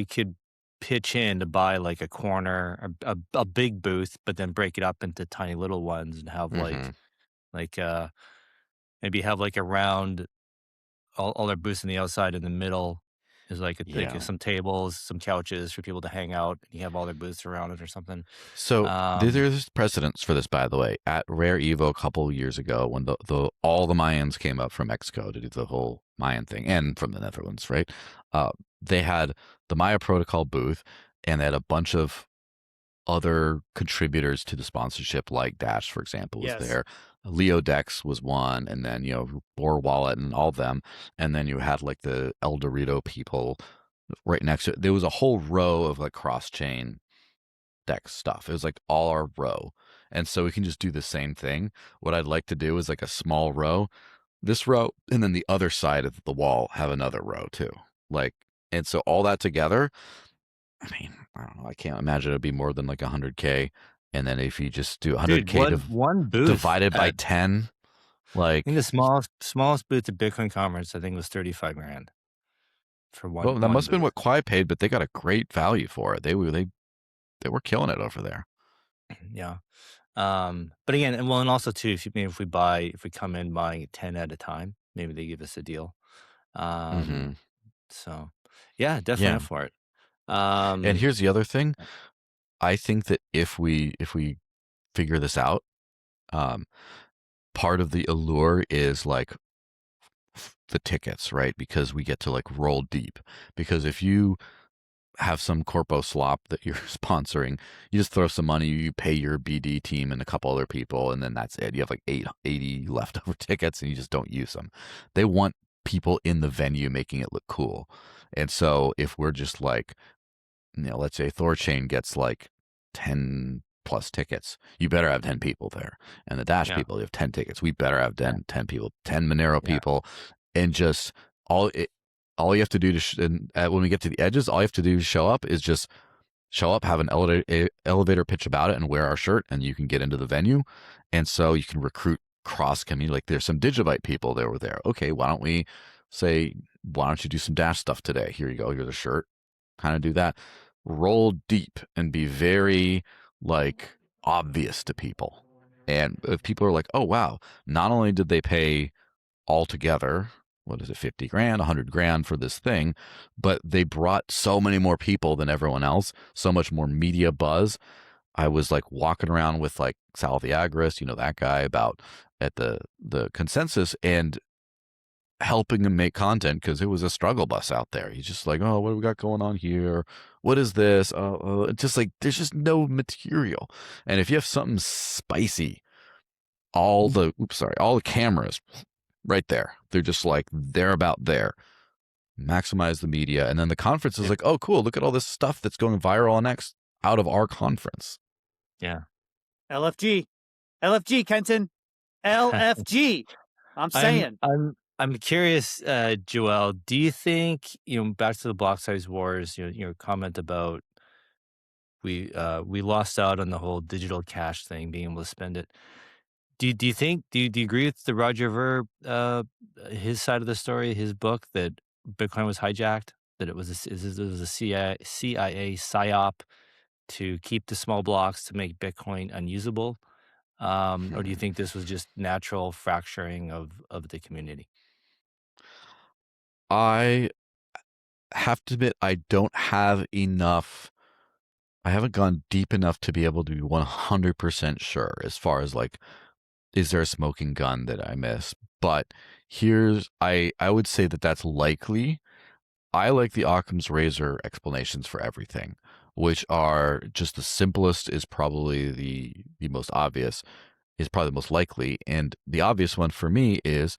could pitch in to buy like a corner, a big booth, but then break it up into tiny little ones and have like maybe have like around all their booths on the outside. In the middle is like some tables, some couches for people to hang out. And you have all their booths around it or something. So there's precedents for this, by the way. At Rare Evo a couple of years ago, when all the Mayans came up from Mexico to do the whole Mayan thing, and from the Netherlands, right? They had the Maya Protocol booth, and they had a bunch of other contributors to the sponsorship, like Dash, for example, was there. Leo Dex was one, and then Boar Wallet and all of them, and then you had like the El Dorito people right next to it. There was a whole row of like cross-chain Dex stuff. It was like all our row, and so we can just do the same thing. What I'd like to do is like a small row, this row, and then the other side of the wall have another row too. Like, and so all that together, I mean, I don't know. I can't imagine it'd be more than like 100K. And then if you just do Dude, 100K one booth divided by 10, I like, think the smallest booth at Bitcoin conference, I think, was $35,000 for well, one that must have been booth. what Kwai paid, but they got a great value for it. They were killing it over there. Yeah. But again, and also too, if we come in buying 10 at a time, maybe they give us a deal. So yeah, definitely Yeah. up for it. And here's the other thing. I think that if we figure this out, part of the allure is like the tickets, right? Because we get to like roll deep. Because if you have some corpo slop that you're sponsoring, you just throw some money, you pay your BD team and a couple other people, and then that's it. You have like 80 leftover tickets and you just don't use them. They want people in the venue making it look cool. And so if we're just like, let's say THORChain gets like 10 plus tickets, you better have 10 people there. And the Dash people, you have 10 tickets. We better have 10 people, 10 Monero people, and just all you have to do when we get to the edges, all you have to do to show up is just show up, have an elevator pitch about it, and wear our shirt, and you can get into the venue. And so you can recruit cross community. Like there's some Digibyte people that were there. Okay, why don't you do some Dash stuff today? Here you go. Here's a shirt. Kind of do that. Roll deep and be very like obvious to people. And if people are like, oh wow, not only did they pay altogether, what is it, 50 grand, 100 grand for this thing, but they brought so many more people than everyone else, so much more media buzz. I was like walking around with like Sal the Agorist, that guy, about at the consensus, and helping him make content because it was a struggle bus out there. He's just like, oh, what do we got going on here? What is this? Just like, there's just no material. And if you have something spicy, all the cameras right there, they're just like, they're about there. Maximize the media. And then the conference is like, oh, cool. Look at all this stuff that's going viral on X out of our conference. Yeah. LFG, Kenton, LFG. I'm saying. I'm curious, Joel, do you think, back to the block size wars, your comment about we lost out on the whole digital cash thing, being able to spend it. Do you agree with the Roger Ver, his side of the story, his book, that Bitcoin was hijacked, that it was a CIA psyop to keep the small blocks to make Bitcoin unusable? Or do you think this was just natural fracturing of the community? I have to admit, I haven't gone deep enough to be able to be 100% sure as far as like, is there a smoking gun that I miss? But I would say that that's likely. I like the Occam's razor explanations for everything, which are just the simplest is probably the most obvious, is probably the most likely. And the obvious one for me is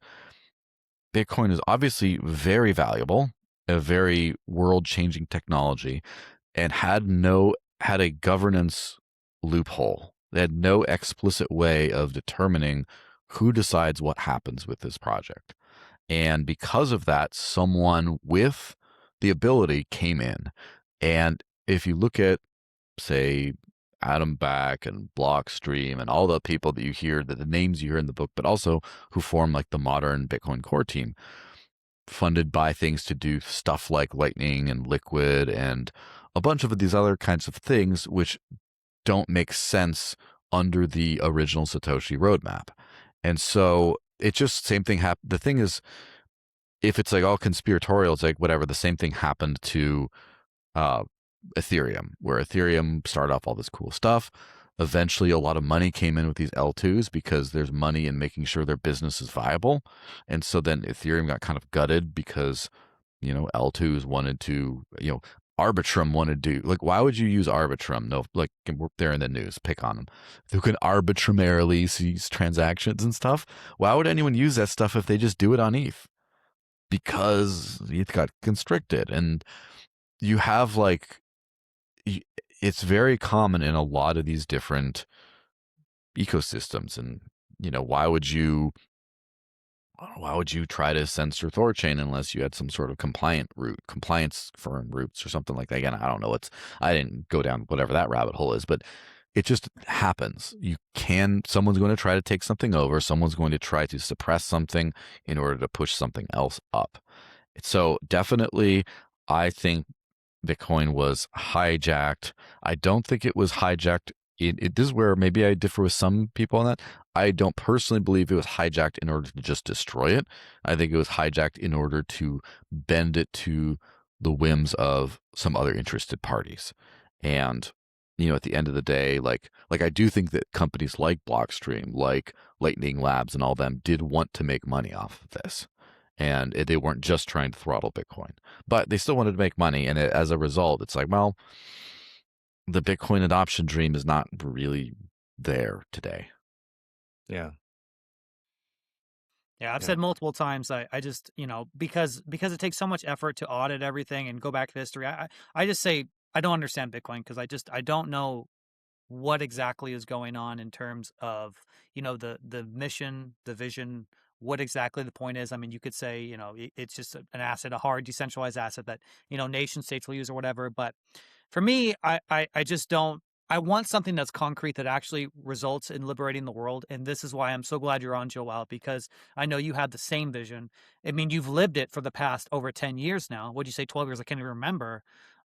Bitcoin is obviously very valuable, a very world-changing technology, and had a governance loophole. They had no explicit way of determining who decides what happens with this project. And because of that, someone with the ability came in. And if you look at, say, Adam Back and Blockstream and all the people that you hear, the names you hear in the book, but also who form like the modern Bitcoin core team, funded by things to do stuff like Lightning and Liquid and a bunch of these other kinds of things, which don't make sense under the original Satoshi roadmap. And so it just, same thing happened. The thing is, if it's like all conspiratorial, it's like whatever, the same thing happened to Ethereum, where Ethereum started off all this cool stuff. Eventually, a lot of money came in with these L2s because there's money in making sure their business is viable. And so then Ethereum got kind of gutted because, L2s wanted to, Arbitrum wanted to, like, why would you use Arbitrum? No, like, they're in the news, pick on them. Who can arbitrarily seize transactions and stuff? Why would anyone use that stuff if they just do it on ETH? Because ETH got constricted. And you have like, it's very common in a lot of these different ecosystems. And, why would you try to censor THORChain unless you had some sort of compliance firm roots or something like that? Again, I don't know. I didn't go down whatever that rabbit hole is, but it just happens. Someone's going to try to take something over. Someone's going to try to suppress something in order to push something else up. So definitely, I think Bitcoin was hijacked. I don't think it was hijacked. This is where maybe I differ with some people on that. I don't personally believe it was hijacked in order to just destroy it. I think it was hijacked in order to bend it to the whims of some other interested parties. And, at the end of the day, like I do think that companies like Blockstream, like Lightning Labs and all them did want to make money off of this. And they weren't just trying to throttle Bitcoin, but they still wanted to make money. And as a result, it's like, well, the Bitcoin adoption dream is not really there today. Yeah. Yeah, I've said multiple times, I just, because it takes so much effort to audit everything and go back to history, I just say I don't understand Bitcoin because I don't know what exactly is going on in terms of, the mission, the vision, what exactly the point is. I mean, you could say, it's just an asset, a hard decentralized asset that, nation states will use or whatever. But for me, I just don't. I want something that's concrete that actually results in liberating the world. And this is why I'm so glad you're on, Joel, because I know you had the same vision. I mean, you've lived it for the past over 10 years now. What'd you say, 12 years? I can't even remember.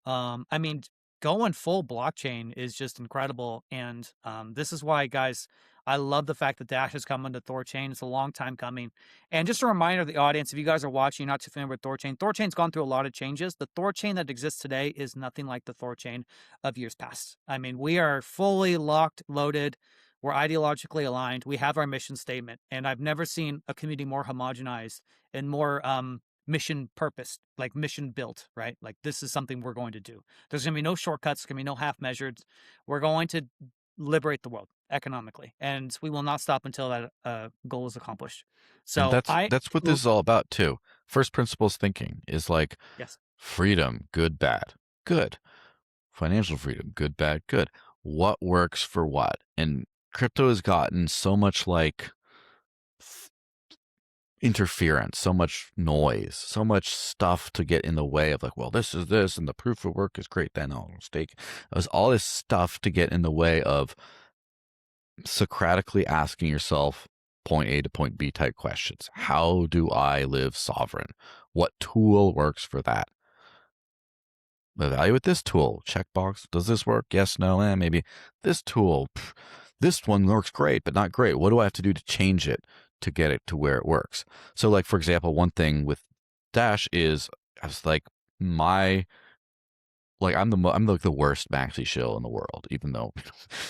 I mean, going full blockchain is just incredible. And this is why, guys, I love the fact that Dash is coming to THORChain. It's a long time coming. And just a reminder to the audience, if you guys are watching, not too familiar with THORChain, THORChain's gone through a lot of changes. The THORChain that exists today is nothing like the THORChain of years past. I mean, we are fully locked, loaded. We're ideologically aligned. We have our mission statement. And I've never seen a community more homogenized and more mission purposed, like mission built, right? Like this is something we're going to do. There's going to be no shortcuts. There's going to be no half measures. We're going to liberate the world economically, and we will not stop until that goal is accomplished. So and that's what this is all about too. First principles thinking is like, yes, freedom, good, bad, good. Financial freedom, good, bad, good. What works for what? And crypto has gotten so much like interference, so much noise, so much stuff to get in the way of like, well, this is this, and the proof of work is great. Then I'll stake. There's all this stuff to get in the way of Socratically asking yourself point A to point B type questions. How do I live sovereign? What tool works for that? Evaluate this tool. Checkbox. Does this work? Yes, no, maybe. This tool. This one works great, but not great. What do I have to do to change it to get it to where it works? So, like, for example, one thing with Dash is I was like, I'm like the worst maxi shill in the world, even though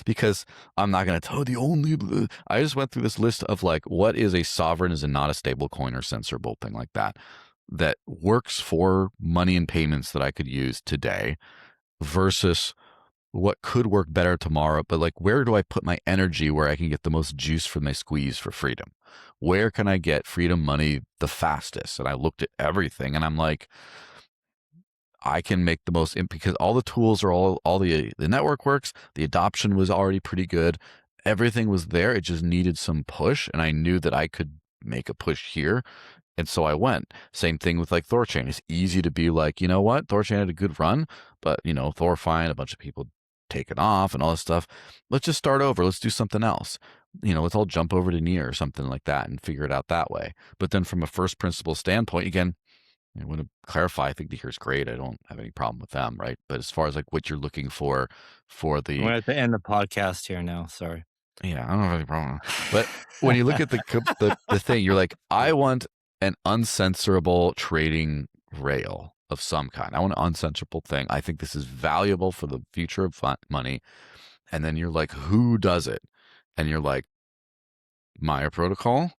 because I'm not gonna tell the only. I just went through this list of like what is a sovereign is a not a stable coin or censorable thing like that works for money and payments that I could use today versus what could work better tomorrow. But like, where do I put my energy where I can get the most juice from my squeeze for freedom? Where can I get freedom money the fastest? And I looked at everything and I'm like, I can make the most because all the tools are all the network works. The adoption was already pretty good. Everything was there. It just needed some push. And I knew that I could make a push here. And so I went. Same thing with like THORChain. It's easy to be like, you know what? THORChain had a good run, but THORFine, a bunch of people taken off and all this stuff. Let's just start over. Let's do something else. Let's all jump over to Near or something like that and figure it out that way. But then from a first principle standpoint, again, I want to clarify, I think the Near's great. I don't have any problem with them, right? But as far as like what you're looking for the We're at the end of the podcast here now. Sorry. Yeah, I don't have any problem. But when you look at the thing, you're like, I want an uncensorable trading rail of some kind. I want an uncensorable thing. I think this is valuable for the future of money. And then you're like, who does it? And you're like, Maya Protocol,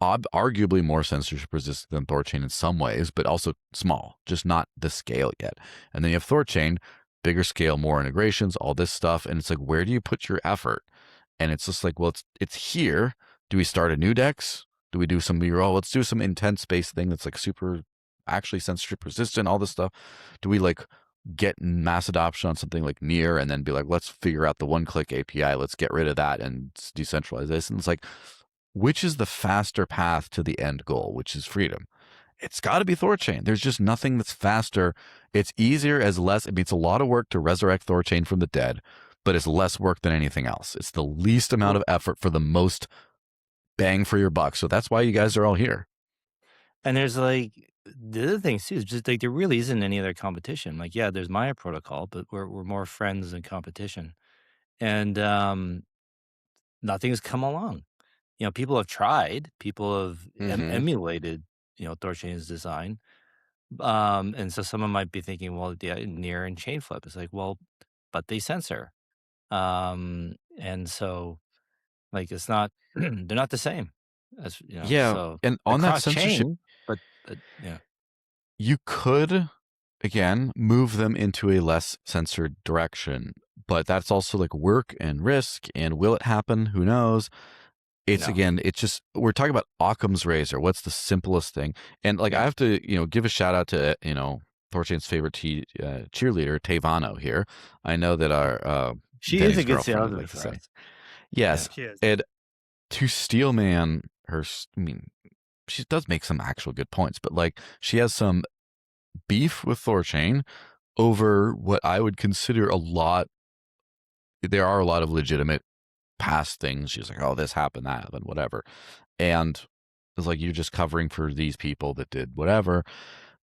arguably more censorship resistant than THORChain in some ways, but also small, just not the scale yet. And then you have THORChain, bigger scale, more integrations, all this stuff. And it's like, where do you put your effort? And it's just like, well, it's here. Do we start a new DEX? Do we do some let's do some intense based thing that's like super actually censorship resistant, all this stuff? Do we like get mass adoption on something like Near and then be like, let's figure out the one-click API, let's get rid of that and decentralize this? And it's like, which is the faster path to the end goal, which is freedom? It's got to be THORChain. There's just nothing that's faster. It's easier as less. I mean, it's a lot of work to resurrect THORChain from the dead. but it's less work than anything else. It's the least amount of effort for the most bang for your buck. So that's why you guys are all here. And there's like the other things too, is just like there really isn't any other competition. Like, yeah, there's Maya protocol, but we're more friends than competition. And nothing's come along. People have tried, people have emulated, THORChain's design. And so someone might be thinking, well, yeah, near and chain flip. It's like, well, but they censor. And so like it's not they're not the same as Yeah, so and the on that cross censorship, chain, but yeah. you could again move them into a less censored direction, but that's also like work and risk. And will it happen? Who knows? It's No. again, it's just we're talking about Occam's razor. What's the simplest thing? And like I have to, give a shout out to THORChain's favorite cheerleader, Tavano here. I know that our She is Denny's a good girlfriend would salesman like to for say. us. Yes, She is. and to Steelman, she does make some actual good points, but like she has some beef with THORChain over what I would consider a lot. There are a lot of legitimate past things. She's like, oh, this happened, that happened, whatever. And it's like, you're just covering for these people that did whatever.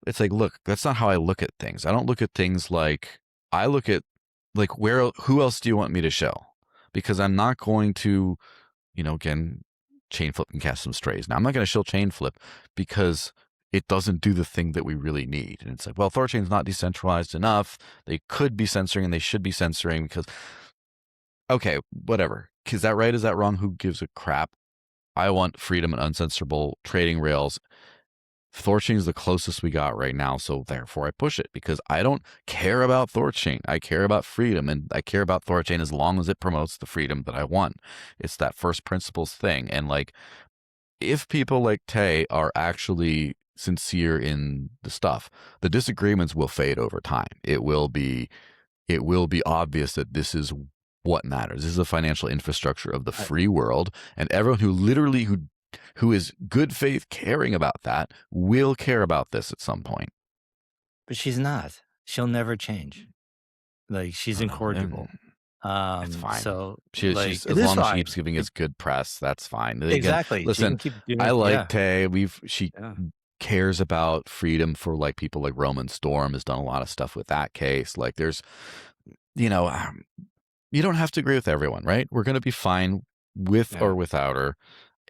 It's like, look, that's not how I look at things. I don't look at things like I look at like who else do you want me to show? Because I'm not going to, again, chain flip and cast some strays. Now I'm not going to show chain flip because it doesn't do the thing that we really need. And it's like, well, THORChain's not decentralized enough. They could be censoring and they should be censoring because, okay, whatever. Is that right? Is that wrong? Who gives a crap? I want freedom and uncensorable trading rails. THORChain is the closest we got right now, so therefore I push it because I don't care about THORChain. I care about freedom, and I care about THORChain as long as it promotes the freedom that I want. It's that first principles thing. And like, if people like Tay are actually sincere in the stuff, the disagreements will fade over time. It will be obvious that this is what matters. This is the financial infrastructure of the free world, and everyone who is good faith caring about that will care about this at some point. But she's not. She'll never change. Like she's incorrigible. It's fine. So She's as long as she keeps giving us good press, that's fine. Again, exactly. listen, I like Tay. She cares about freedom for like people like Roman Storm has done a lot of stuff with that case. Like there's, you don't have to agree with everyone, right? We're going to be fine with or without her.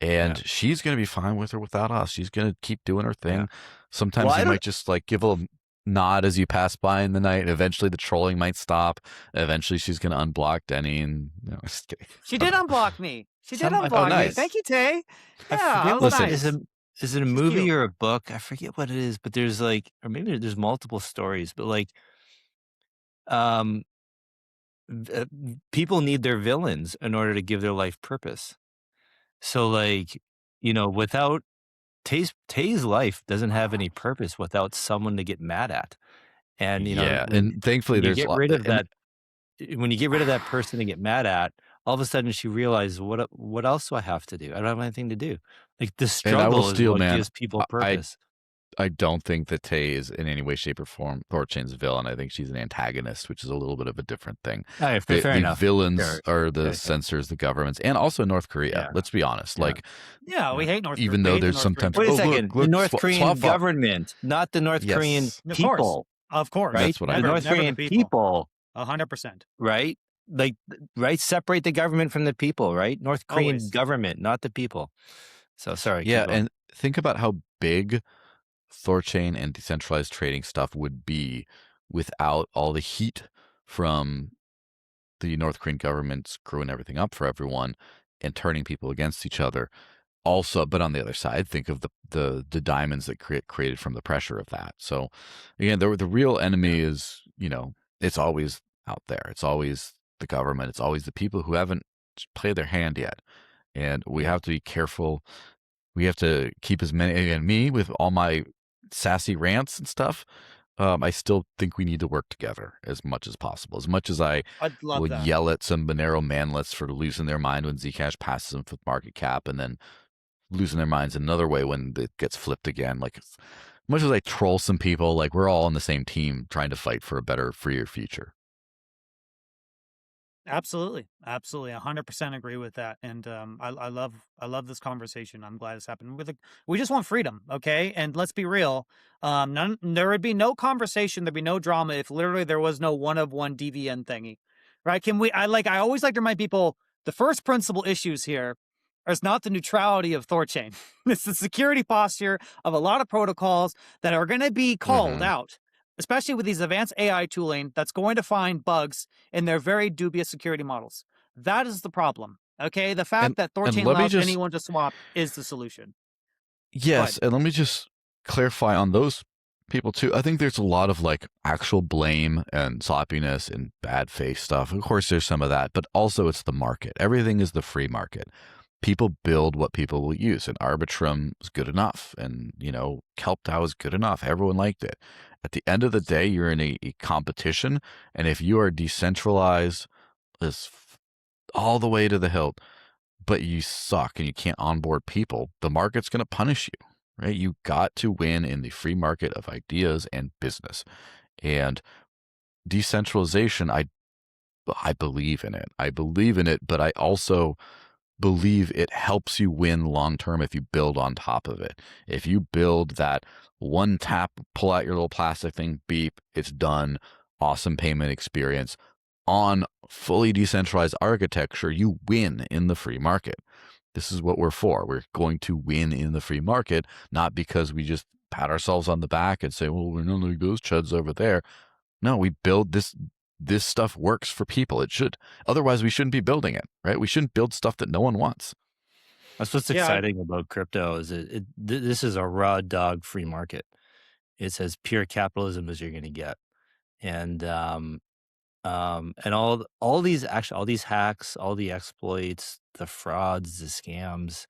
And she's going to be fine with or without us. She's going to keep doing her thing. Sometimes you might just like give a nod as you pass by in the night. And eventually the trolling might stop. Eventually she's going to unblock Denny. And just kidding. She did unblock me. She did unblock me. Thank you, Tay. Yeah, listen, nice. Is it a movie or a book? I forget what it is, but there's like, or maybe there's multiple stories, but like, people need their villains in order to give their life purpose. So like, without Tay's life doesn't have any purpose without someone to get mad at. And and thankfully there's get rid of that. When you get rid of that person to get mad at, all of a sudden she realizes what else do I have to do? I don't have anything to do. Like the struggle is what gives people purpose. I don't think that Tay is in any way, shape, or form THORChain's villain. I think she's an antagonist, which is a little bit of a different thing. Fair enough. The villains are the censors, the governments, and also North Korea. Yeah. Let's be honest. Like, we hate North Korea. Even though there's sometimes. Wait a second. The North Korean government, not the North Korean people. Of course. Right? That's what the North Korean people. 100%. Right? Like, right? Separate the government from the people, right? North Korean government, not the people. So, sorry. Yeah, and think about how big THORChain and decentralized trading stuff would be without all the heat from the North Korean government screwing everything up for everyone and turning people against each other. Also, but on the other side, think of the diamonds that created from the pressure of that. So again, the real enemy is, it's always out there. It's always the government. It's always the people who haven't played their hand yet. And we have to be careful. We have to keep as many, again, me with all my sassy rants and stuff. I still think we need to work together as much as possible. As much as I'd will yell at some Monero manlets for losing their mind when Zcash passes them with market cap and then losing their minds another way when it gets flipped again. Like, as much as I troll some people, like we're all on the same team trying to fight for a better, freer future. Absolutely, absolutely, 100% agree with that, and I love this conversation. I'm glad it's happened. We just want freedom, okay? And let's be real, there would be no conversation, there'd be no drama if literally there was no one of one DVN thingy, right? I always like to remind people the first principal issues here is not the neutrality of THORChain. It's the security posture of a lot of protocols that are going to be called Hmm. out, especially with these advanced AI tooling that's going to find bugs in their very dubious security models. That is the problem. Okay. The And fact that and THORChain let me allows just anyone to swap is the solution. Go yes, ahead. and let me just clarify on those people too. I think there's a lot of like actual blame and sloppiness and bad faith stuff. Of course, there's some of that, but also it's the market. Everything is the free market. People build what people will use, and Arbitrum is good enough, and Kelp DAO is good enough. Everyone liked it. At the end of the day, you're in a competition, and if you are decentralized as all the way to the hilt, but you suck and you can't onboard people, the market's going to punish you, right? You got to win in the free market of ideas and business. And decentralization, I believe in it. I believe in it, but I also believe it helps you win long term if you build on top of it. If you build that one tap, pull out your little plastic thing, beep, it's done, awesome payment experience on fully decentralized architecture, you win in the free market. This is what we're for. We're going to win in the free market, not because we just pat ourselves on the back and say, well, we're not like those chuds over there. No, we build this. This stuff works for people. It should. Otherwise, we shouldn't be building it, right? We shouldn't build stuff that no one wants. That's what's Yeah. exciting about crypto is this is a raw dog free market. It's as pure capitalism as you're going to get, and all these all these hacks, all the exploits, the frauds, the scams.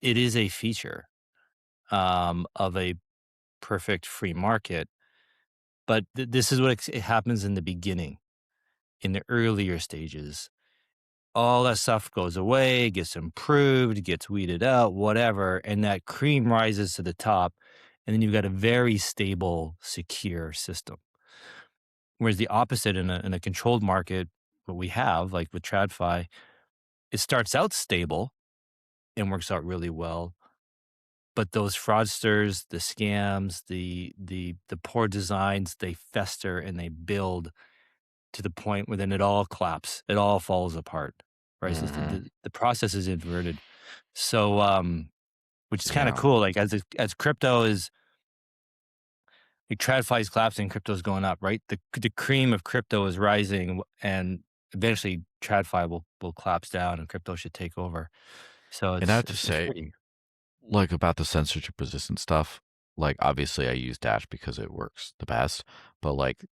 It is a feature of a perfect free market, but this is what it happens in the beginning, in the earlier stages. All that stuff goes away, gets improved, gets weeded out, whatever, and that cream rises to the top, and then you've got a very stable, secure system. Whereas the opposite in a controlled market, what we have, like with TradFi, it starts out stable and works out really well, but those fraudsters, the scams, the poor designs, they fester and they build to the point where then it all collapses, it all falls apart, right? So Mm-hmm. the process is inverted. So, which is kind of Yeah. cool. Like as crypto is, like TradFi is collapsing, crypto's going up, right? The cream of crypto is rising, and eventually TradFi will collapse down, and crypto should take over. So And I it's have to it's say, pretty. like about the censorship resistant stuff, like obviously I use Dash because it works the best, but like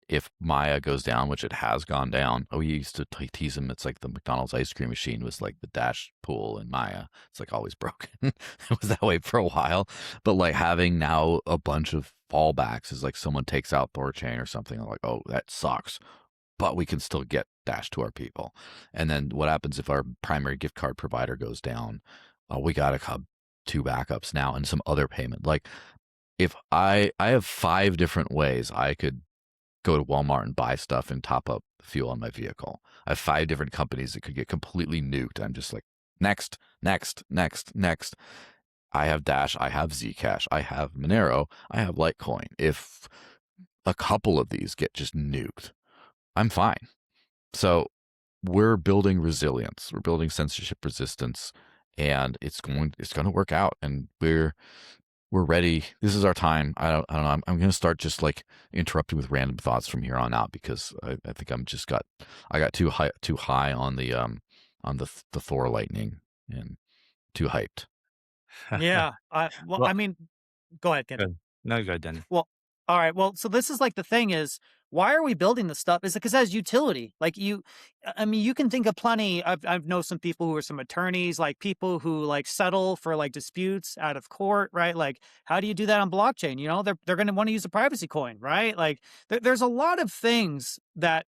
if Maya goes down, which it has gone down, we used to tease them. It's like the McDonald's ice cream machine was like the Dash pool in Maya. It's like always broken. It was that way for a while. But like having now a bunch of fallbacks is like someone takes out THORChain or something. I'm like, oh, that sucks. But we can still get Dash to our people. And then what happens if our primary gift card provider goes down? We got to have two backups now and some other payment. Like if I have 5 different ways I could go to Walmart and buy stuff and top up fuel on my vehicle. I have 5 different companies that could get completely nuked. I'm just like, next, next, next, next. I have Dash, I have Zcash, I have Monero, I have Litecoin. If a couple of these get just nuked, I'm fine. So we're building resilience, we're building censorship resistance, and it's going to work out. And we're ready. This is our time. I don't know. I'm going to start just like interrupting with random thoughts from here on out because I think I got too high on the Thor lightning and too hyped. Yeah. Well, I mean, go ahead, Ken. good. No, go, Denny. Well, all right. Well, so this is like the thing is, why are we building this stuff? Is it because it has utility? Like I mean, you can think of plenty. I've know some people who are some attorneys, like people who like settle for like disputes out of court, right? Like, how do you do that on blockchain? You know, they're going to want to use a privacy coin, right? Like, there's a lot of things that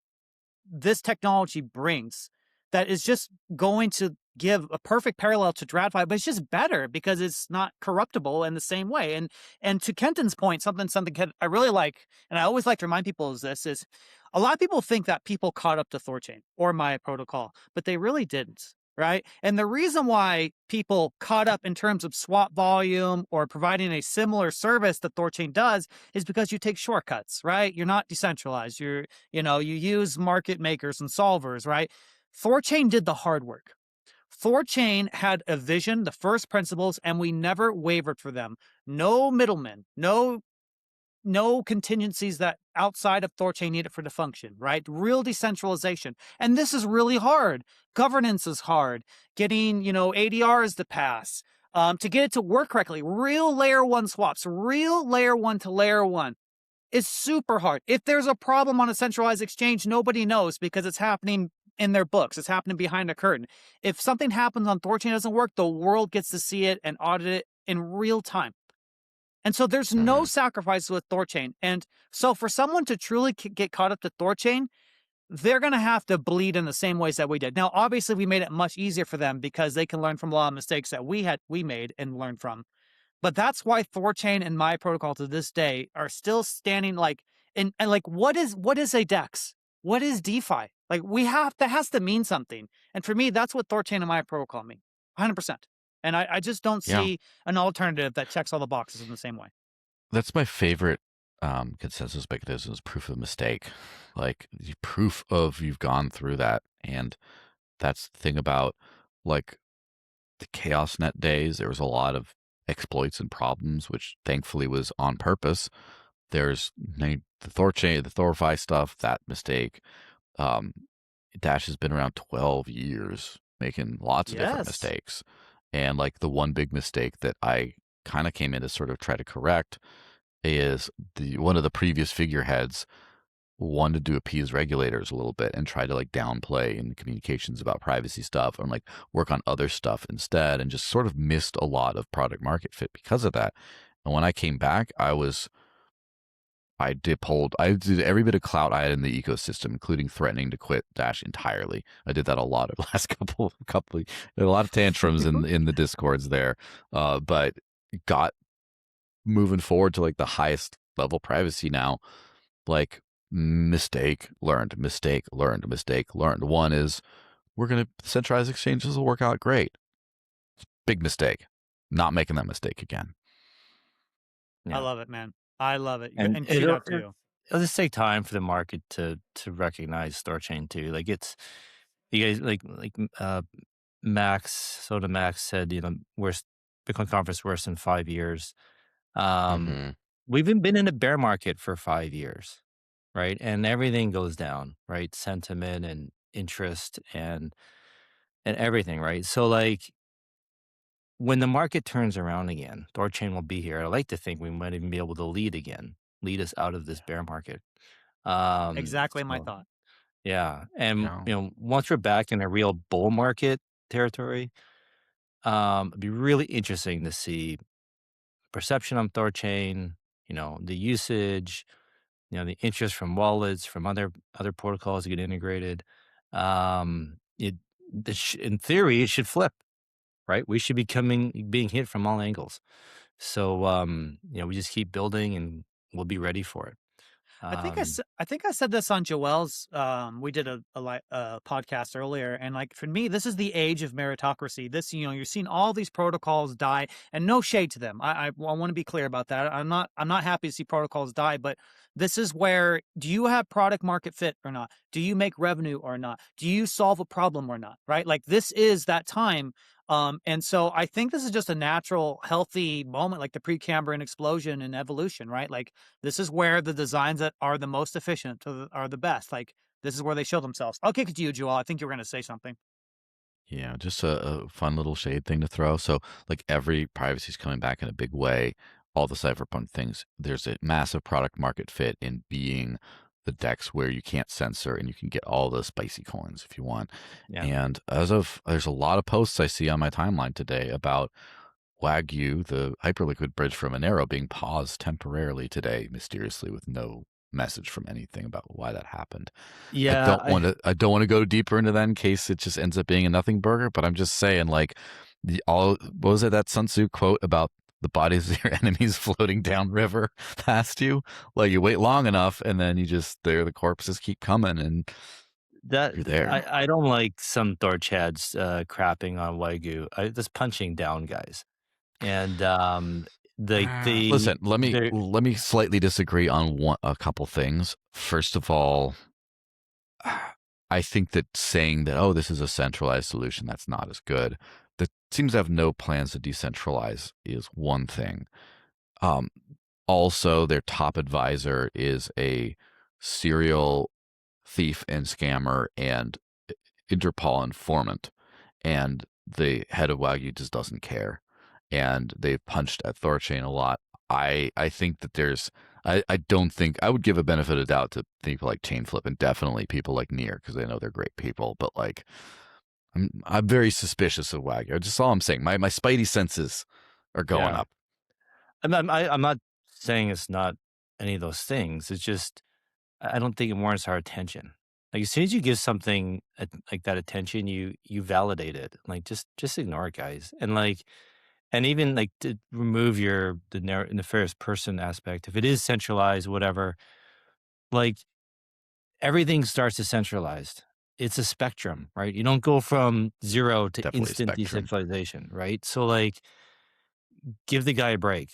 this technology brings that is just going to give a perfect parallel to TradFi, but it's just better because it's not corruptible in the same way. And to Kenton's point, something I really like, and I always like to remind people is this is A lot of people think that people caught up to THORChain or my protocol, but they really didn't, right? And the reason why people caught up in terms of swap volume or providing a similar service that THORChain does is because you take shortcuts, right? You're not decentralized. You use market makers and solvers, right? THORChain did the hard work. THORChain had a vision, the first principles, and we never wavered for them. No middlemen, no contingencies that outside of THORChain needed for the function, right? Real decentralization. And this is really hard. Governance is hard. Getting, ADRs to pass, to get it to work correctly. Real layer one swaps, real layer one to layer one is super hard. If there's a problem on a centralized exchange, nobody knows because it's happening in their books. It's happening behind a curtain. If something happens on THORChain doesn't work, the world gets to see it and audit it in real time. And so there's no sacrifice with THORChain. And so for someone to truly get caught up to THORChain, they're going to have to bleed in the same ways that we did. Now, obviously, we made it much easier for them because they can learn from a lot of mistakes that we made and learn from. But that's why THORChain and my protocol to this day are still standing and what is a DEX? What is DeFi? That has to mean something. And for me, that's what THORChain and my protocol mean, 100%. And I just don't see an alternative that checks all the boxes in the same way. That's my favorite consensus mechanism is proof of mistake. Like the proof of you've gone through that. And that's the thing about like the ChaosNet days. There was a lot of exploits and problems, which thankfully was on purpose. There's the THORChain, the THORFi stuff, that mistake. Dash has been around 12 years making lots of different mistakes. And like the one big mistake that I kind of came in to sort of try to correct is one of the previous figureheads wanted to appease regulators a little bit and try to like downplay in communications about privacy stuff and like work on other stuff instead, and just sort of missed a lot of product market fit because of that. And when I came back, I did every bit of clout I had in the ecosystem, including threatening to quit Dash entirely. I did that a lot of the last couple, a lot of tantrums in the discords there, but got moving forward to like the highest level privacy now. Like mistake learned. One is centralized exchanges will work out great. Big mistake. Not making that mistake again. Yeah. I love it, man. I love it. And it'll just take time for the market to recognize THORChain too. Like you guys like Soda Max said, worst Bitcoin conference worse in 5 years. We've been in a bear market for 5 years, right? And everything goes down, right? Sentiment and interest and everything, right? So like when the market turns around again, THORChain will be here. I like to think we might even be able to lead us out of this bear market. Exactly my thought. Yeah. And, once we're back in a real bull market territory, it'd be really interesting to see perception on THORChain, the usage, the interest from wallets, from other protocols to get integrated. In theory, it should flip. Right, we should be being hit from all angles. So we just keep building, and we'll be ready for it. I think I said this on Joel's. We did a podcast earlier, and like for me, this is the age of meritocracy. This, you're seeing all these protocols die, and no shade to them. I want to be clear about that. I'm not happy to see protocols die, but this is where, do you have product market fit or not? Do you make revenue or not? Do you solve a problem or not? Right? Like this is that time. And so I think this is just a natural, healthy moment, like the Precambrian explosion and evolution, right? Like this is where the designs that are the most efficient are the best. Like this is where they show themselves. I'll kick it to you, Joel. I think you were going to say something. Yeah, just a fun little shade thing to throw. So like every privacy is coming back in a big way. All the cypherpunk things, there's a massive product market fit in being the DEX where you can't censor and you can get all the spicy coins if you want. Yeah. And there's a lot of posts I see on my timeline today about Wagyu, the hyperliquid bridge from Monero, being paused temporarily today, mysteriously, with no message from anything about why that happened. Yeah, I don't want to go deeper into that in case it just ends up being a nothing burger. But I'm just saying, like, what was it, that Sun Tzu quote about the bodies of your enemies floating downriver past you. Like you wait long enough, and then the corpses keep coming, and That you're there. I don't like some THORChads crapping on Wagyu. That's punching down guys, and like Listen, they let me slightly disagree on a couple things. First of all, I think that saying that, oh, this is a centralized solution, that's not as good. That seems to have no plans to decentralize is one thing. Um, Also, their top advisor is a serial thief and scammer and Interpol informant, and the head of Wagyu just doesn't care. And they've punched at THORChain a lot. I think that I don't think I would give a benefit of doubt to people like Chainflip and definitely people like Near because I know they're great people. But like, I'm very suspicious of Wagyu. Just all I'm saying. My spidey senses are going yeah. up. I'm not saying it's not any of those things. It's just I don't think it warrants our attention. Like as soon as you give something like that attention, you validate it. Like just ignore it, guys. And like and even like to remove the nefarious person aspect. If it is centralized, whatever, like everything starts decentralized. It's a spectrum, right? You don't go from zero to Definitely a instant spectrum. decentralization, right? So like give the guy a break.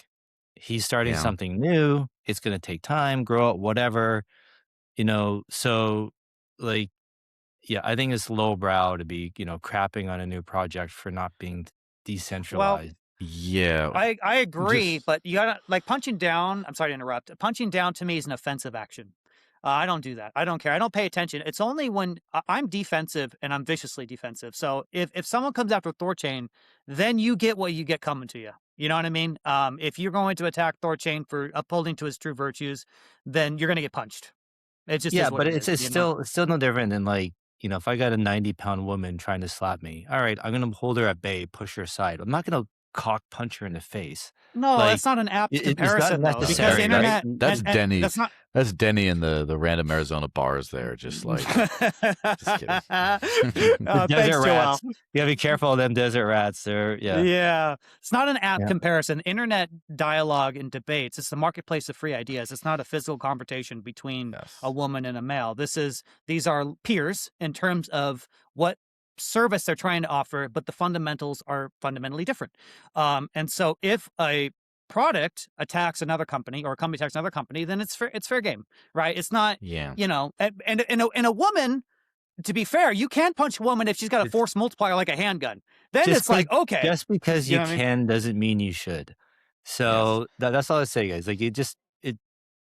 He's starting Yeah. something new. It's going to take time, grow up, whatever, so like, yeah, I think it's lowbrow to be, crapping on a new project for not being Well, decentralized. Yeah. I agree, Just but you gotta like punching down. I'm sorry to interrupt. Punching down to me is an offensive action. I don't do that. I don't care. I don't pay attention. It's only when I'm defensive and I'm viciously defensive. So if someone comes after THORChain, then you get what you get coming to you. You know what I mean? If you're going to attack THORChain for upholding to his true virtues, then you're going to get punched. It just Yeah, is what but it it's is. it's still it's still no different than like, if I got a 90-pound woman trying to slap me, all right, I'm gonna hold her at bay, push her aside. I'm not gonna cock punch her in the face. No, Like that's not an apt it's not comparison though, no, because the necessary, that's right? internet that's and Denny. that's not. That's Denny in the random Arizona bars there. Just like just kidding. The Thanks, desert Joel. rats. You gotta be careful of them desert rats. Yeah. Yeah, it's not an apt Yeah. comparison. Internet dialogue and debates. It's the marketplace of free ideas. It's not a physical confrontation between Yes. a woman and a male. These are peers in terms of what service they're trying to offer, but the fundamentals are fundamentally different. And so if a product attacks another company or a company attacks another company, then it's fair game, right? It's not, Yeah. and a woman, to be fair, you can punch a woman if she's got a It's force multiplier like a handgun. Then it's like, okay, just because you you know what I mean? can doesn't mean you should. Yes. So that's all I say, guys. Like it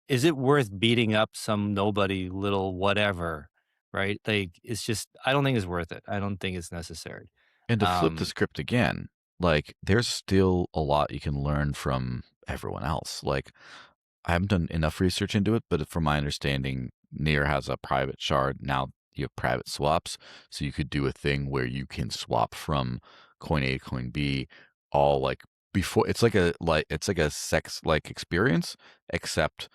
is it worth beating up some nobody little whatever, right? Like it's just I don't think it's worth it. I don't think it's necessary. And to flip the Um, script again, like there's still a lot you can learn from everyone else. Like I haven't done enough research into it, but from my understanding, Near has a private shard. Now you have private swaps. So you could do a thing where you can swap from coin A to coin B all like before it's like a sex like experience, except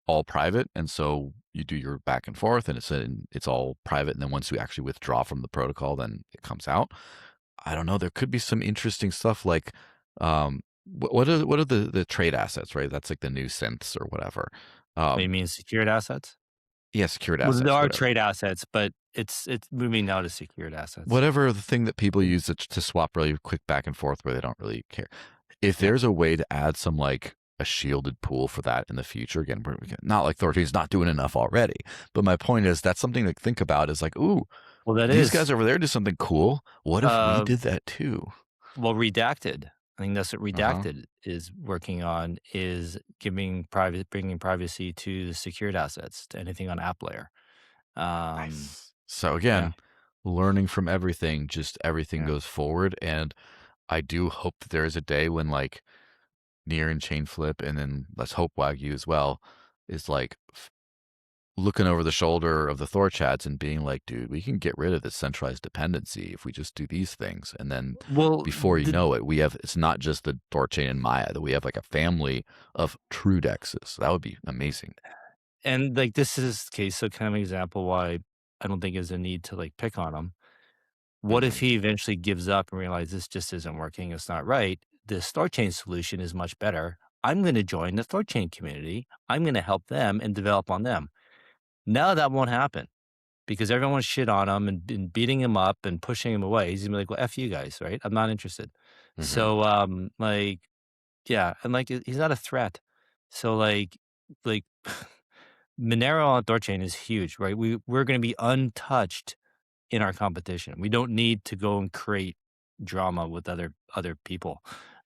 all private. And so you do your back and forth and it's all private. And then once you actually withdraw from the protocol, then it comes out. I don't know. There could be some interesting stuff like what are the trade assets, right? That's like the new synths or whatever. what you mean secured assets? Yeah, secured Well, there assets, are whatever. trade assets, but it's moving now to secured assets. Whatever the thing that people use to swap really quick back and forth where they don't really care. If there's a way to add some like a shielded pool for that in the future, again, not like THORChain's not doing enough already. But my point is that's something to think about is like, ooh, Well, that these is guys over there do something cool. What if we did that too? well, Redacted. I think that's what Uh-huh. Redacted is working on is bringing privacy to the secured assets, to anything on app layer. Nice. So Yeah. again, learning from everything, just everything Yeah. goes forward. And I do hope that there is a day when like Near and Chainflip, and then let's hope Wagyu as well, is like looking over the shoulder of the THORChads and being like, dude, we can get rid of this centralized dependency if we just do these things. And then Well, before you know it, it's not just the THORChain and Maya, that we have like a family of true dexes. That would be amazing. and like this is case, so kind of an example why I don't think there's a need to like pick on him. What if he eventually gives up and realizes this just isn't working? It's not right. this THORChain solution is much better. I'm going to join the THORChain community. I'm going to help them and develop on them. Now that won't happen because everyone shit on him and beating him up and pushing him away. He's gonna be like, well, F you guys, right? I'm not interested. So, like, yeah, and like, he's not a threat. So like Monero on THORChain is huge, right? We're going to be untouched in our competition. We don't need to go and create drama with other people.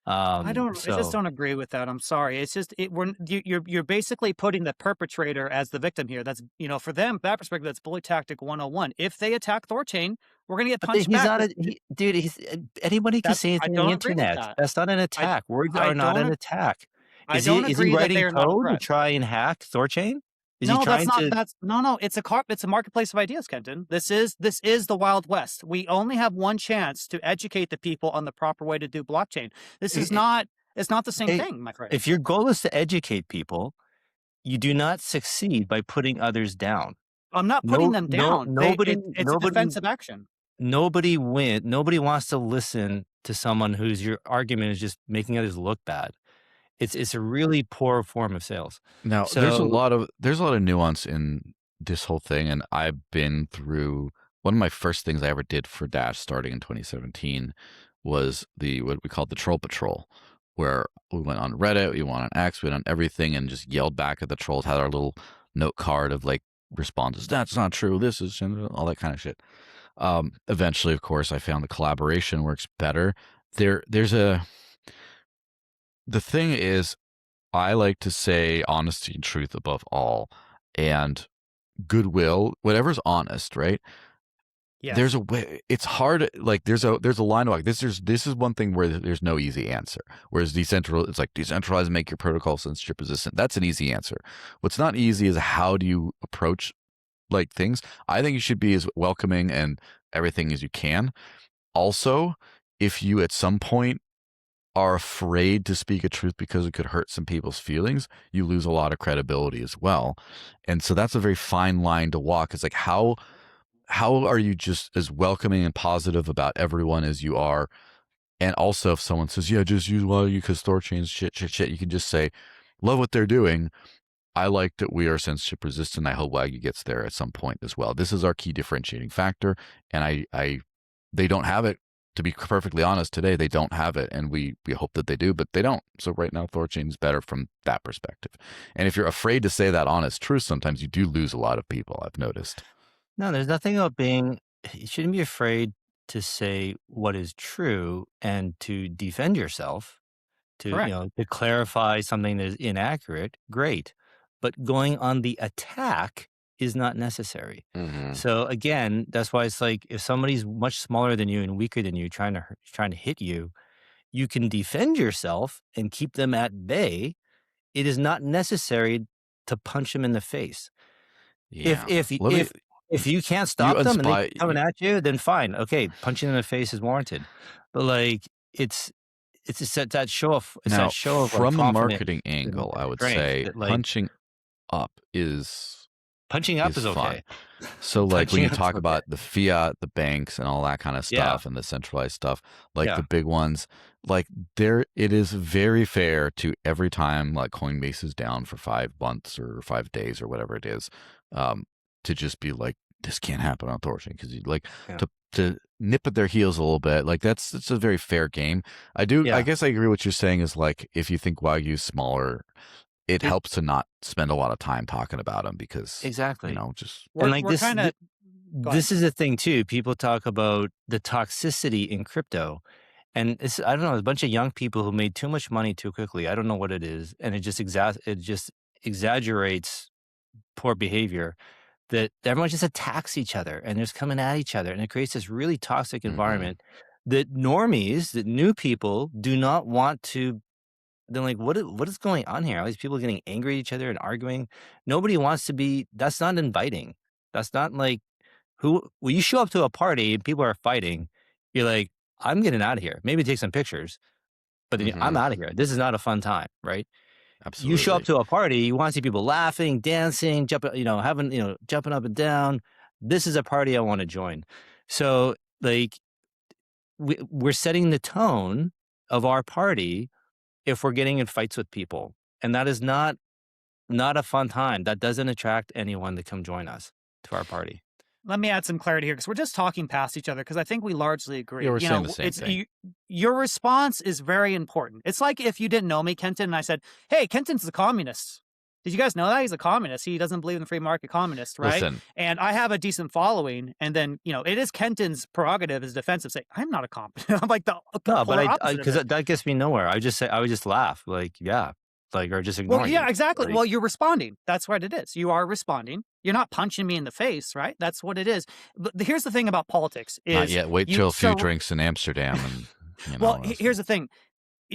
I just So don't agree with that. I'm sorry. It's just you're basically putting the perpetrator as the victim here. That's, for them, that perspective, that's bully tactic 101. If they attack THORChain, we're gonna get but punched he's back. not dude. Anybody can That's say I anything on the don't agree with internet. that. That's not an I attack. Words I are not an don't attack. I Is he don't is he agree that they writing are not a code to threat. try and hack THORChain? Is he No, trying to? no. It's a marketplace of ideas, Kenton. This is the Wild West. We only have one chance to educate the people on the proper way to do blockchain. This is not. It's not the same Hey, thing, my friend. if your goal is to educate people, you do not succeed by putting others down. I'm not putting No, them no, down. It's a nobody, defensive action. nobody Nobody wants to listen to someone whose your argument is just making others look bad. It's a really poor form of sales. Now, there's a So lot of nuance in this whole thing, and I've been through one of my first things I ever did for Dash starting in 2017 was what we called the Troll Patrol, where we went on Reddit, we went on X, we went on everything and just yelled back at the trolls, had our little note card of like responses. That's not true. This is all that kind of shit. Eventually, of course, I found the collaboration works better. The thing is, I like to say honesty and truth above all, and goodwill, whatever's honest, right? Yes. There's a way. It's hard. Like there's a line to walk. This is one thing where there's no easy answer. Whereas decentralized, it's like decentralize and make your protocol censorship resistant. That's an easy answer. What's not easy is how do you approach like things. I think you should be as welcoming and everything as you can. Also, if you at some point are afraid to speak a truth because it could hurt some people's feelings, you lose a lot of credibility as well. And so that's a very fine line to walk. It's like how are you just as welcoming and positive about everyone as you are? And also if someone says, yeah, just use Wagyu because THORChain's shit, you can just say, love what they're doing. I like that we are censorship resistant. I hope Wagyu gets there at some point as well. This is our key differentiating factor. And they don't have it. To be perfectly honest, today they don't have it, and we hope that they do, but they don't. So right now, THORChain is better from that perspective. And if you're afraid to say that honest truth, sometimes you do lose a lot of people, I've noticed. no, there's nothing about you shouldn't be afraid to say what is true and to defend yourself, Correct. to clarify something that is inaccurate. Great. But going on the attack is not necessary. So again, that's why it's like if somebody's much smaller than you and weaker than you trying to hit you, you can defend yourself and keep them at bay. It is not necessary to punch them in the face. Yeah. If you can't stop them and they're coming at you, then fine. Okay, punching them in the face is warranted. But like it's just that show of from like, a marketing angle, I would say that, like, punching up is okay. fun. So like when you talk about the fiat, the banks and all that kind of stuff and the centralized stuff, like the big ones, like it is very fair to every time like Coinbase is down for 5 months or 5 days or whatever it is, to just be like, this can't happen on THORChain because you like to nip at their heels a little bit. Like it's a very fair game. I guess I agree what you're saying is like if you think Wagyu's smaller, it helps to not spend a lot of time talking about them because exactly, just and like this is the thing too. People talk about the toxicity in crypto, and I don't know, there's a bunch of young people who made too much money too quickly. I don't know what it is, and it just exaggerates poor behavior. That everyone just attacks each other and they're just coming at each other, and it creates this really toxic environment that normies, that new people do not want to. They're like, what is going on here? All these people getting angry at each other and arguing. Nobody wants to be. That's not inviting. That's not like when you show up to a party and people are fighting, you're like, I'm getting out of here. Maybe take some pictures, but then I'm out of here. This is not a fun time, right? Absolutely. You show up to a party, you want to see people laughing, dancing, jumping up and down. This is a party I want to join. So like we're setting the tone of our party if we're getting in fights with people. And that is not a fun time. That doesn't attract anyone to come join us to our party. Let me add some clarity here because we're just talking past each other because I think we largely agree. Yeah, we're saying the same thing. Your response is very important. It's like if you didn't know me, Kenton, and I said, hey, Kenton's a communist. Did you guys know that? He's a communist. He doesn't believe in the free market, communist, right? Listen. And I have a decent following. And then, it is Kenton's prerogative as defensive say, I'm not a communist. I'm like the No, but opposite because that gets me nowhere. I would just laugh like, yeah. Like, or just ignore you. Yeah, exactly. Like, well, you're responding. That's what it is. You are responding. You're not punching me in the face, right? That's what it is. But here's the thing about politics is Not yet. Wait till a few drinks in Amsterdam. And, well, here's the thing.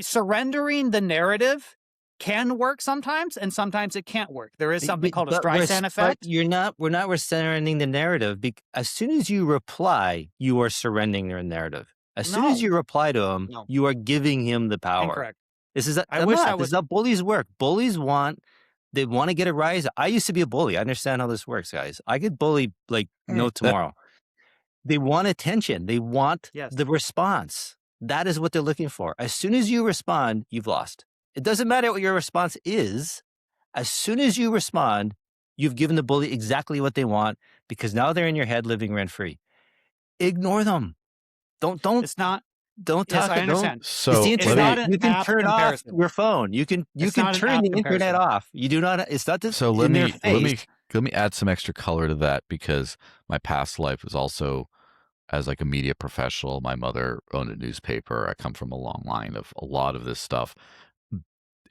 Surrendering the narrative can work sometimes, and sometimes it can't work. There is something called a Streisand effect. We're not surrendering the narrative. As soon as you reply, you are surrendering their narrative. As soon as you reply to him, you are giving him the power. Incorrect. This is how bullies work. Bullies they want to get a rise. I used to be a bully. I understand how this works, guys. I get bullied like no tomorrow. They want attention. They want the response. That is what they're looking for. As soon as you respond, you've lost. It doesn't matter what your response is. As soon as you respond, you've given the bully exactly what they want because now they're in your head living rent free. Ignore them. Don't. It's not. Don't talk. I understand. So you can turn off your phone. You can turn the internet off. You do not. It's not this. So let me add some extra color to that because my past life was also as like a media professional. My mother owned a newspaper. I come from a long line of a lot of this stuff,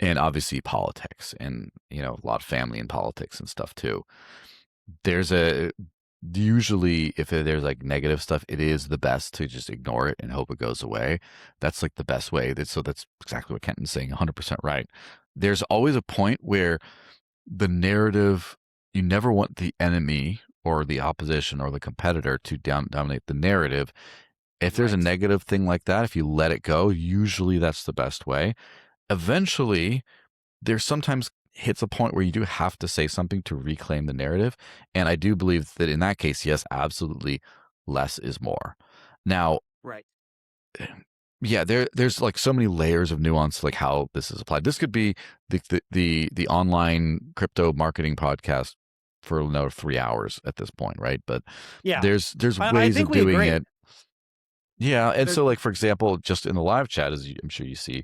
and obviously politics, and a lot of family in politics and stuff too. Usually if there's like negative stuff, it is the best to just ignore it and hope it goes away. That's like the best way. So that's exactly what Kenton's saying, 100% right. There's always a point where the narrative, you never want the enemy or the opposition or the competitor to dominate the narrative. If there's a negative thing like that, if you let it go, usually that's the best way. Eventually, there's sometimes hits a point where you do have to say something to reclaim the narrative. And I do believe that in that case, yes, absolutely, less is more. Now, yeah, there's like so many layers of nuance, like how this is applied. This could be the online crypto marketing podcast for another 3 hours at this point, right? But there's ways of doing it. Yeah, and so like for example, just in the live chat, as I'm sure you see,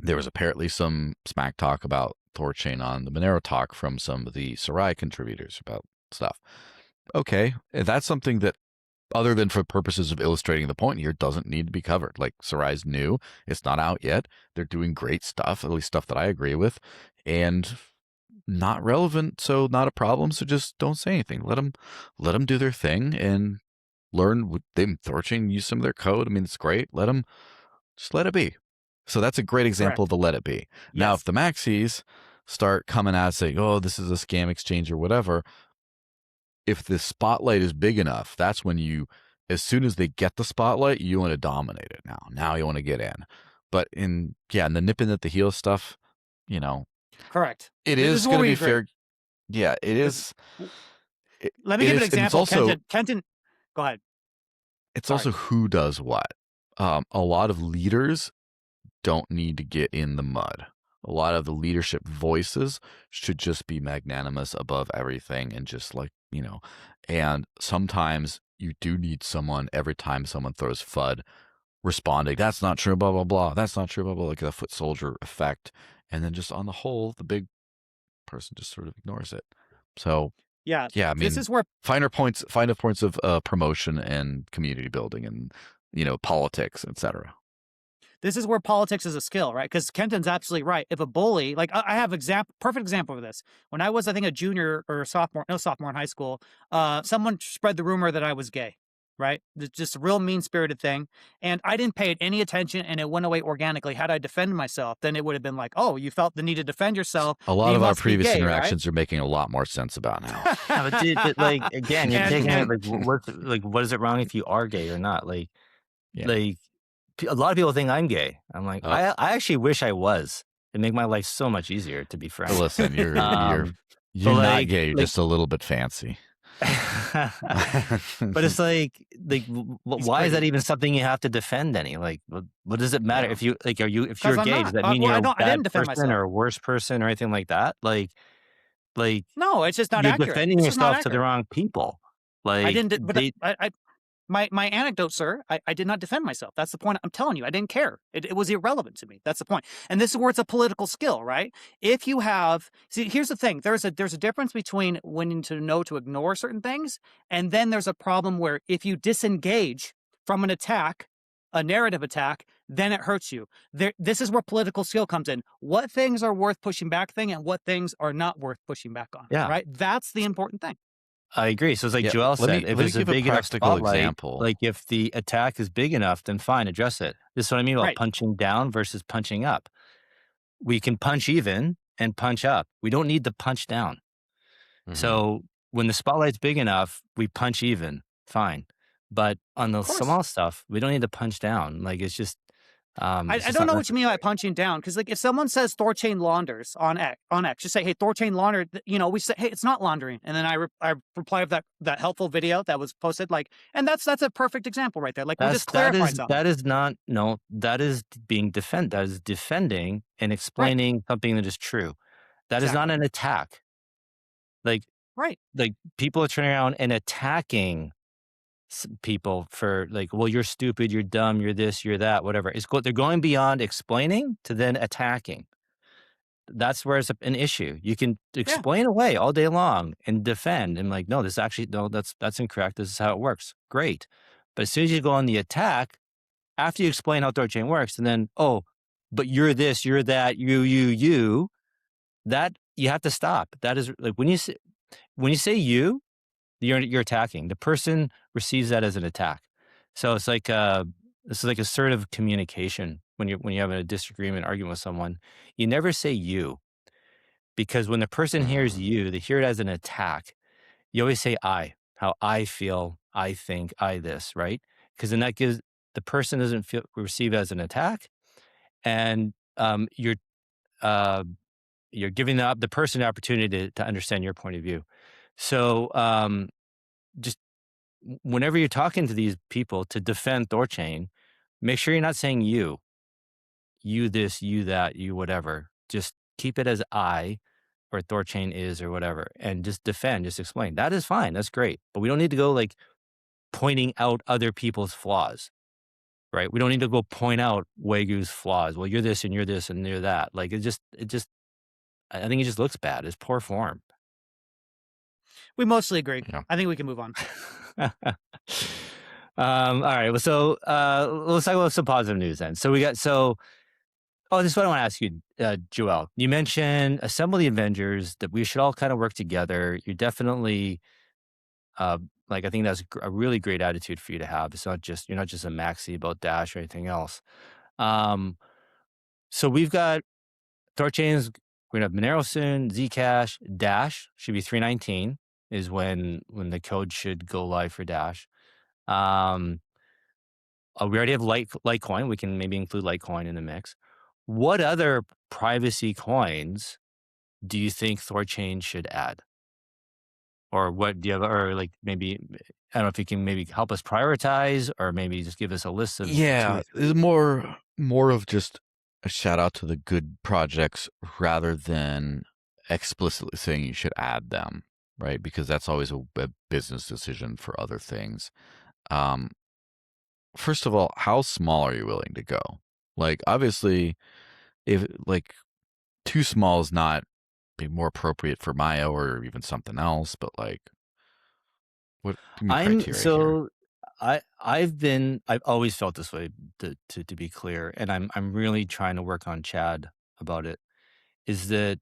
there was apparently some smack talk about THORChain on the Monero talk from some of the Sarai contributors about stuff. Okay, that's something that, other than for purposes of illustrating the point here, doesn't need to be covered. Like Sarai's new, it's not out yet. They're doing great stuff, at least stuff that I agree with, and not relevant, so not a problem. So just don't say anything. Let them do their thing and learn with them. THORChain, use some of their code. I mean, it's great. Just let it be. So that's a great example of the let it be. Yes. Now, if the maxis start coming out saying, oh, this is a scam exchange or whatever, if the spotlight is big enough, that's when as soon as they get the spotlight, you want to dominate it now. Now you want to get in. But in the nipping at the heel stuff, correct. It is going to be fair. Yeah, it is. Let me give an example. Also, Kenton, go ahead. It's also who does what. A lot of leaders don't need to get in the mud. A lot of the leadership voices should just be magnanimous above everything and just like, and sometimes you do need someone every time someone throws FUD responding, that's not true, blah, blah, blah. That's not true, blah, blah, like a foot soldier effect. And then just on the whole, the big person just sort of ignores it. So I mean, this is where finer points of promotion and community building and, politics, etc. This is where politics is a skill, right? Because Kenton's absolutely right. If a bully, like I have perfect example of this. When I was, I think, a junior or sophomore in high school, someone spread the rumor that I was gay, right? It's just a real mean-spirited thing. And I didn't pay it any attention and it went away organically. Had I defended myself, then it would have been like, oh, you felt the need to defend yourself. A lot of our previous interactions are making a lot more sense about now. Yeah, but like, again, you're taking it, what is it wrong if you are gay or not? Like, a lot of people think I'm gay. I'm like, I actually wish I was. It'd make my life so much easier, to be frank. Listen, you're not gay. You're just a little bit fancy. But it's like, He's why is that pretty. even something you have to defend any? Like, what does it matter Yeah. if you like? If you're Because I'm gay, does not. that mean Well, you're a I bad didn't defend person myself. or a worse person or anything like that? Like No, it's just not you're accurate. defending It's just not yourself to the accurate. wrong people. I Like didn't, but they, my anecdote, sir, I did not defend myself. That's the point. I'm telling you, I didn't care. It was irrelevant to me. That's the point. And this is where it's a political skill, right? If you have, see, here's the thing. There's a difference between wanting to know to ignore certain things, and then there's a problem where if you disengage from an attack, a narrative attack, then it hurts you. This is where political skill comes in. What things are worth pushing back and what things are not worth pushing back on, yeah, right? That's the important thing. I agree. So it's like Yeah, Joel said, if let me it's a give a big enough practical spotlight, example. like if the attack is big enough, then fine, address it. This is what I mean about Right. punching down versus punching up. We can punch even and punch up. We don't need to punch down. Mhm. So when the spotlight's big enough, we punch even, fine. But on the Of course. small stuff, we don't need to punch down. Like it's just I it's just don't not know what you mean by necessary. punching down, because like if someone says THORChain launders on X, just say, hey, THORChain launder. We say, hey, it's not laundering, and then I reply with that helpful video that was posted, like, and that's a perfect example right there. Like we're just clarifying something, That is not no, that is that is defending and right? explaining something that is true. That is not Exactly, an attack. Like right. people are turning around and attacking people for like, well, you're stupid, you're dumb, you're this, you're that, whatever. They're going beyond explaining to then attacking. That's where it's an issue. You can Yeah, explain away all day long and defend and like, no, this actually, no, that's incorrect. This is how it works. Great. But as soon as you go on the attack, after you explain how THORChain works, and then, oh, but you're this, you're that, you, that you have to stop. That is like when you say you're attacking. The person receives that as an attack. So it's like this is like assertive communication when you have a disagreement, argument with someone. You never say you, because when the person hears Mhm. you, they hear it as an attack. You always say I, how I feel, I think, I this, right? Because then that gives the person doesn't feel receive it as an attack, and uh, you're giving the person the opportunity to understand your point of view. So just whenever you're talking to these people to defend THORChain, make sure you're not saying you this, you that, you whatever. Just keep it as I or THORChain is or whatever, and just defend, just explain. That is fine. That's great. But we don't need to go like pointing out other people's flaws, right? We don't need to go point out Wagyu's flaws. Well, you're this and you're this and you're that. Like I think it just looks bad. It's poor form. we mostly agree. Yeah. I think we can move on. All right. Well, so let's talk about some positive news then. So oh, this is what I want to ask you, Joel. You mentioned assemble the Avengers, that we should all kind of work together. You're definitely like I think that's a really great attitude for you to have. You're not just a maxi about Dash or anything else. Um, so we've got THORChains. We're gonna have Monero soon. Zcash, Dash should be 319 is when the code should go live for Dash. We already have Litecoin. We can maybe include Litecoin in the mix. What other privacy coins do you think THORChain should add? Or what do you have, or like maybe, I don't know if you can maybe help us prioritize or maybe just give us a list of 2 or Yeah, 3. it's more of just a shout out to the good projects rather than explicitly saying you should add them, right? Because that's always a business decision for other things. Um, First of all, how small are you willing to go? Like, obviously, if like too small is not be more appropriate for Maya or even something else, but like, what give me I'm criteria here? so I've always felt this way, to be clear, and I'm really trying to work on Chad about it, is that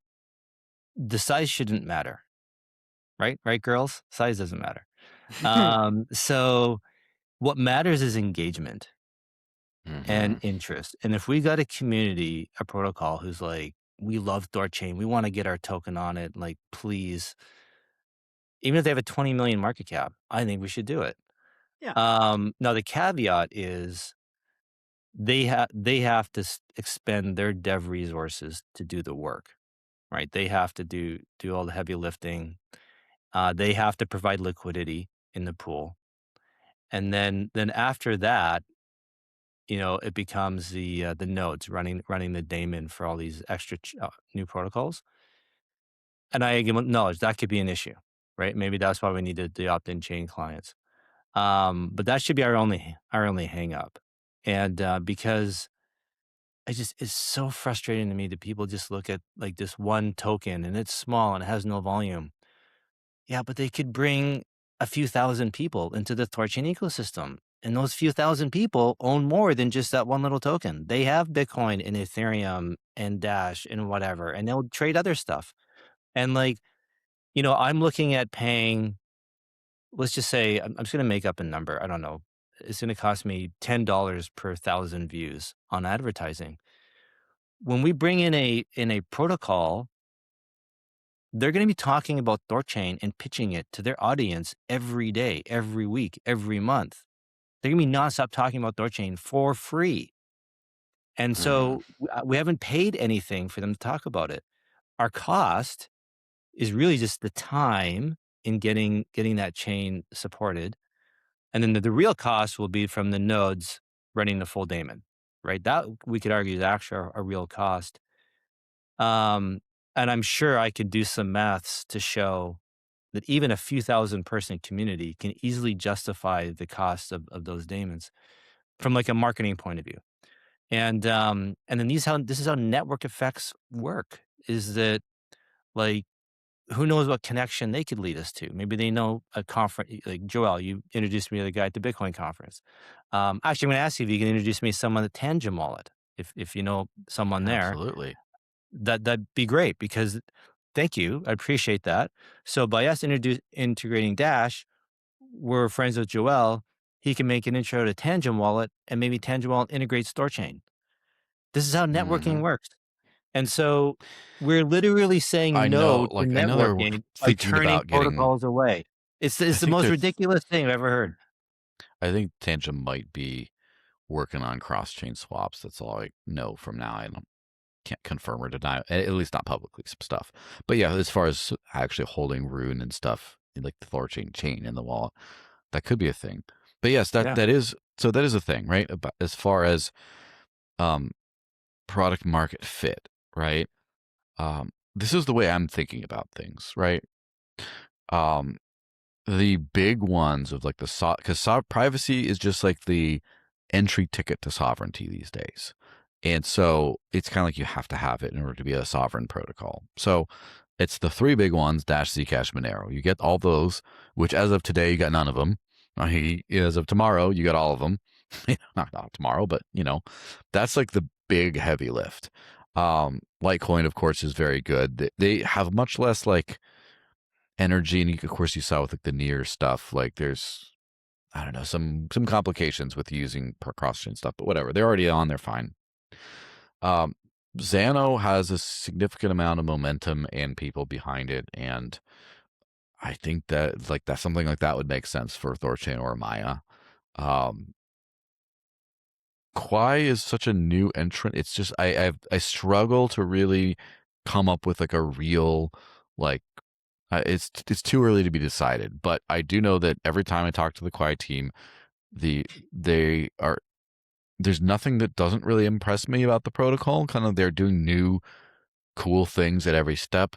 the size shouldn't matter. Right? Right, girls? Size doesn't matter. So what matters is engagement and Hmm. interest. And if we got a community, a protocol who's like, we love THORChain, we want to get our token on it, like, please, even if they have a 20 million market cap, I think we should do it. Yeah. Now the caveat is they have to expend their dev resources to do the work, right? They have to do all the heavy lifting. They have to provide liquidity in the pool. And then after that, it becomes the nodes running the daemon for all these extra new protocols. And I acknowledge that could be an issue, right? Maybe that's why we need the opt-in chain clients. But that should be our only hang up. And because it's so frustrating to me that people just look at like this one token and it's small and it has no volume. Yeah, but they could bring a few thousand people into the THORChain ecosystem. And those few thousand people own more than just that one little token. They have Bitcoin and Ethereum and Dash and whatever, and they'll trade other stuff. And like, I'm looking at paying, let's just say, I'm just going to make up a number. I don't know. It's going to cost me $10 per thousand views on advertising. When we bring in a protocol, they're going to be talking about THORChain and pitching it to their audience every day, every week, every month. They're going to be nonstop talking about THORChain for free. And so we haven't paid anything for them to talk about it. Our cost is really just the time in getting that chain supported. And then the real cost will be from the nodes running the full daemon, right? That we could argue is actually a real cost. And I'm sure I could do some maths to show that even a few thousand person community can easily justify the cost of those daemons from like a marketing point of view. And then this is how network effects work, is that like who knows what connection they could lead us to. Maybe they know a conference, like Joel, you introduced me to the guy at the Bitcoin conference. Actually, I'm going to ask you if you can introduce me to someone at Tangent Wallet. If you know someone there, Absolutely. that'd be great, because thank you. I appreciate that. So by us integrating Dash, we're friends with Joel. He can make an intro to Tangent Wallet, and maybe Tangent Wallet integrates THORChain. This is how networking works. And so we're literally saying I no know, to like, I know they're networking by thinking turning about getting. protocols away. It's the think most they're- ridiculous thing I've ever heard. I think Tangent might be working on cross-chain swaps. That's all I know from now. Can't confirm or deny, at least not publicly, some stuff. But yeah, as far as actually holding Rune and stuff, like the THORChain chain in the wallet, that could be a thing. But yes, that is a thing, right? As far as product market fit, right? This is the way I'm thinking about things, right? The big ones of like because privacy is just like the entry ticket to sovereignty these days. And so it's kind of like you have to have it in order to be a sovereign protocol. So it's the three big ones: Dash, Zcash, Monero. You get all those, which as of today, you got none of them. As of tomorrow, you got all of them. Not tomorrow, but that's like the big heavy lift. Litecoin, of course, is very good. They have much less like energy, and of course you saw with like the near stuff, like there's, I don't know, some complications with using cross-chain stuff, but whatever, they're already on, they're fine. Xano has a significant amount of momentum and people behind it, and I think that like that's something like that would make sense for THORChain or Maya. Kwai is such a new entrant. It's just I struggle to really come up with like a real like it's too early to be decided. But I do know that every time I talk to the Kwai team, there's nothing that doesn't really impress me about the protocol. Kind of they're doing new cool things at every step.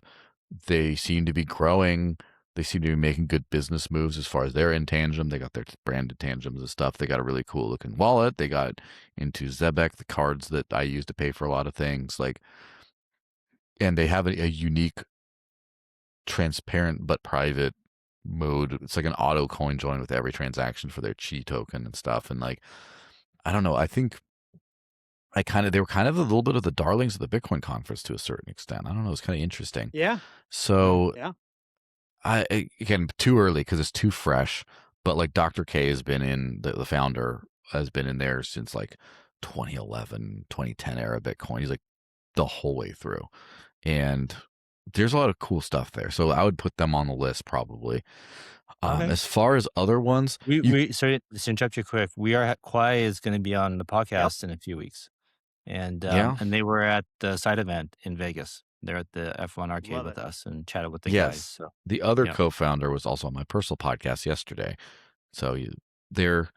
They seem to be growing. They seem to be making good business moves as far as their in Tangent. They got their branded Tangems and stuff. They got a really cool looking wallet. They got into Zebek, the cards that I use to pay for a lot of things. And they have a unique, transparent but private mode. It's like an auto coin join with every transaction for their Chi token and stuff. And like, I don't know. I think they were kind of a little bit of the darlings of the Bitcoin conference to a certain extent. I don't know. It's kind of interesting. Yeah. So Yeah. Again, too early because it's too fresh. But like Dr. K has been the founder has been in there since like 2011, 2010 era Bitcoin. He's like the whole way through. And there's a lot of cool stuff there. So I would put them on the list probably. Okay. As far as other ones, Sorry to interrupt you quick. Kwai is going to be on the podcast in a few weeks. And Yeah. and they were at the side event in Vegas. there at the F1 arcade Love with it. us and chatted with the guys. Yes. So The other yeah, co-founder was also on my personal podcast yesterday. So they're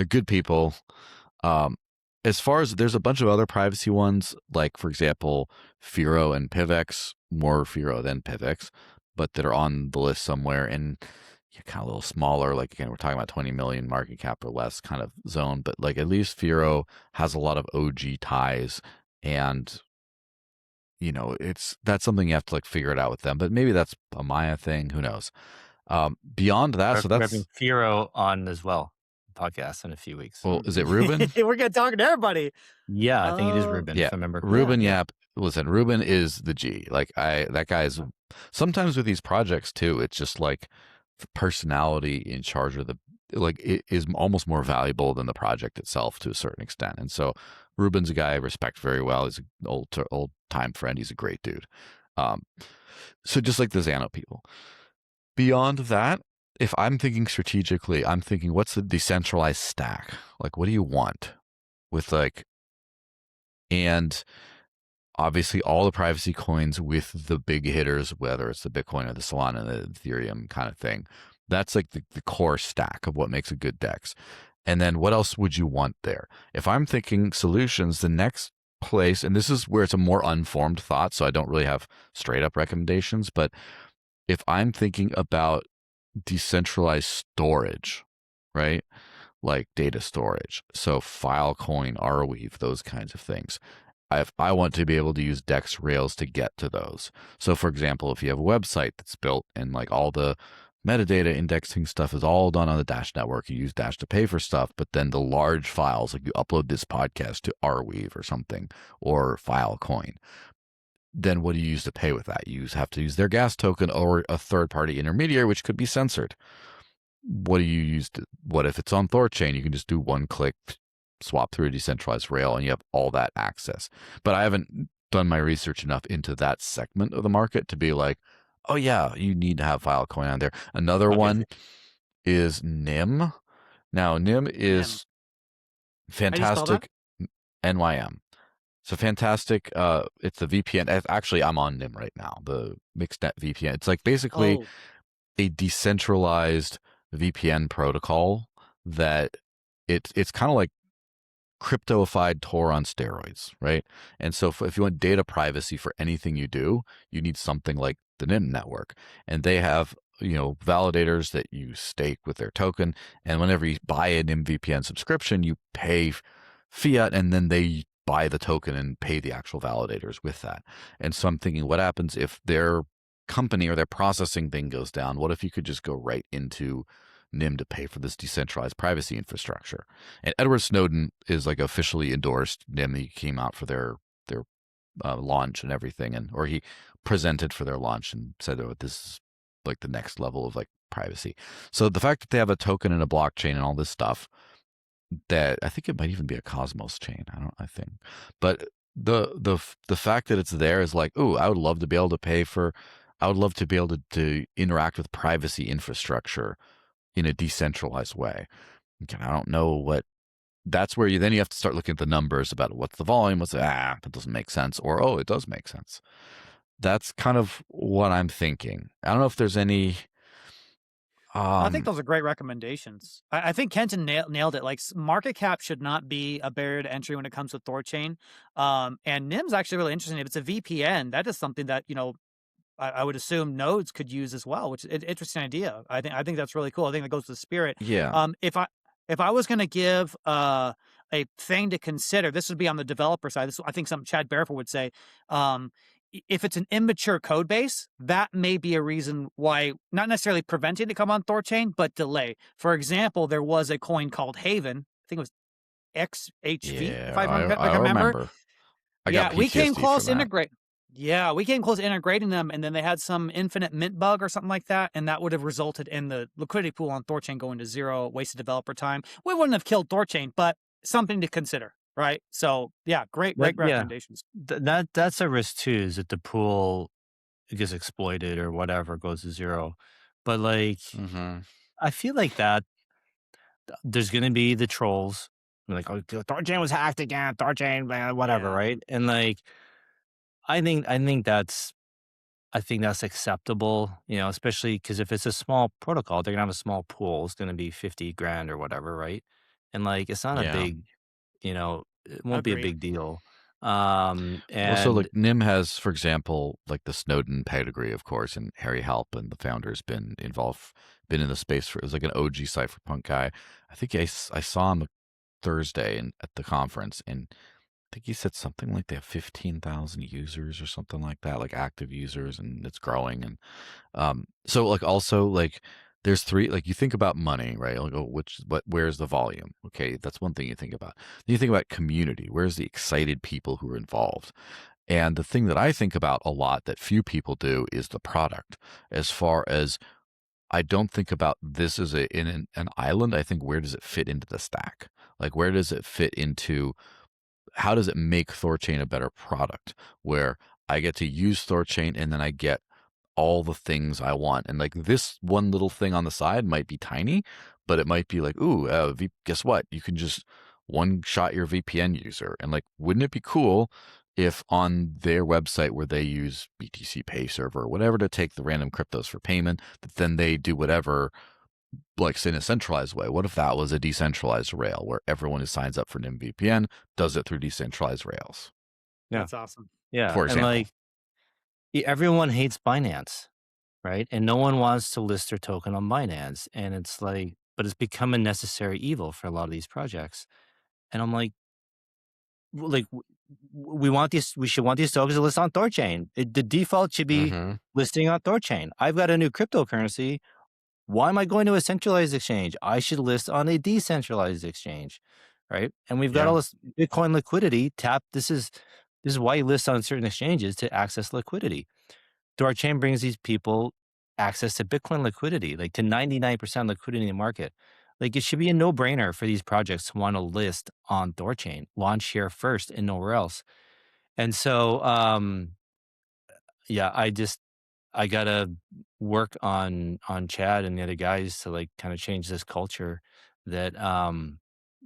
good people. As far as there's a bunch of other privacy ones, like for example, Firo and Pivex, more Firo than Pivex, but that are on the list somewhere and kind of a little smaller. Like again, we're talking about 20 million market cap or less kind of zone, but like at least Firo has a lot of OG ties, and that's something you have to like figure it out with them. But maybe that's a Maya thing. Who knows? Beyond that, so we're having that's Firo on as well, podcast in a few weeks. well, is it Ruben? We're gonna talk to everybody. Yeah, I think it is Oh, Ruben, Yeah, if I remember Ruben correctly. yeah. Yap. Listen, Ruben is the G. Like that guy's sometimes with these projects too. It's just like the personality in charge of the like it is almost more valuable than the project itself to a certain extent. And so Ruben's a guy I respect very well. He's an old time friend. He's a great dude. Um, so just like the Xano people. Beyond that, if I'm thinking strategically, I'm thinking what's the decentralized stack? Like, what do you want with like and obviously all the privacy coins with the big hitters, whether it's the Bitcoin or the Solana, the Ethereum kind of thing. That's like the core stack of what makes a good DEX. And then what else would you want there? If I'm thinking solutions, the next place, and this is where it's a more unformed thought, so I don't really have straight up recommendations, but if I'm thinking about decentralized storage, right? Like data storage. So Filecoin, Arweave, those kinds of things. I want to be able to use DEX Rails to get to those. So for example, if you have a website that's built and like all the metadata indexing stuff is all done on the Dash network, you use Dash to pay for stuff, but then the large files, like you upload this podcast to Arweave or something, or Filecoin, then what do you use to pay with that? You have to use their gas token or a third-party intermediary, which could be censored. What do you use? What if it's on THORChain? You can just do one click, swap through a decentralized rail, and you have all that access. But I haven't done my research enough into that segment of the market to be like, oh yeah, you need to have Filecoin on there. Another Okay. one is NIM. Now NIM Nim. is How do you spell that? fantastic. NYM. So fantastic. It's the VPN. Actually, I'm on NIM right now. The MixNet VPN. It's like basically Oh, a decentralized VPN protocol that it's kind of like cryptoified Tor on steroids, right? And so if you want data privacy for anything you do, you need something like the NIM network. And they have, validators that you stake with their token. And whenever you buy an NIM VPN subscription, you pay fiat and then they buy the token and pay the actual validators with that. And so I'm thinking, what happens if their company or their processing thing goes down? What if you could just go right into NIM to pay for this decentralized privacy infrastructure? And Edward Snowden is like officially endorsed NIM. He came out for their launch and everything, or he presented for their launch and said, "Oh, this is like the next level of like privacy." So the fact that they have a token and a blockchain and all this stuff, that I think it might even be a Cosmos chain. I think, but the fact that it's there is like, oh, I would love to be able to pay for. I would love to be able to interact with privacy infrastructure in a decentralized way. Again, I don't know what. That's where you have to start looking at the numbers about what's the volume. That doesn't make sense, or oh, it does make sense. That's kind of what I'm thinking. I don't know if there's any. I think those are great recommendations. I think Kenton nailed it. Like market cap should not be a barrier to entry when it comes to THORChain. And NIM's actually really interesting. If it's a VPN, that is something that I would assume nodes could use as well, which is an interesting idea. I think that's really cool. I think that goes to the spirit. Yeah. If I was going to give a thing to consider, this would be on the developer side. This I think something Chad Barefoot would say. If it's an immature code base, that may be a reason why, not necessarily preventing it to come on THORChain, but delay. For example, there was a coin called Haven. I think it was XHV, if I remember. I got We came PTSD close to from that. integrate. Yeah, we came close to integrating them, and then they had some infinite mint bug or something like that, and that would have resulted in the liquidity pool on THORChain going to zero, wasted developer time. We wouldn't have killed THORChain, but something to consider, right? So yeah, great Yeah, recommendations. that's a risk too, is that the pool gets exploited or whatever, goes to zero. But like, Mm-hmm. I feel like that there's going to be the trolls like, oh, THORChain was hacked again, THORChain, whatever, Yeah. right? And like, I think that's I think that's acceptable, especially because if it's a small protocol, they're gonna have a small pool. It's gonna be 50 grand or whatever, right? And like, it's not a Yeah. big, it won't be a Agreed. big deal. Well, so And like NIM has, for example, like the Snowden pedigree, of course, and Harry Halpin, the founder, has been involved, been in the space for, it was like an OG cypherpunk guy. I think I saw him Thursday at the conference, and I think he said something like they have 15,000 users or something like that, like active users, and it's growing. And so like also like there's three, like you think about money, right? Like, oh, where's the volume? Okay, that's one thing you think about. Then you think about community. Where's the excited people who are involved? And the thing that I think about a lot that few people do is the product. As far as I don't think about this as an island. I think, where does it fit into the stack? Like, where does it fit into, how does it make THORChain a better product where I get to use THORChain and then I get all the things I want? And like, this one little thing on the side might be tiny, but it might be like, ooh, guess what? You can just one shot your VPN user. And like, wouldn't it be cool if on their website where they use BTC Pay Server or whatever to take the random cryptos for payment, that then they do whatever, like, say, in a centralized way? What if that was a decentralized rail where everyone who signs up for NIM VPN does it through decentralized rails, yeah, That's awesome. yeah. for And example? like, everyone hates Binance, right? And no one wants to list their token on Binance. And it's like, but it's become a necessary evil for a lot of these projects. And I'm like, we want these, we should want these tokens to list on THORChain. The default should be Mm-hmm. listing on THORChain. I've got a new cryptocurrency. Why am I going to a centralized exchange? I should list on a decentralized exchange, right? And we've got Yeah. all this Bitcoin liquidity tap. This is why you list on certain exchanges, to access liquidity. THORChain brings these people access to Bitcoin liquidity, like to 99% liquidity in the market. Like, it should be a no-brainer for these projects to want to list on THORChain, launch here first and nowhere else. And so, yeah, I gotta work on Chad and the other guys to like kind of change this culture that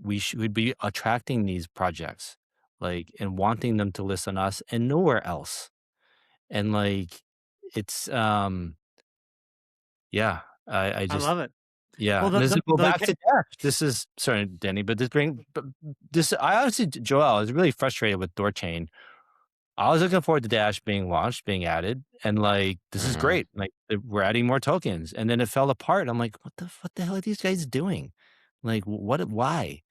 we should be attracting these projects, like, and wanting them to list on us and nowhere else. And like, it's yeah, I I just, love it. yeah. Well, And this is go the back to Dash. This is, sorry, Denny, but this, I honestly, Joel, I was really frustrated with THORChain. I was looking forward to Dash being launched, being added, and like, this is Mm-hmm. great. Like, we're adding more tokens, and then it fell apart. I'm like, what the hell are these guys doing? Like, why?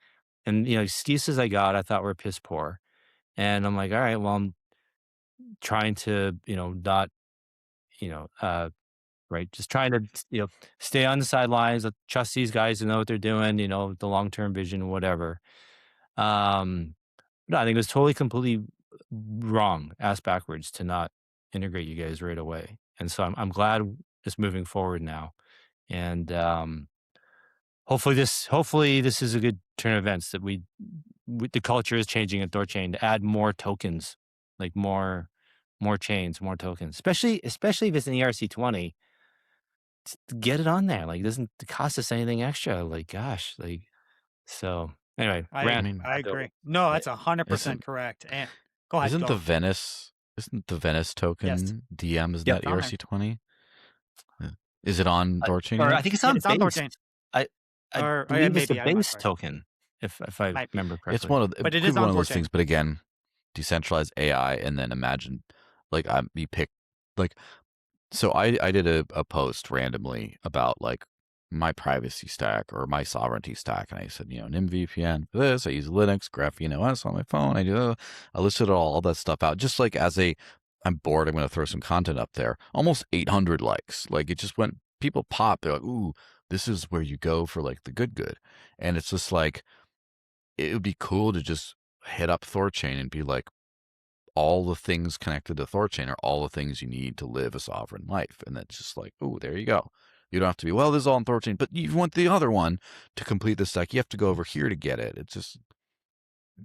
And excuses I got, I thought were piss poor. And I'm like, all right, well, I'm trying to, not, you know, uh, right, just trying to, stay on the sidelines, trust these guys to know what they're doing, the long term vision, whatever. Um, No, I think it was totally, completely wrong, ass backwards to not integrate you guys right away. And so I'm glad it's moving forward now. And hopefully this is a good turn of events, that the culture is changing at THORChain to add more tokens, like more chains, more tokens, especially if it's an ERC20. Get it on there. Like, it doesn't cost us anything extra. Like, gosh, like, so anyway, I I rant. mean, I agree. No, Yeah. that's 100% isn't correct. And go ahead, isn't go. the Venice isn't the Venice Yes, token DM, isn't Yep. that it's on there. ERC20? Is it on THORChain Or yet? I think it's Yeah, on it's on base. THORChain. I I Or believe it's the maybe I'm not base sure. token, if I Might be. remember It's correctly. it But it could is be one on of those THORChain. things. But again, decentralized AI, and then imagine, like, you pick, like, so I did a post randomly about like my privacy stack or my sovereignty stack, and I said, NIM VPN for this. I use Linux, Graphene OS on my phone. I listed all that stuff out, just like as I'm bored, I'm going to throw some content up there. Almost 800 likes. Like, it just went, people pop. They're like, ooh, this is where you go for like the good. And it's just like, it would be cool to just hit up THORChain and be like, all the things connected to THORChain are all the things you need to live a sovereign life. And that's just like, oh, there you go. You don't have to be, well, this is all on THORChain, but you want the other one to complete the stack. You have to go over here to get it. It's just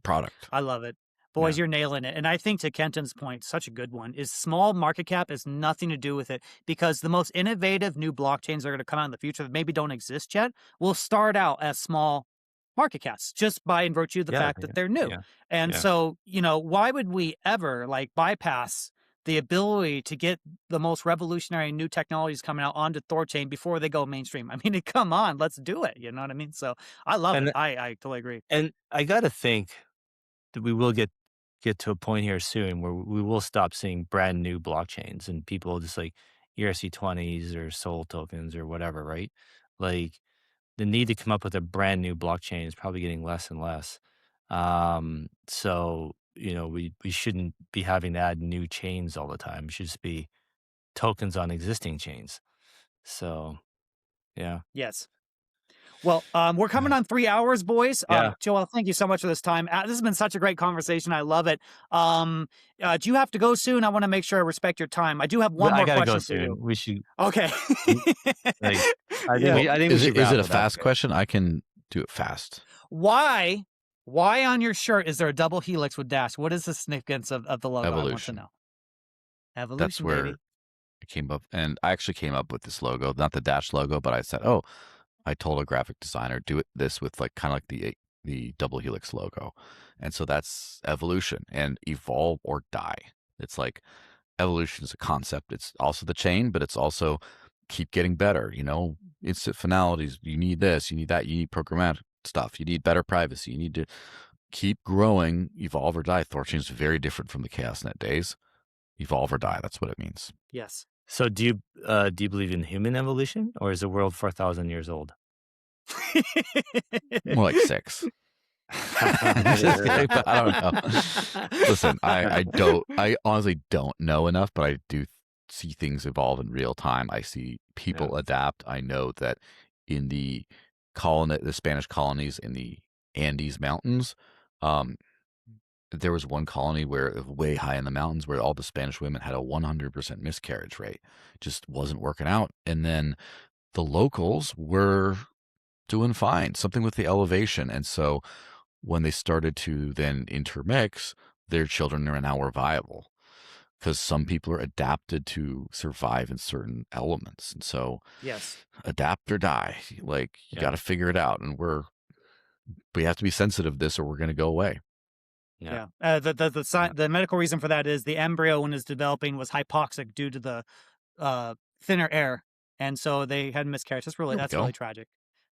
product. I love it. Boys, Yeah. you're nailing it. And I think, to Kenton's point, such a good one, is small market cap has nothing to do with it, because the most innovative new blockchains that are going to come out in the future that maybe don't exist yet will start out as small market caps, just by in virtue of the fact that they're new. Yeah. And Yeah. so, why would we ever like bypass the ability to get the most revolutionary new technologies coming out onto THORChain before they go mainstream. I mean, come on, let's do it. You know what I mean? So I love And it. I totally agree. and I gotta think that we will get to a point here soon where we will stop seeing brand new blockchains and people just like ERC20s or Sol tokens or whatever, right? Like the need to come up with a brand new blockchain is probably getting less and less. So we shouldn't be having to add new chains all the time. It should just be tokens on existing chains. So yeah, Yes. Well, we're coming on 3 hours, boys. yeah. Joel, thank you so much for this time. This has been such a great conversation. I love it. Do you have to go soon? I want to make sure I respect your time. I do have one I more gotta question go for you. soon. We should. Okay. Like, I Yeah. think we should Is wrap it a up fast here. question? I can do it fast. Why on your shirt is there a double helix with dash? What is the significance of the logo? Evolution. I want to know. Evolution, That's where baby. it came up. And I actually came up with this logo, not the dash logo, but I said, I told a graphic designer, do this with like kind of like the double helix logo. And so that's evolution and evolve or die. It's like evolution is a concept. It's also the chain, but it's also keep getting better, instant finalities. You need this, you need that, you need programmatic stuff. You need better privacy. You need to keep growing, evolve or die. THORChain is very different from the ChaosNet days. Evolve or die. That's what it means. Yes. So do you believe in human evolution, or is the world 4,000 years old? More like 6. I don't know. Listen, I honestly don't know enough, but I do see things evolve in real time. I see people adapt. I know that in the Spanish colonies in the Andes Mountains, there was one colony where way high in the mountains where all the Spanish women had a 100% miscarriage rate. Just wasn't working out. And then the locals were doing fine, something with the elevation. And so when they started to then intermix, their children now were viable because some people are adapted to survive in certain elements. And so Yes. adapt or die. Like you got to figure it out. And we have to be sensitive to this or we're going to go away. Yeah. The medical reason for that is the embryo when it's developing was hypoxic due to the thinner air, and so they had miscarriage. That's really tragic.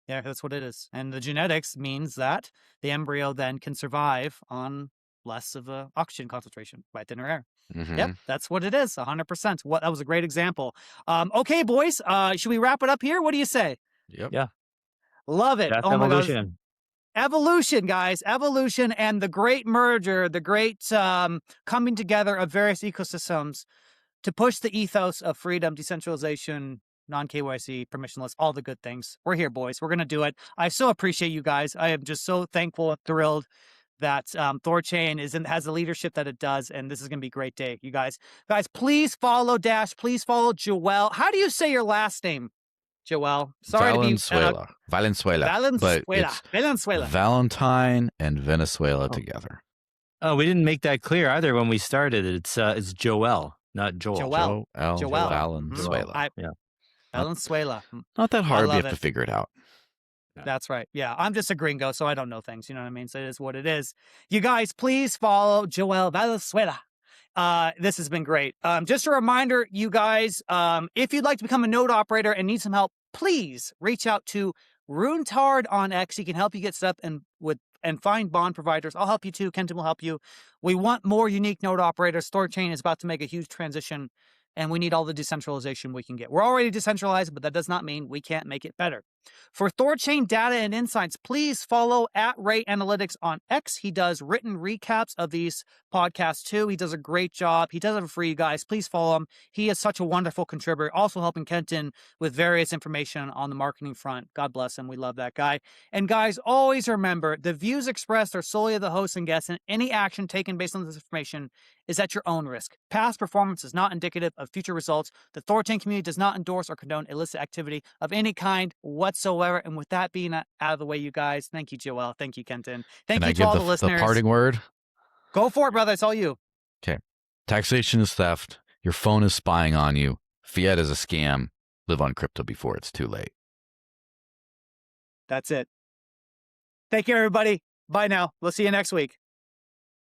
Yeah, that's what it is. And the genetics means that the embryo then can survive on less of a oxygen concentration by thinner air. Mm-hmm. Yep, that's what it is. 100%. That was a great example. Okay, boys, should we wrap it up here? What do you say? Yep. Yeah. Love it. That's oh my evolution. God. Evolution, guys, evolution and the great merger, the great coming together of various ecosystems to push the ethos of freedom, decentralization, non-KYC, permissionless, all the good things. We're here, boys. We're going to do it. I so appreciate you guys. I am just so thankful and thrilled that THORChain has the leadership that it does, and this is going to be a great day, you guys. Guys, please follow Dash. Please follow Joel. How do you say your last name? Joel. Sorry Valenzuela. to be Valenzuela. But it's Valenzuela. Valentine and Venezuela together. Oh, we didn't make that clear either when we started. It's Joel, not Joel. Joel. Valenzuela. Valenzuela. Not that hard, but you have to figure it out. That's right. Yeah, I'm just a gringo, so I don't know things. You know what I mean? So it is what it is. You guys, please follow Joel Valenzuela. This has been great. Just a reminder, you guys, if you'd like to become a node operator and need some help, please reach out to Runtard on X. He can help you get set up and find bond providers. I'll help you too. Kenton will help you. We want more unique node operators. THORChain is about to make a huge transition, and we need all the decentralization we can get. We're already decentralized, but that does not mean we can't make it better. For THORChain data and insights, please follow @RayAnalytics on X. He does written recaps of these podcasts too. He does a great job. He does it for you guys. Please follow him. He is such a wonderful contributor, also helping Kenton with various information on the marketing front. God bless him. We love that guy. And guys, always remember, the views expressed are solely of the host and guests, and any action taken based on this information is at your own risk. Past performance is not indicative of future results. The THORChain community does not endorse or condone illicit activity of any kind whatsoever. And with that being out of the way, you guys, thank you, Joel. Thank you, Kenton. Thank you to all the listeners. The parting word? Go for it, brother. It's all you. Okay. Taxation is theft. Your phone is spying on you. Fiat is a scam. Live on crypto before it's too late. That's it. Take care, everybody. Bye now. We'll see you next week.